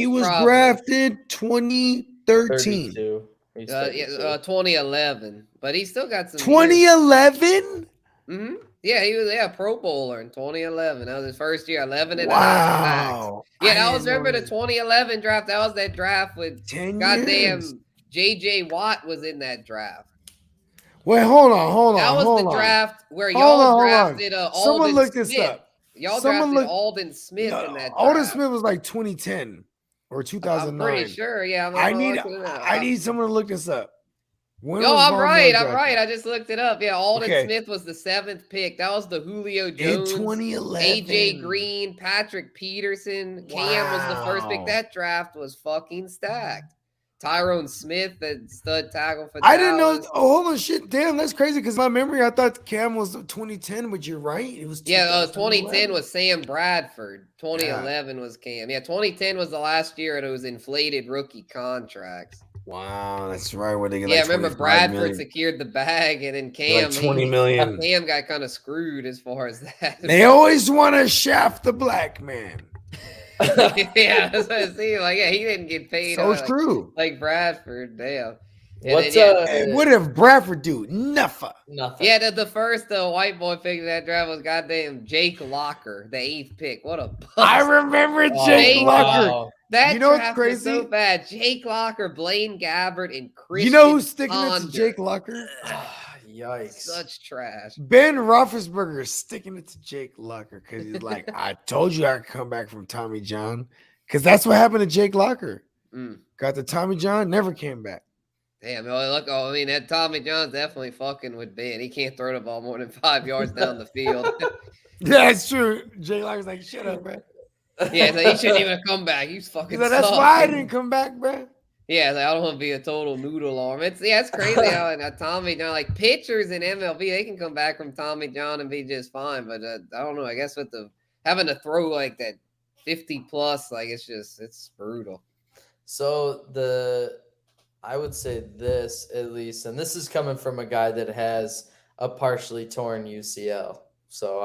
was drafted 2013. 2011. But he still got some. 2011. Mm-hmm. Yeah, he was a Pro Bowler in 2011. That was his first year, 11 and wow. Yeah, I always remember the 2011 draft. That was that draft with goddamn J.J. Watt was in that draft. Wait, hold on. That was the draft where y'all drafted Alden Someone look Smith. This up. Y'all drafted Alden Smith in that draft. Alden Smith was like 2010 or 2009. I'm pretty sure. Yeah, I need someone to look this up. No, I'm right. I just looked it up. Yeah, Alden Smith was the 7th pick. That was the Julio Jones, in 2011. AJ Green, Patrick Peterson. Cam was the first pick. That draft was fucking stacked. Tyrone Smith, the stud tackle for Dallas. I didn't know. Oh, hold on, shit. Damn, that's crazy. Because my memory, I thought Cam was 2010, but you're right. It was 2010 was Sam Bradford. 2011 was Cam. Yeah, 2010 was the last year of those inflated rookie contracts. Wow, that's right. Where they get remember Bradford secured the bag, and then Cam like 20 million. Cam got kind of screwed as far as that. They always want to shaft the black man. Yeah, that's what I see. Like, yeah, he didn't get paid. So true. Like Bradford, damn. What's what did Bradford do? Nothing. Yeah, the first white boy pick of that draft was goddamn Jake Locker, the 8th pick. What a bust. I remember Jake Locker. Wow. That you know draft what's crazy? was so bad. Jake Locker, Blaine Gabbert, and Christian. You know who's sticking Ponder. it to Jake Locker? Yikes. Such trash. Ben Roethlisberger is sticking it to Jake Locker because he's like, I told you I could come back from Tommy John. Because that's what happened to Jake Locker. Got the Tommy John, never came back. Damn, look, I mean, that Tommy John's definitely fucking with Ben. He can't throw the ball more than 5 yards down the field. Yeah, it's true. Jake Locker's like, shut up, man. Yeah, like, he shouldn't even come back. He's fucking like, that's why I didn't come back, bro. Yeah, like, I don't want to be a total noodle arm. It's crazy how Tommy John, like pitchers in MLB, they can come back from Tommy John and be just fine. But I don't know. I guess with having to throw like that 50 plus, like it's brutal. So I would say this at least, and this is coming from a guy that has a partially torn UCL. So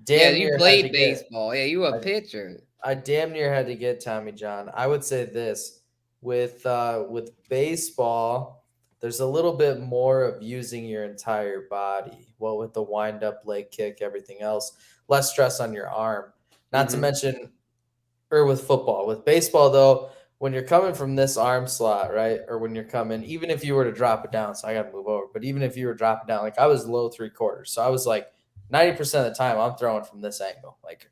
you played baseball. You were a pitcher. I damn near had to get Tommy John. I would say this with baseball, there's a little bit more of using your entire body. Well, with the wind up leg kick, everything else, less stress on your arm. Not to mention, or with football. With baseball though, when you're coming from this arm slot, right? Or when you're coming, even if you were to drop it down, so I got to move over, but even if you were dropping down, like I was low 3/4. So I was like 90% of the time I'm throwing from this angle, like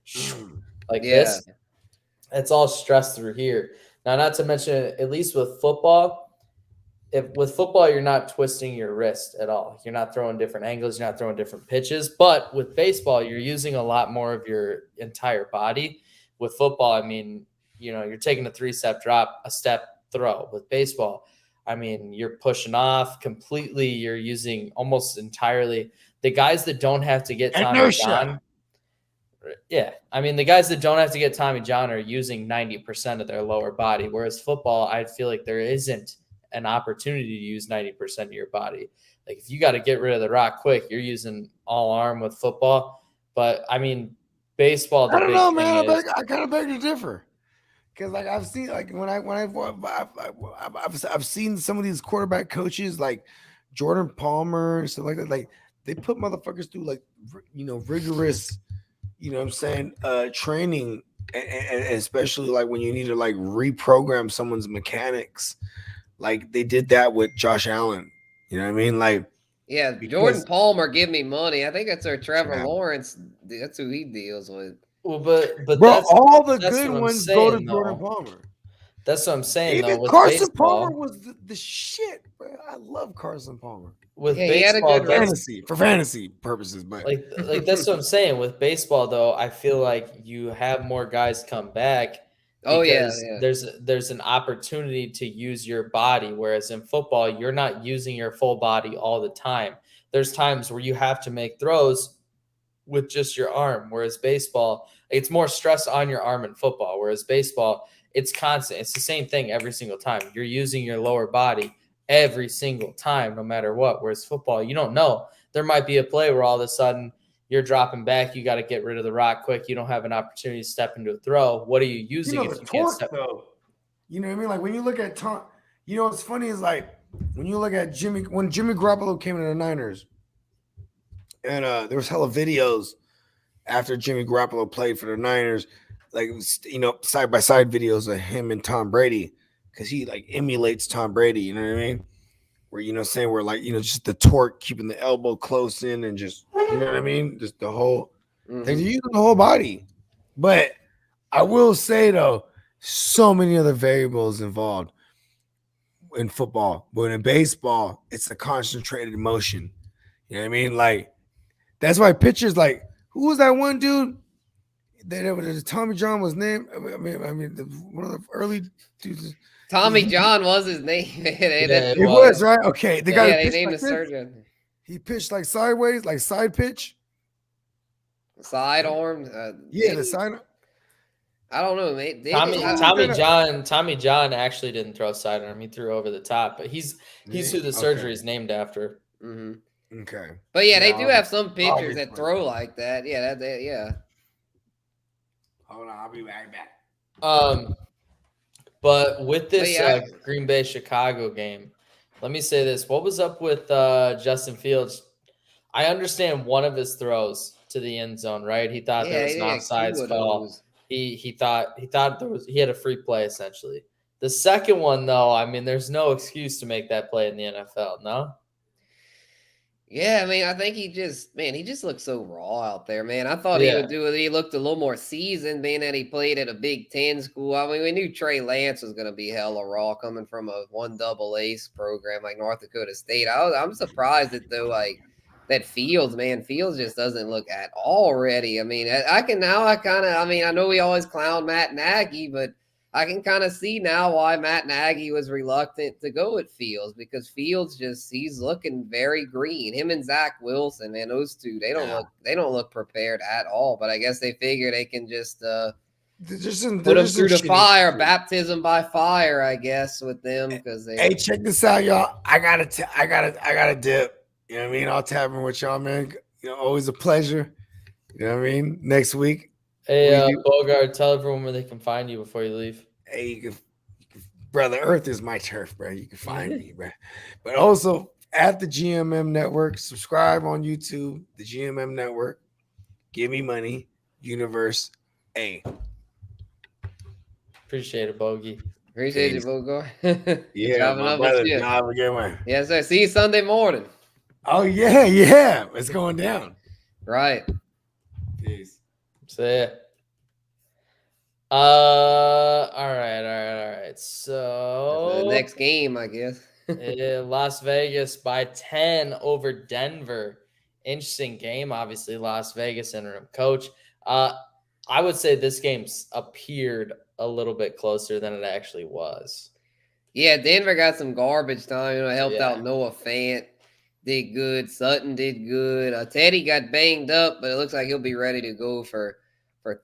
this. It's all stressed through here. Now, not to mention, at least with football, with football, you're not twisting your wrist at all. You're not throwing different angles. You're not throwing different pitches. But with baseball, you're using a lot more of your entire body. With football, I mean, you're taking a 3-step drop, a step throw. With baseball, I mean, you're pushing off completely. You're using almost entirely the guys that don't have to get Tommy John. Yeah, I mean, the guys that don't have to get Tommy John are using 90% of their lower body, whereas football, I feel like there isn't an opportunity to use 90% of your body. Like if you got to get rid of the rock quick, you're using all arm with football. But I mean, baseball. I don't know, man. I kind of beg to differ. Because like I've seen, like I've seen some of these quarterback coaches, like Jordan Palmer and stuff like that. Like they put motherfuckers through like rigorous, training, and especially like when you need to like reprogram someone's mechanics. Like they did that with Josh Allen. You know what I mean? Like Jordan Palmer give me money. I think that's our Trevor Lawrence. That's who he deals with. Well, but bro, all the good ones go to Jordan Palmer. That's what I'm saying. Even though, Carson Palmer was the shit, bro. I love Carson Palmer. With baseball, he had a good for fantasy purposes, but like that's what I'm saying. With baseball, though, I feel like you have more guys come back. There's an opportunity to use your body, whereas in football, you're not using your full body all the time. There's times where you have to make throws with just your arm, whereas baseball, it's more stress on your arm in football, whereas baseball, it's constant. It's the same thing every single time. You're using your lower body every single time, no matter what, whereas football, you don't know. There might be a play where all of a sudden you're dropping back, you got to get rid of the rock quick, you don't have an opportunity to step into a throw. What are you using if you can't step? You know what I mean? Like when you look at Tom, what's funny is like when you look at Jimmy Garoppolo came into the Niners, and there was hella videos after Jimmy Garoppolo played for the Niners, like side by side videos of him and Tom Brady, because he like emulates Tom Brady. You know what I mean? Where saying where like just the torque, keeping the elbow close in, and just you know what I mean, just the whole. They're using the whole body. But I will say though, so many other variables involved. in football, but in baseball, it's a concentrated motion. You know what I mean? Like that's why pitchers like who was that one dude? That Tommy John was named. One of the early dudes. Tommy John was his name. Yeah, It was right. Okay, the guy yeah, who they pitched named like the this, surgeon. he pitched like sideways, like side pitch. Sidearm. Yeah, maybe? the side. I don't know, mate. Tommy John actually didn't throw sidearm. He threw over the top, but he's who the surgery is named after. Mm-hmm. Okay. But yeah, they No, do have some pitchers that obviously. throw like that. Yeah, yeah. Hold on, I'll be right back. But with this yeah. Green Bay Chicago game, let me say this: what was up with Justin Fields? I understand one of his throws to the end zone, right? He thought there was an offsides call. He thought he had a free play essentially. The second one, though, I mean, there's no excuse to make that play in the NFL, no? Yeah, I mean, I think he just looked so raw out there, man. I thought he would do it. He looked a little more seasoned, being that he played at a Big Ten school. I mean, we knew Trey Lance was going to be hella raw coming from a 1AA program like North Dakota State. I'm surprised that Fields just doesn't look at all ready. I mean, I know we always clown Matt Nagy, but I can kind of see now why Matt Nagy was reluctant to go with Fields, because Fields he's looking very green. Him and Zach Wilson, man, those two, they don't look prepared at all. But I guess they figure they can just put them through the fire, baptism by fire, I guess, with them because they. Hey, check this out, y'all. I gotta dip. You know what I mean? I'll tap in with y'all, man. You know, always a pleasure. You know what I mean? Next week. Hey, Bogard, tell everyone where they can find you before you leave. Hey, brother, Earth is my turf, bro. You can find me, bro. But also at the GMM Network, subscribe on YouTube, the GMM Network. Give me money, Universe A. Appreciate it, Bogey. Appreciate you, Bogard. Yeah, my brother. Have a good one. Yes, sir. See you Sunday morning. Oh, yeah. It's going down. Right. Peace. See ya. All right. So the next game, I guess. Las Vegas by 10 over Denver. Interesting game. Obviously, Las Vegas interim coach. I would say this game's appeared a little bit closer than it actually was. Yeah, Denver got some garbage time. Helped out Noah Fant. Did good. Sutton did good. Teddy got banged up, but it looks like he'll be ready to go for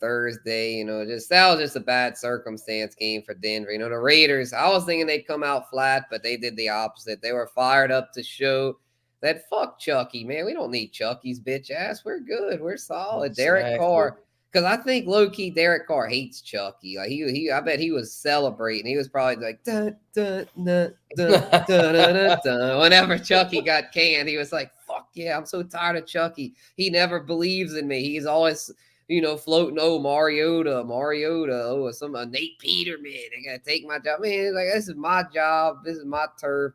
Thursday. That was just a bad circumstance game for Denver. The Raiders, I was thinking they'd come out flat, but they did the opposite. They were fired up to show that fuck Chucky, man. We don't need Chucky's bitch ass. We're good. We're solid. Exactly. Derek Carr. Because I think low-key Derek Carr hates Chucky. Like I bet he was celebrating. He was probably like dun, dun, dun, dun, dun, dun, dun. Whenever Chucky got canned, he was like, fuck yeah, I'm so tired of Chucky. He never believes in me. He's always floating, Mariota, some Nate Peterman. They gotta take my job. Man, like this is my job. This is my turf.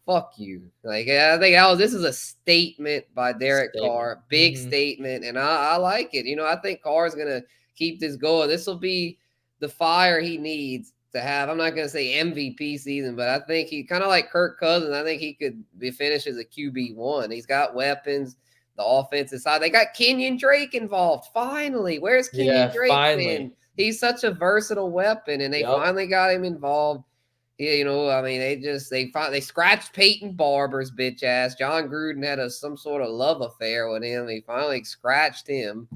Fuck you. Like I think this is a statement by Derek Carr. Big statement. And I like it. I think Carr is gonna keep this going. This will be the fire he needs to have. I'm not gonna say MVP season, but I think he kind of like Kirk Cousins. I think he could be finished as a QB1. He's got weapons. The offensive side. They got Kenyon Drake involved. Finally. Where's Kenyon Drake been? He's such a versatile weapon, and they finally got him involved. Yeah, they scratched Peyton Barber's bitch ass. John Gruden had some sort of love affair with him. He finally scratched him.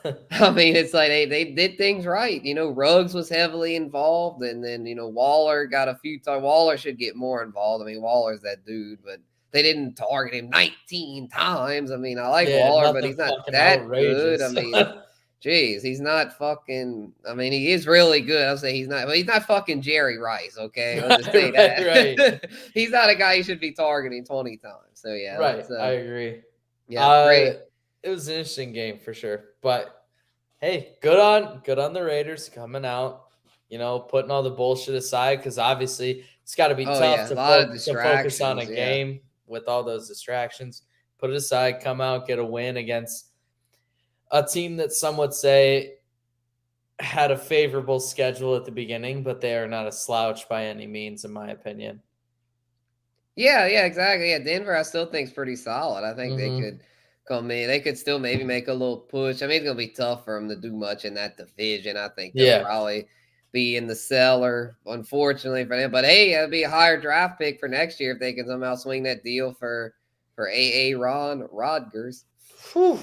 It's like they did things right. Ruggs was heavily involved, and then Waller got a few times. Waller should get more involved. Waller's that dude, but they didn't target him 19 times. I like Waller, but he's not that outrageous. Good. Jeez, he's not fucking. He is really good. I'll say he's not. But he's not fucking Jerry Rice. Okay, I'll just say that. Right. He's not a guy you should be targeting 20 times. So yeah, right. I agree. Yeah, great. It was an interesting game for sure. But hey, good on the Raiders coming out. Putting all the bullshit aside, because obviously it's got to be tough to focus on a game with all those distractions. Put it aside, come out, get a win against a team that some would say had a favorable schedule at the beginning, but they are not a slouch by any means, in my opinion. Yeah, exactly. Yeah, Denver I still think's pretty solid. I think they Mhm. could come in. They could still maybe make a little push. I mean, it's gonna be tough for them to do much in that division. I think they'll Yeah. probably be in the cellar, unfortunately for them. But hey, it'd be a higher draft pick for next year if they can somehow swing that deal for Ron Rodgers. Whew.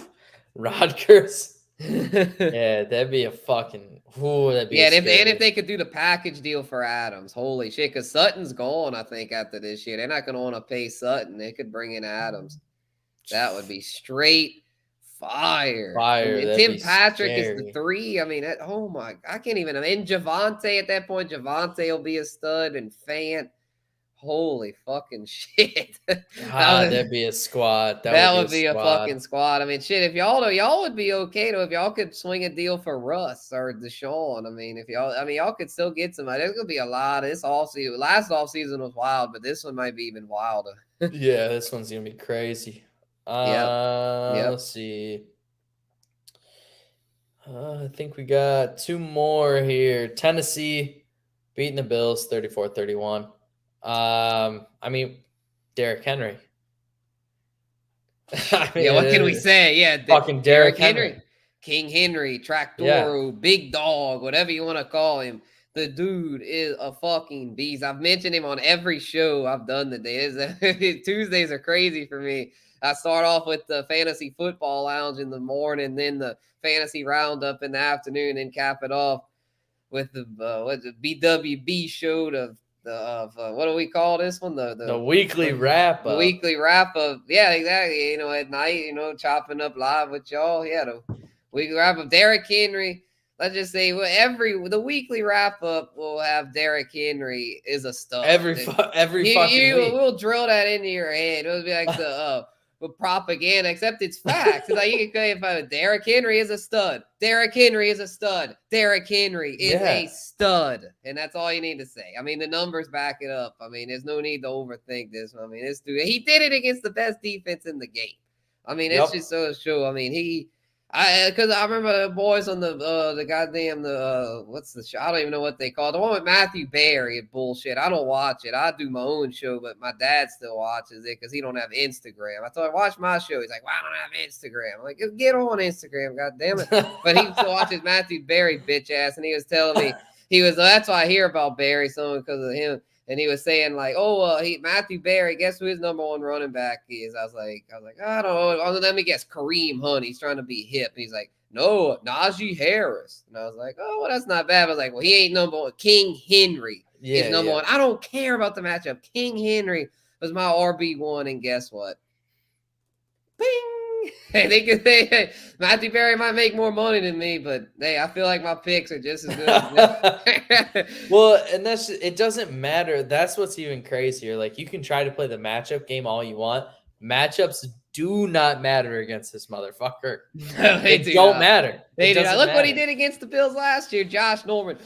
Rodgers. Yeah, that'd be a fucking. Ooh, that'd be Yeah, a and scary. if they could do the package deal for Adams, holy shit! Because Sutton's gone, I think after this year, they're not going to want to pay Sutton. They could bring in Adams. That would be straight fire. Fire, And that'd Tim be Patrick is the scary. 3. I mean, oh my, I can't even. And Javante at that point, Javante will be a stud and Fant. Holy fucking shit! God, that'd be a squad. That would would be a be a squad. fucking squad. I mean, shit. If y'all would be okay though. If y'all could swing a deal for Russ or Deshaun. I mean, y'all could still get somebody. There's gonna be a lot of this offseason. Last offseason was wild, but this one might be even wilder. Yeah, this one's gonna be crazy. Yep. Let's see. I think we got 2 more here. Tennessee beating the Bills 34-31. I mean, Derrick Henry. Yeah, what can we say? Yeah, Fucking Derrick Henry. King Henry, Yeah. Tractoro, Big Dog, whatever you want to call him. The dude is a fucking beast. I've mentioned him on every show I've done today. Tuesdays are crazy for me. I start off with the fantasy football lounge in the morning, then the fantasy roundup in the afternoon, and cap it off with the BWB show of what do we call this one? The weekly wrap The up. weekly wrap up. Yeah, exactly. At night, chopping up live with y'all. Yeah, the weekly wrap up. Derrick Henry. Let's just say the weekly wrap up will have Derrick Henry is a stud. Every fucking week. We'll drill that into your head. It'll be like the propaganda, except it's facts. It's like you can say Derrick Henry is a stud. Derrick Henry is a stud. Derrick Henry is a stud. And that's all you need to say. I mean, the numbers back it up. I mean, there's no need to overthink this. I mean, this dude, he did it against the best defense in the game. I mean, it's just so true. I mean, because I remember the boys on the goddamn what's the show? I don't even know what they call it. The one with Matthew Berry and bullshit. I don't watch it. I do my own show, but my dad still watches it because he don't have Instagram. I told him, watch my show. He's like, well, I don't have Instagram. I'm like, get on Instagram, god damn it. But he still watches Matthew Berry, bitch ass, and he was telling me that's why I hear about Berry so because of him. And he was saying like, Matthew Berry, guess who his number 1 running back is? I was like, I don't know. Let me guess, Kareem Hunt. He's trying to be hip. And he's like, no, Najee Harris. And I was like, oh, well, that's not bad. I was like, well, he ain't number 1. King Henry is number 1. I don't care about the matchup. King Henry was my RB1, and guess what? Bing. Hey, Matthew Berry might make more money than me, but hey, I feel like my picks are just as good. Well, and it doesn't matter. That's what's even crazier. Like, you can try to play the matchup game all you want. Matchups do not matter against this motherfucker. No, they don't matter. They do not. Look what he did against the Bills last year. Josh Norman.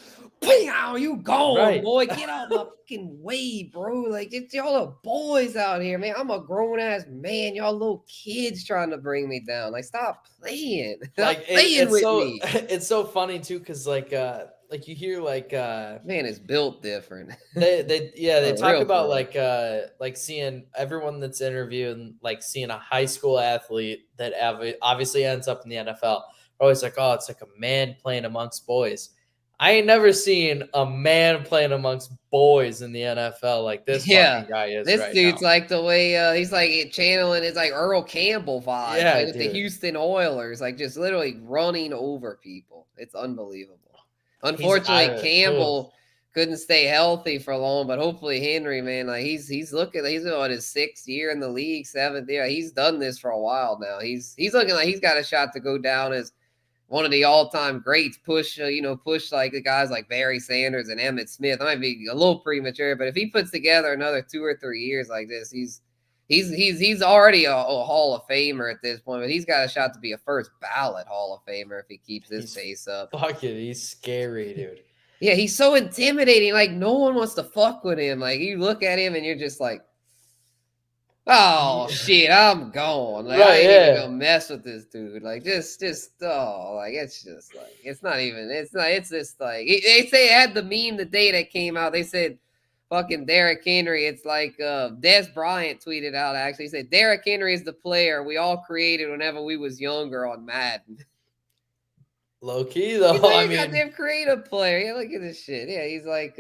How you going, boy? Get out my fucking way, bro. Like, it's y'all the boys out here, man. I'm a grown-ass man. Y'all little kids trying to bring me down. Like, stop playing. Stop playing with me. It's so funny, too, because, like you hear, like... man, it's built different. They talk about, like seeing everyone that's interviewing, like, seeing a high school athlete that obviously ends up in the NFL. They're always like, oh, it's like a man playing amongst boys. I ain't never seen a man playing amongst boys in the NFL like this fucking guy is. This right dude's now. like the way he's like channeling his like Earl Campbell vibe, like with the Houston Oilers, like just literally running over people. It's unbelievable. Unfortunately, Campbell couldn't stay healthy for long, but hopefully Henry, man, like he's on his 6th year in the league, 7th year. He's done this for a while now. He's looking like he's got a shot to go down as one of the all-time greats, push like the guys like Barry Sanders and Emmitt Smith. That might be a little premature, but if he puts together another 2 or 3 years like this, he's already a Hall of Famer at this point, but he's got a shot to be a first ballot Hall of Famer if he keeps his pace up. Fuck it, he's scary, dude. Yeah, he's so intimidating. Like, no one wants to fuck with him. Like, you look at him and you're just like, oh shit, I'm gone. Like, I ain't even gonna mess with this dude. Like, it's just like they say it had the meme the day that came out. They said, fucking Derrick Henry. It's like Des Bryant tweeted out, actually. He said, Derrick Henry is the player we all created whenever we was younger on Madden. Low key, though. He's like I a mean, goddamn creative player. Yeah, look at this shit. Yeah, he's like,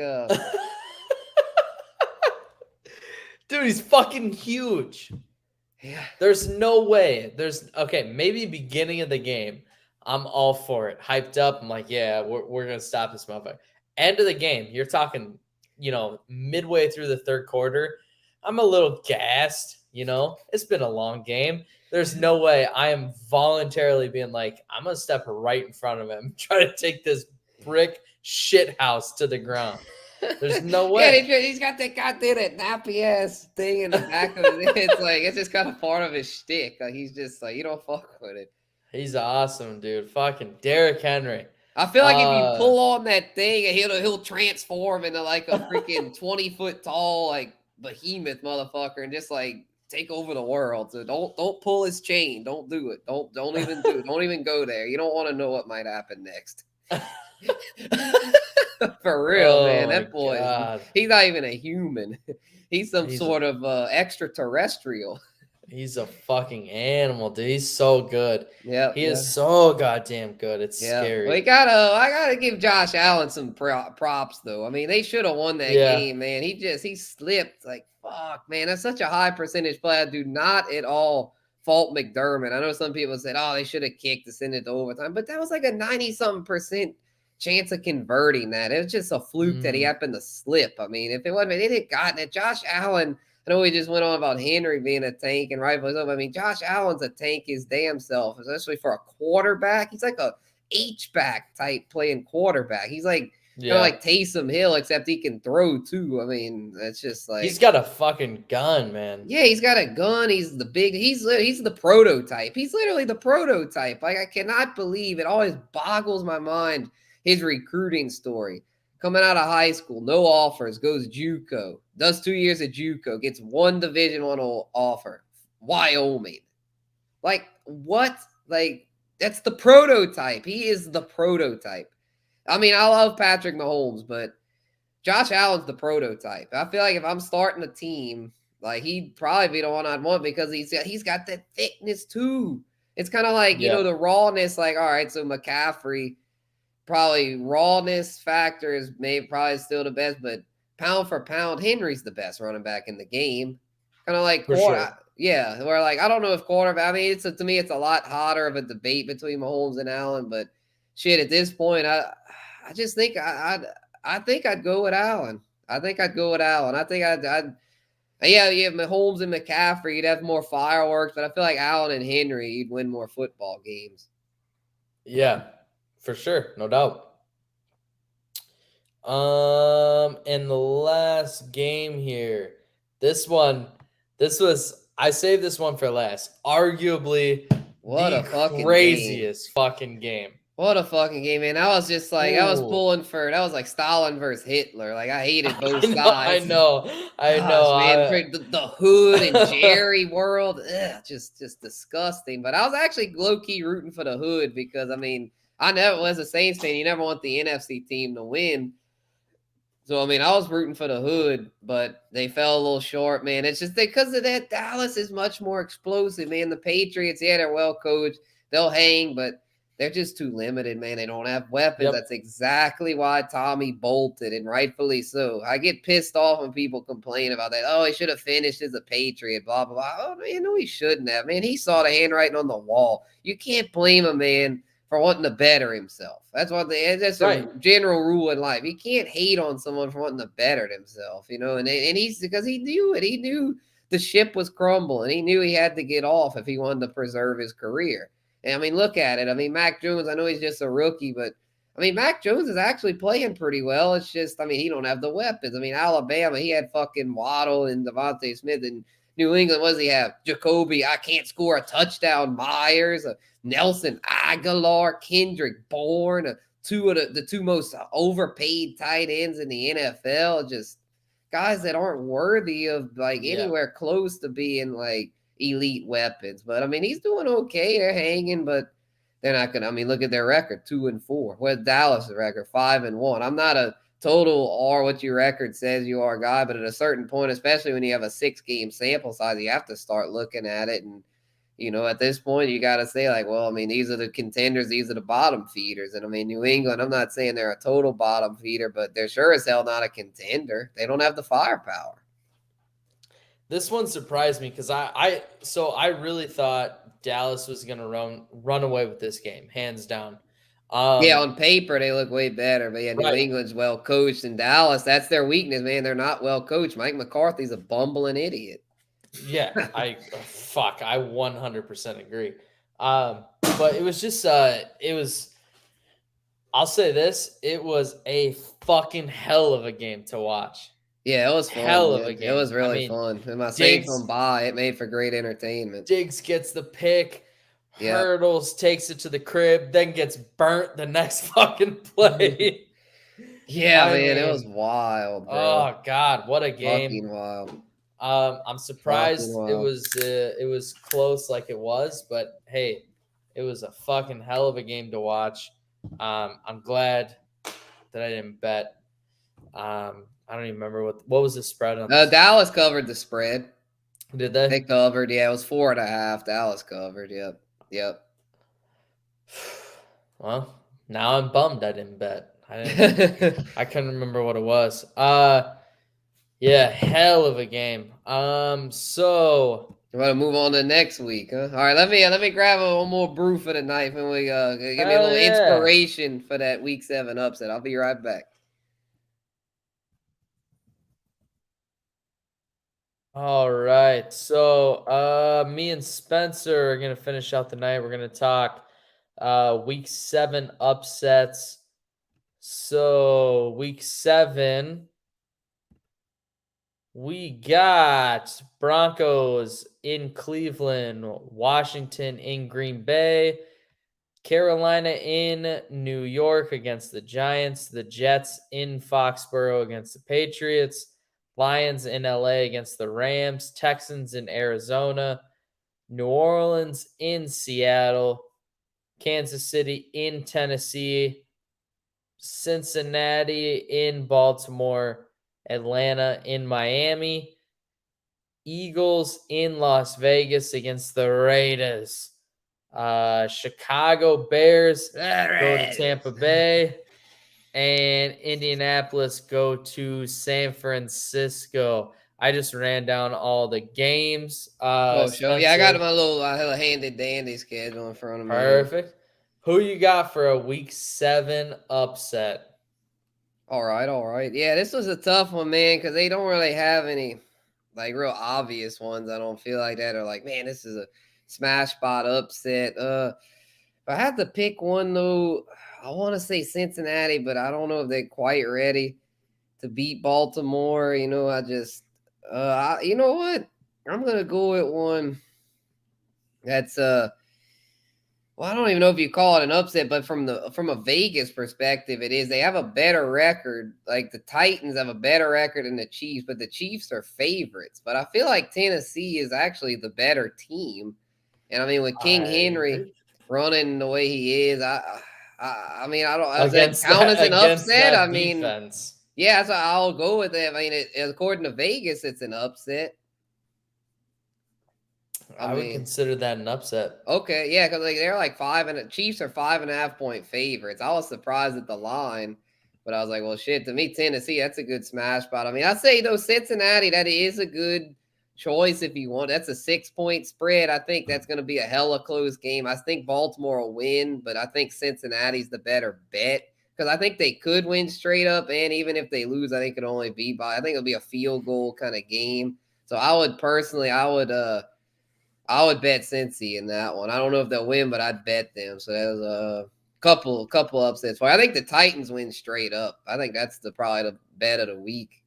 dude, he's fucking huge. yeah. There's no way. Okay, maybe beginning of the game, I'm all for it. Hyped up. I'm like, yeah, we're going to stop this motherfucker. End of the game, you're talking, midway through the third quarter. I'm a little gassed, It's been a long game. There's no way I am voluntarily being like, I'm going to step right in front of him, try to take this brick shit house to the ground. There's no way. Yeah, he's got that nappy ass thing in the back of his head. It's just kind of part of his shtick. Like, he's just like, you don't fuck with it. He's awesome, dude. Fucking Derrick Henry. I feel like if you pull on that thing, he'll transform into like a freaking 20-foot tall, like behemoth motherfucker and just like take over the world. So don't pull his chain. Don't do it. Don't even do it. Don't even go there. You don't want to know what might happen next. For real, man. That boy, he's not even a human. He's sort of extraterrestrial. He's a fucking animal, dude. He's so good. Yeah, he is so goddamn good. It's scary. Well, I gotta give Josh Allen some props, though. I mean, they should have won that game, man. He slipped. Like, fuck, man. That's such a high percentage play. I do not at all fault McDermott. I know some people said, oh, they should have kicked to send it to overtime, but that was like a 90-something% chance of converting that. It was just a fluke that he happened to slip. I mean, if it wasn't, they didn't gotten it. Josh Allen, I know we just went on about Henry being a tank and rightfully so. I mean, Josh Allen's a tank his damn self, especially for a quarterback. He's like a H-back type playing quarterback. He's like kind of like Taysom Hill, except he can throw too. I mean, that's just like he's got a fucking gun, man. Yeah, he's got a gun. He's the prototype. He's literally the prototype. Like, I cannot believe it. Always boggles my mind. His recruiting story. Coming out of high school, no offers, goes JUCO, does 2 years at JUCO, gets one Division I offer, Wyoming. Like, what? Like, that's the prototype. He is the prototype. I mean, I love Patrick Mahomes, but Josh Allen's the prototype. I feel like if I'm starting a team, like, he'd probably be the one I'd want because he's got that thickness too. It's kind of like, the rawness, like, all right, so McCaffrey, probably rawness factor is probably still the best, but pound for pound, Henry's the best running back in the game. Kind of like where like I don't know if quarterback. I mean, to me, it's a lot hotter of a debate between Mahomes and Allen. But shit, at this point, I just think I think I'd go with Allen. I think Mahomes and McCaffrey, you'd have more fireworks, but I feel like Allen and Henry, you'd win more football games. Yeah. For sure, no doubt. In the last game here, I saved this one for last. Arguably the craziest fucking game. What a fucking game, man. That was just like, that was like Stalin versus Hitler. Like, I hated both sides. I know. Man, the hood and Jerry world, just disgusting. But I was actually low-key rooting for the hood because, I mean, I never was a Saints fan. You never want the NFC team to win. So, I mean, I was rooting for the hood, but they fell a little short, man. It's just because of that. Dallas is much more explosive, man. The Patriots, they're well coached. They'll hang, but they're just too limited, man. They don't have weapons. Yep. That's exactly why Tommy bolted, and rightfully so. I get pissed off when people complain about that. Oh, he should have finished as a Patriot, blah, blah, blah. Oh, man, no, he shouldn't have, man. He saw the handwriting on the wall. You can't blame a man for wanting to better himself. That's a general rule in life. You can't hate on someone for wanting to better himself, and he's because he knew it. He knew the ship was crumbling. He knew he had to get off if he wanted to preserve his career. And I mean, look at it. I mean, Mac Jones, I know he's just a rookie, but I mean, Mac Jones is actually playing pretty well. It's just, I mean, he don't have the weapons. I mean, Alabama, he had fucking Waddle and Devontae Smith, and New England, what does he have? Jacoby, I can't score a touchdown. Myers, Nelson Aguilar, Kendrick Bourne, two of the two most overpaid tight ends in the NFL. Just guys that aren't worthy of anywhere close to being like elite weapons. But I mean, he's doing okay. They're hanging, but they're not gonna. I mean, look at their record, 2-4. Where's Dallas' record? 5-1. I'm not a total are what your record says you are a guy, but at a certain point, especially when you have a 6-game sample size, you have to start looking at it. And, at this point, you got to say, like, well, I mean, these are the contenders, these are the bottom feeders. And I mean, New England, I'm not saying they're a total bottom feeder, but they're sure as hell not a contender. They don't have the firepower. This one surprised me because I really thought Dallas was going to run away with this game, hands down. On paper, they look way better. But, New England's well coached. And Dallas, that's their weakness, man. They're not well coached. Mike McCarthy's a bumbling idiot. Yeah, I 100% agree. But it was just, I'll say this, it was a fucking hell of a game to watch. Yeah, it was fun. Hell of a game. It was really fun. And my Saints on bye, it made for great entertainment. Diggs gets the pick, hurdles, takes it to the crib, then gets burnt the next fucking play. Man, it was wild, bro. Oh God, what a game! Fucking wild. I'm surprised it was close like it was, but hey, it was a fucking hell of a game to watch. I'm glad that I didn't bet. I don't even remember what was the spread on. Dallas covered the spread. Did they? They covered. Yeah, it was 4.5. Dallas covered. Yep. Well, now I'm bummed I didn't bet. I couldn't remember what it was. Yeah, hell of a game. So you want to move on to next week, huh? All right, let me grab one more brew for the night, and we give me a little inspiration for that Week 7 upset. I'll be right back. All right, so me and Spencer are gonna finish out the night. We're gonna talk Week 7 upsets. So Week 7. We got Broncos in Cleveland, Washington in Green Bay, Carolina in New York against the Giants, the Jets in Foxborough against the Patriots, Lions in LA against the Rams, Texans in Arizona, New Orleans in Seattle, Kansas City in Tennessee, Cincinnati in Baltimore, Atlanta in Miami, Eagles in Las Vegas against the Raiders, Chicago Bears go to Tampa Bay, and Indianapolis go to San Francisco. I just ran down all the games. Sure. Yeah, I got my little handy dandy schedule in front of me. Perfect. Who you got for a Week 7 upset? All right. Yeah, this was a tough one, man, because they don't really have any real obvious ones. I don't feel like that are like, man, this is a smash spot upset. If I had to pick one though, I want to say Cincinnati, but I don't know if they're quite ready to beat Baltimore. You know what? I'm gonna go with one that's well, I don't even know if you call it an upset, but from a Vegas perspective, it is. They have a better record. Like the Titans have a better record than the Chiefs, but the Chiefs are favorites. But I feel like Tennessee is actually the better team. And I mean, with King Henry running the way he is, I mean, I don't does that count as an upset. I mean, yeah, so I'll go with it. I mean, according to Vegas, it's an upset. I would consider that an upset. Okay, yeah, because they're like Chiefs are 5.5 point favorites. I was surprised at the line, but I was like, well, shit. To me, Tennessee, that's a good smash spot. I mean, I'd say though Cincinnati, that is a good choice if you want. That's a 6-point spread. I think that's going to be a hella close game. I think Baltimore will win, but I think Cincinnati's the better bet because I think they could win straight up, and even if they lose, I think it'll only be by. I think it'll be a field goal kind of game. So I would bet Cincy in that one. I don't know if they'll win, but I'd bet them. So that was a couple upsets. I think the Titans win straight up. I think that's probably the bet of the week.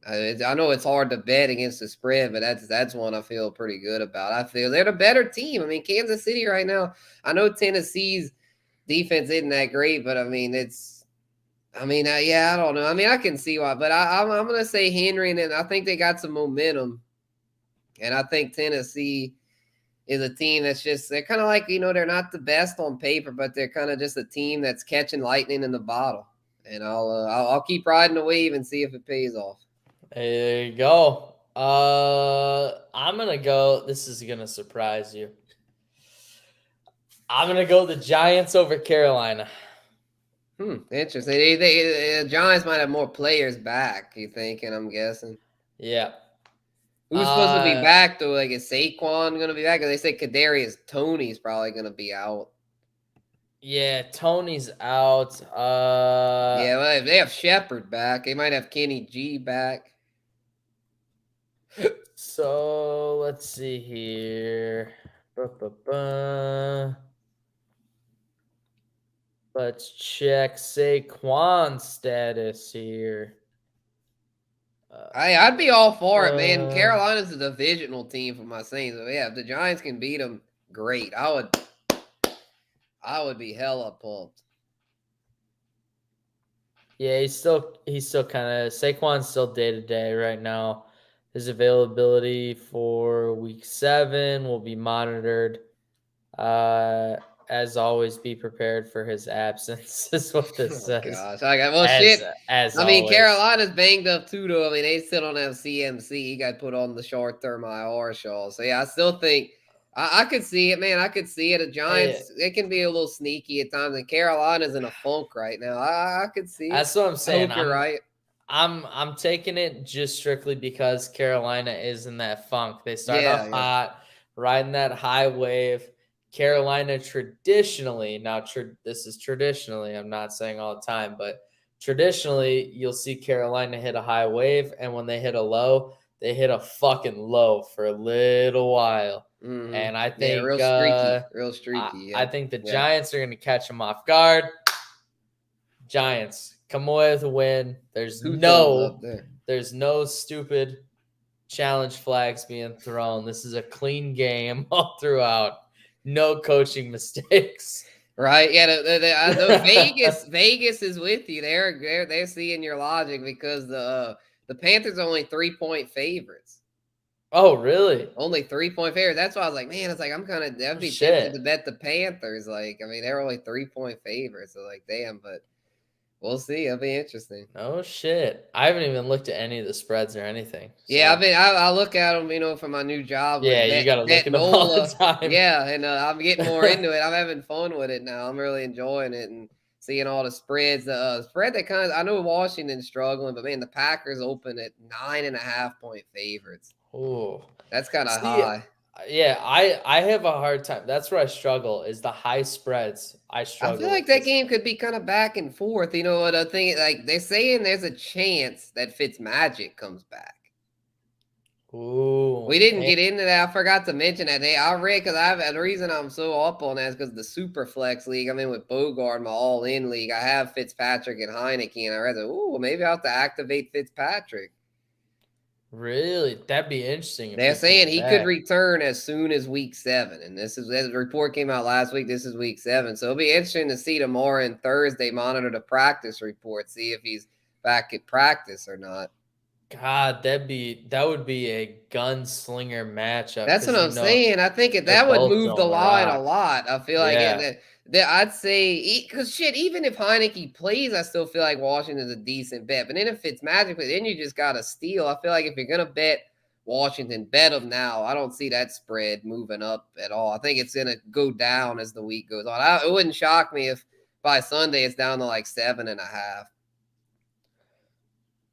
I know it's hard to bet against the spread, but that's one I feel pretty good about. I feel they're the better team. I mean, Kansas City right now, I know Tennessee's defense isn't that great, but I mean, I don't know. I mean, I can see why, but I'm going to say Henry, and I think they got some momentum. And I think Tennessee is a team that's they're kind of like, they're not the best on paper, but they're kind of just a team that's catching lightning in the bottle. and I'll keep riding the wave and see if it pays off. There you go. I'm gonna go. This is gonna surprise you. I'm gonna go the Giants over Carolina. Interesting. The Giants might have more players back, you think, and I'm guessing. Yeah. Who's supposed to be back, though? Like, is Saquon going to be back? They say Kadarius Toney's probably going to be out. Yeah, Tony's out. Yeah, well, if they have Shepard back, they might have Kenny G back. So, let's see here. Let's check Saquon's status here. I'd be all for it, man. Carolina's a divisional team for my Saints. So yeah, if the Giants can beat them, great. I would be hella pumped. Yeah, he's still kind of Saquon's still day to day right now. His availability for week 7 will be monitored. As always, be prepared for his absence. Is what this says. Gosh, shit. I mean, Carolina's banged up too, though. I mean, they still don't have CMC. He got put on the short-term IR, Shaw. So yeah, I still think I could see it, man. I could see it. The Giants, it can be a little sneaky at times, and Carolina's in a funk right now. I could see it. That's what I'm saying. I hope you're right. I'm taking it just strictly because Carolina is in that funk. They start off hot, riding that high wave. Carolina traditionally, this is traditionally, I'm not saying all the time, but traditionally you'll see Carolina hit a high wave, and when they hit a low, they hit a fucking low for a little while. Mm-hmm. And I think real streaky. I think the Giants are going to catch them off guard. Giants come away with a win. There's no stupid challenge flags being thrown. This is a clean game all throughout. No coaching mistakes. Right? Yeah. Vegas is with you. They're seeing your logic because the Panthers are only 3-point favorites. Oh, really? Only 3-point favorites. That's why I was like, man, it's like I'd be tempted to bet the Panthers. Like, I mean, they're only 3-point favorites. So like, damn, but we'll see. It'll be interesting. Oh shit! I haven't even looked at any of the spreads or anything. So. Yeah, I look at them, for my new job. Yeah, you gotta look at them all the time. Yeah, and I'm getting more into it. I'm having fun with it now. I'm really enjoying it and seeing all the spreads. Spread that I know Washington's struggling, but man, the Packers open at 9.5-point favorites. Oh, that's kind of high. Yeah, I have a hard time. That's where I struggle is the high spreads. I struggle. I feel like that game could be kind of back and forth. You know what I think? Like they're saying there's a chance that Fitzmagic comes back. Ooh. We didn't get into that. I forgot to mention that. Hey, I read because the reason I'm so up on that is because the Super Flex League. I'm in with Bogard, my all-in league. I have Fitzpatrick and Heineke, and I read that. Maybe I'll have to activate Fitzpatrick. Really? That'd be interesting. They're saying he could return as soon as week 7. And this report came out last week. This is week 7. So it'll be interesting to see tomorrow and Thursday, monitor the practice report, see if he's back at practice or not. God, that would be a gunslinger matchup. That's what I'm saying. I think that would move the line a lot. I feel like I'd say, because shit, even if Heineke plays, I still feel like Washington's a decent bet. But then if it's magically, then you just got to steal. I feel like if you're going to bet Washington, bet them now. I don't see that spread moving up at all. I think it's going to go down as the week goes on. It wouldn't shock me if by Sunday it's down to like 7.5.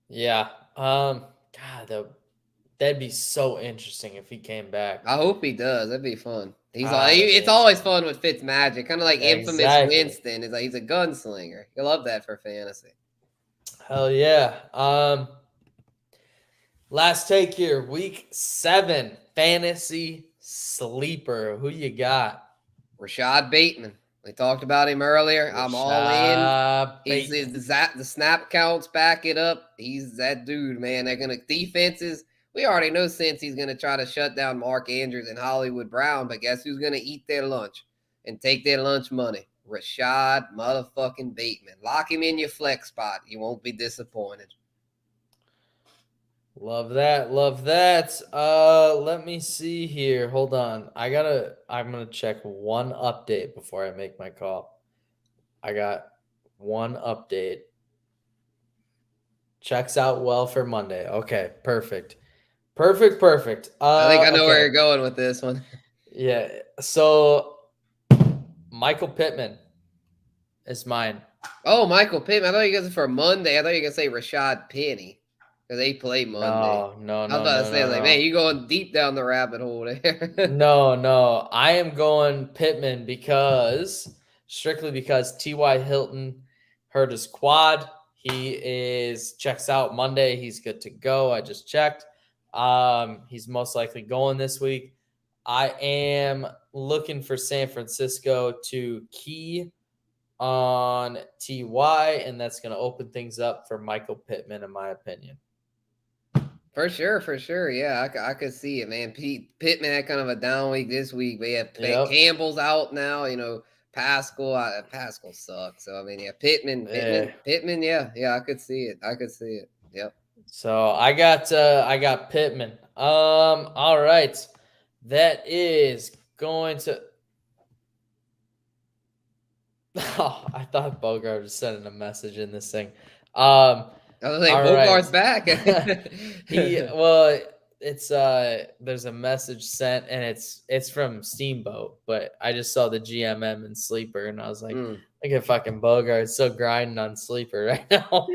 Yeah. God, that'd be so interesting if he came back. I hope he does. That'd be fun. It's always fun with Fitzmagic, kind of like infamous Winston. It's like he's a gunslinger. You love that for fantasy. Hell yeah. Last take here, week 7 fantasy sleeper. Who you got? Rashad Bateman. We talked about him earlier. I'm all in. The snap counts back it up. He's that dude, man. They're gonna defenses. We already know since he's gonna try to shut down Mark Andrews and Hollywood Brown, but guess who's gonna eat their lunch and take their lunch money? Rashad motherfucking Bateman. Lock him in your flex spot. You won't be disappointed. Love that. Let me see here. Hold on. I'm gonna check one update before I make my call. I got one update. Checks out well for Monday. Okay, perfect. Perfect. I think I know where okay. you're going with this one. Yeah. So Michael Pittman is mine. Oh, Michael Pittman. I thought you guys for Monday. I thought you were going to say Rashad Penny because they play Monday. No. I was about to say, man, you going deep down the rabbit hole there. No. I am going Pittman strictly because T.Y. Hilton hurt his quad. He checks out Monday. He's good to go. I just checked. He's most likely going this week. I am looking for San Francisco to key on Ty, and that's going to open things up for Michael Pittman, in my opinion. For sure. Yeah, I could see it, man. Pittman had kind of a down week this week, but yeah, Campbell's out now. Pascal sucks. So I mean, yeah, Pittman. Yeah, I could see it. Yep. So I got Pittman. All right, that is going to. Oh, I thought Bogard was sending a message in this thing. I was like, Bogard's back. There's a message sent and it's from Steamboat, but I just saw the GMM and Sleeper and I was like, look at fucking Bogard so grinding on Sleeper right now.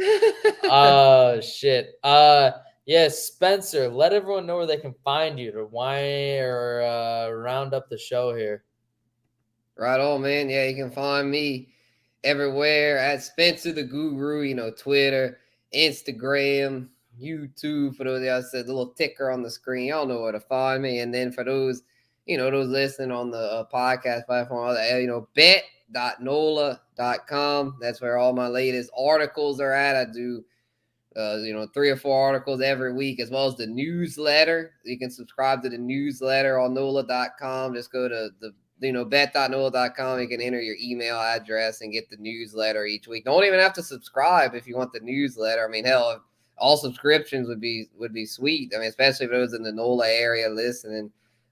Oh shit. Yeah, Spencer, let everyone know where they can find you to round up the show here. Right on, man. Yeah, you can find me everywhere at Spencer the Guru, Twitter, Instagram, YouTube. For those I said the little ticker on the screen, y'all know where to find me. And then for those, those listening on the podcast platform, bet.nola.com. That's where all my latest articles are at. I do 3 or 4 articles every week, as well as the newsletter. You can subscribe to the newsletter on NOLA.com. Just go to the bet.nola.com. You can enter your email address and get the newsletter each week. Don't even have to subscribe if you want the newsletter. I mean, hell, all subscriptions would be sweet. I mean, especially if it was in the NOLA area listening.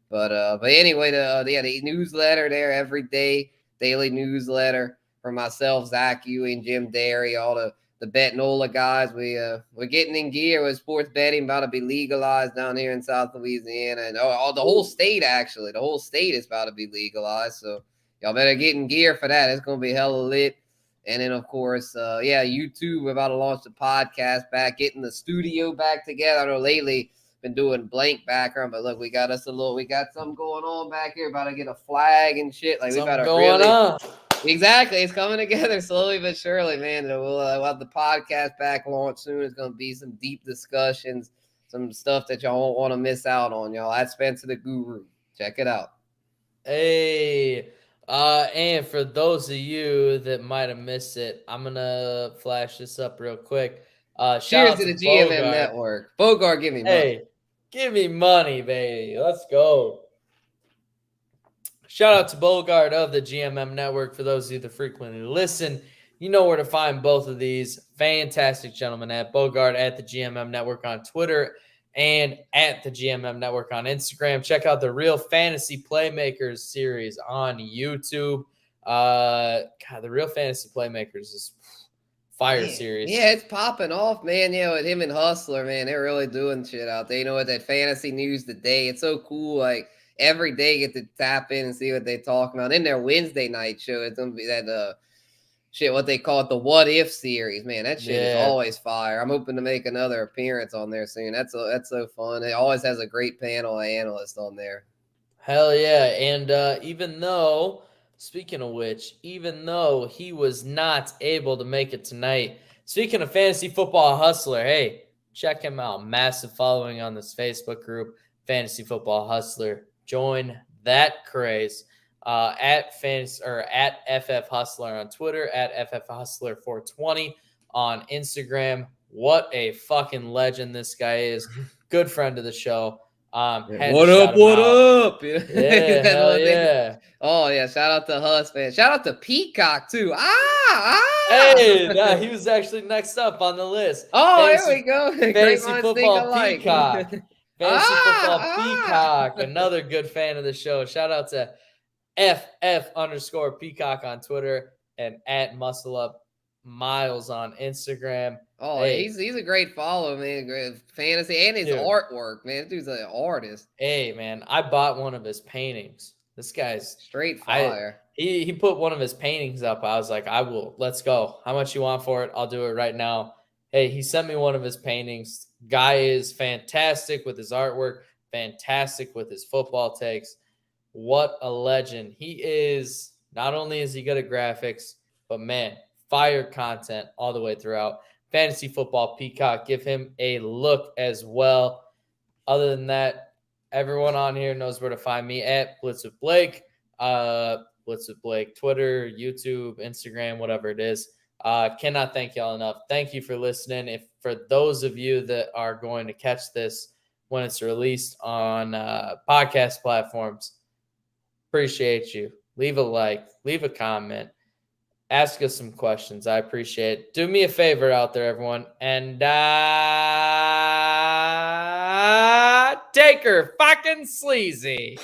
But anyway, the newsletter there every day, daily newsletter for myself, Zach Ewing, Jim Derry, all the Bet NOLA guys. We're getting in gear with sports betting, about to be legalized down here in South Louisiana, and the whole state, actually. The whole state is about to be legalized, so y'all better get in gear for that. It's going to be hella lit. And then, of course, YouTube. We're about to launch the podcast back, getting the studio back together. I know lately been doing blank background, but look, we got something going on back here. About to get a flag and shit. Like, something going on. Exactly. It's coming together slowly but surely, man. We'll have the podcast back launch soon. It's going to be some deep discussions, some stuff that y'all won't want to miss out on, y'all. That's Spencer the Guru. Check it out. Hey, and for those of you that might have missed it, I'm going to flash this up real quick. Cheers to the GMM Network. Bogard, give me money. Hey, give me money, baby. Let's go. Shout out to Bogard of the GMM Network. For those of you that frequently listen, you know where to find both of these fantastic gentlemen at Bogard at the GMM Network on Twitter and at the GMM Network on Instagram. Check out the Real Fantasy Playmakers series on YouTube. The Real Fantasy Playmakers is fire series. Yeah, it's popping off, man. With him and Hustler, man, they're really doing shit out there. With that fantasy news today, it's so cool. Like, every day get to tap in and see what they talk about. In their Wednesday night show, it's going to be that what they call it, the What If series. Man, that shit is always fire. I'm hoping to make another appearance on there soon. That's so fun. It always has a great panel of analysts on there. Hell yeah. And speaking of which, even though he was not able to make it tonight, speaking of Fantasy Football Hustler, hey, check him out. Massive following on this Facebook group, Fantasy Football Hustler. Join that craze at FF Hustler on Twitter, at FF Hustler 420 on Instagram. What a fucking legend this guy is. Good friend of the show. What up? Yeah, hell yeah. Oh, yeah. Shout out to Huss, man. Shout out to Peacock, too. Hey, he was actually next up on the list. Oh, here we go. Fantasy Football Peacock. Fantasy Football Peacock, another good fan of the show. Shout out to FF_Peacock on Twitter and at Muscle Up Miles on Instagram. Oh, Hey. he's a great follow, man. Great fantasy and his Dude. artwork, man. This dude's an artist. Hey, man, I bought one of his paintings. This guy's straight fire. He put one of his paintings up. I was like, I will. Let's go. How much you want for it? I'll do it right now. Hey, he sent me one of his paintings. Guy is fantastic with his artwork, fantastic with his football takes. What a legend. He is. Not only is he good at graphics, but man, fire content all the way throughout. Fantasy Football Peacock, give him a look as well. Other than that, everyone on here knows where to find me at Blitz with Blake. Blitz with Blake, Twitter, YouTube, Instagram, whatever it is. Cannot thank y'all enough. Thank you for listening. If for those of you that are going to catch this when it's released on podcast platforms, appreciate you. Leave a like, leave a comment, ask us some questions. I appreciate it. Do me a favor out there, everyone, and take her fucking sleazy.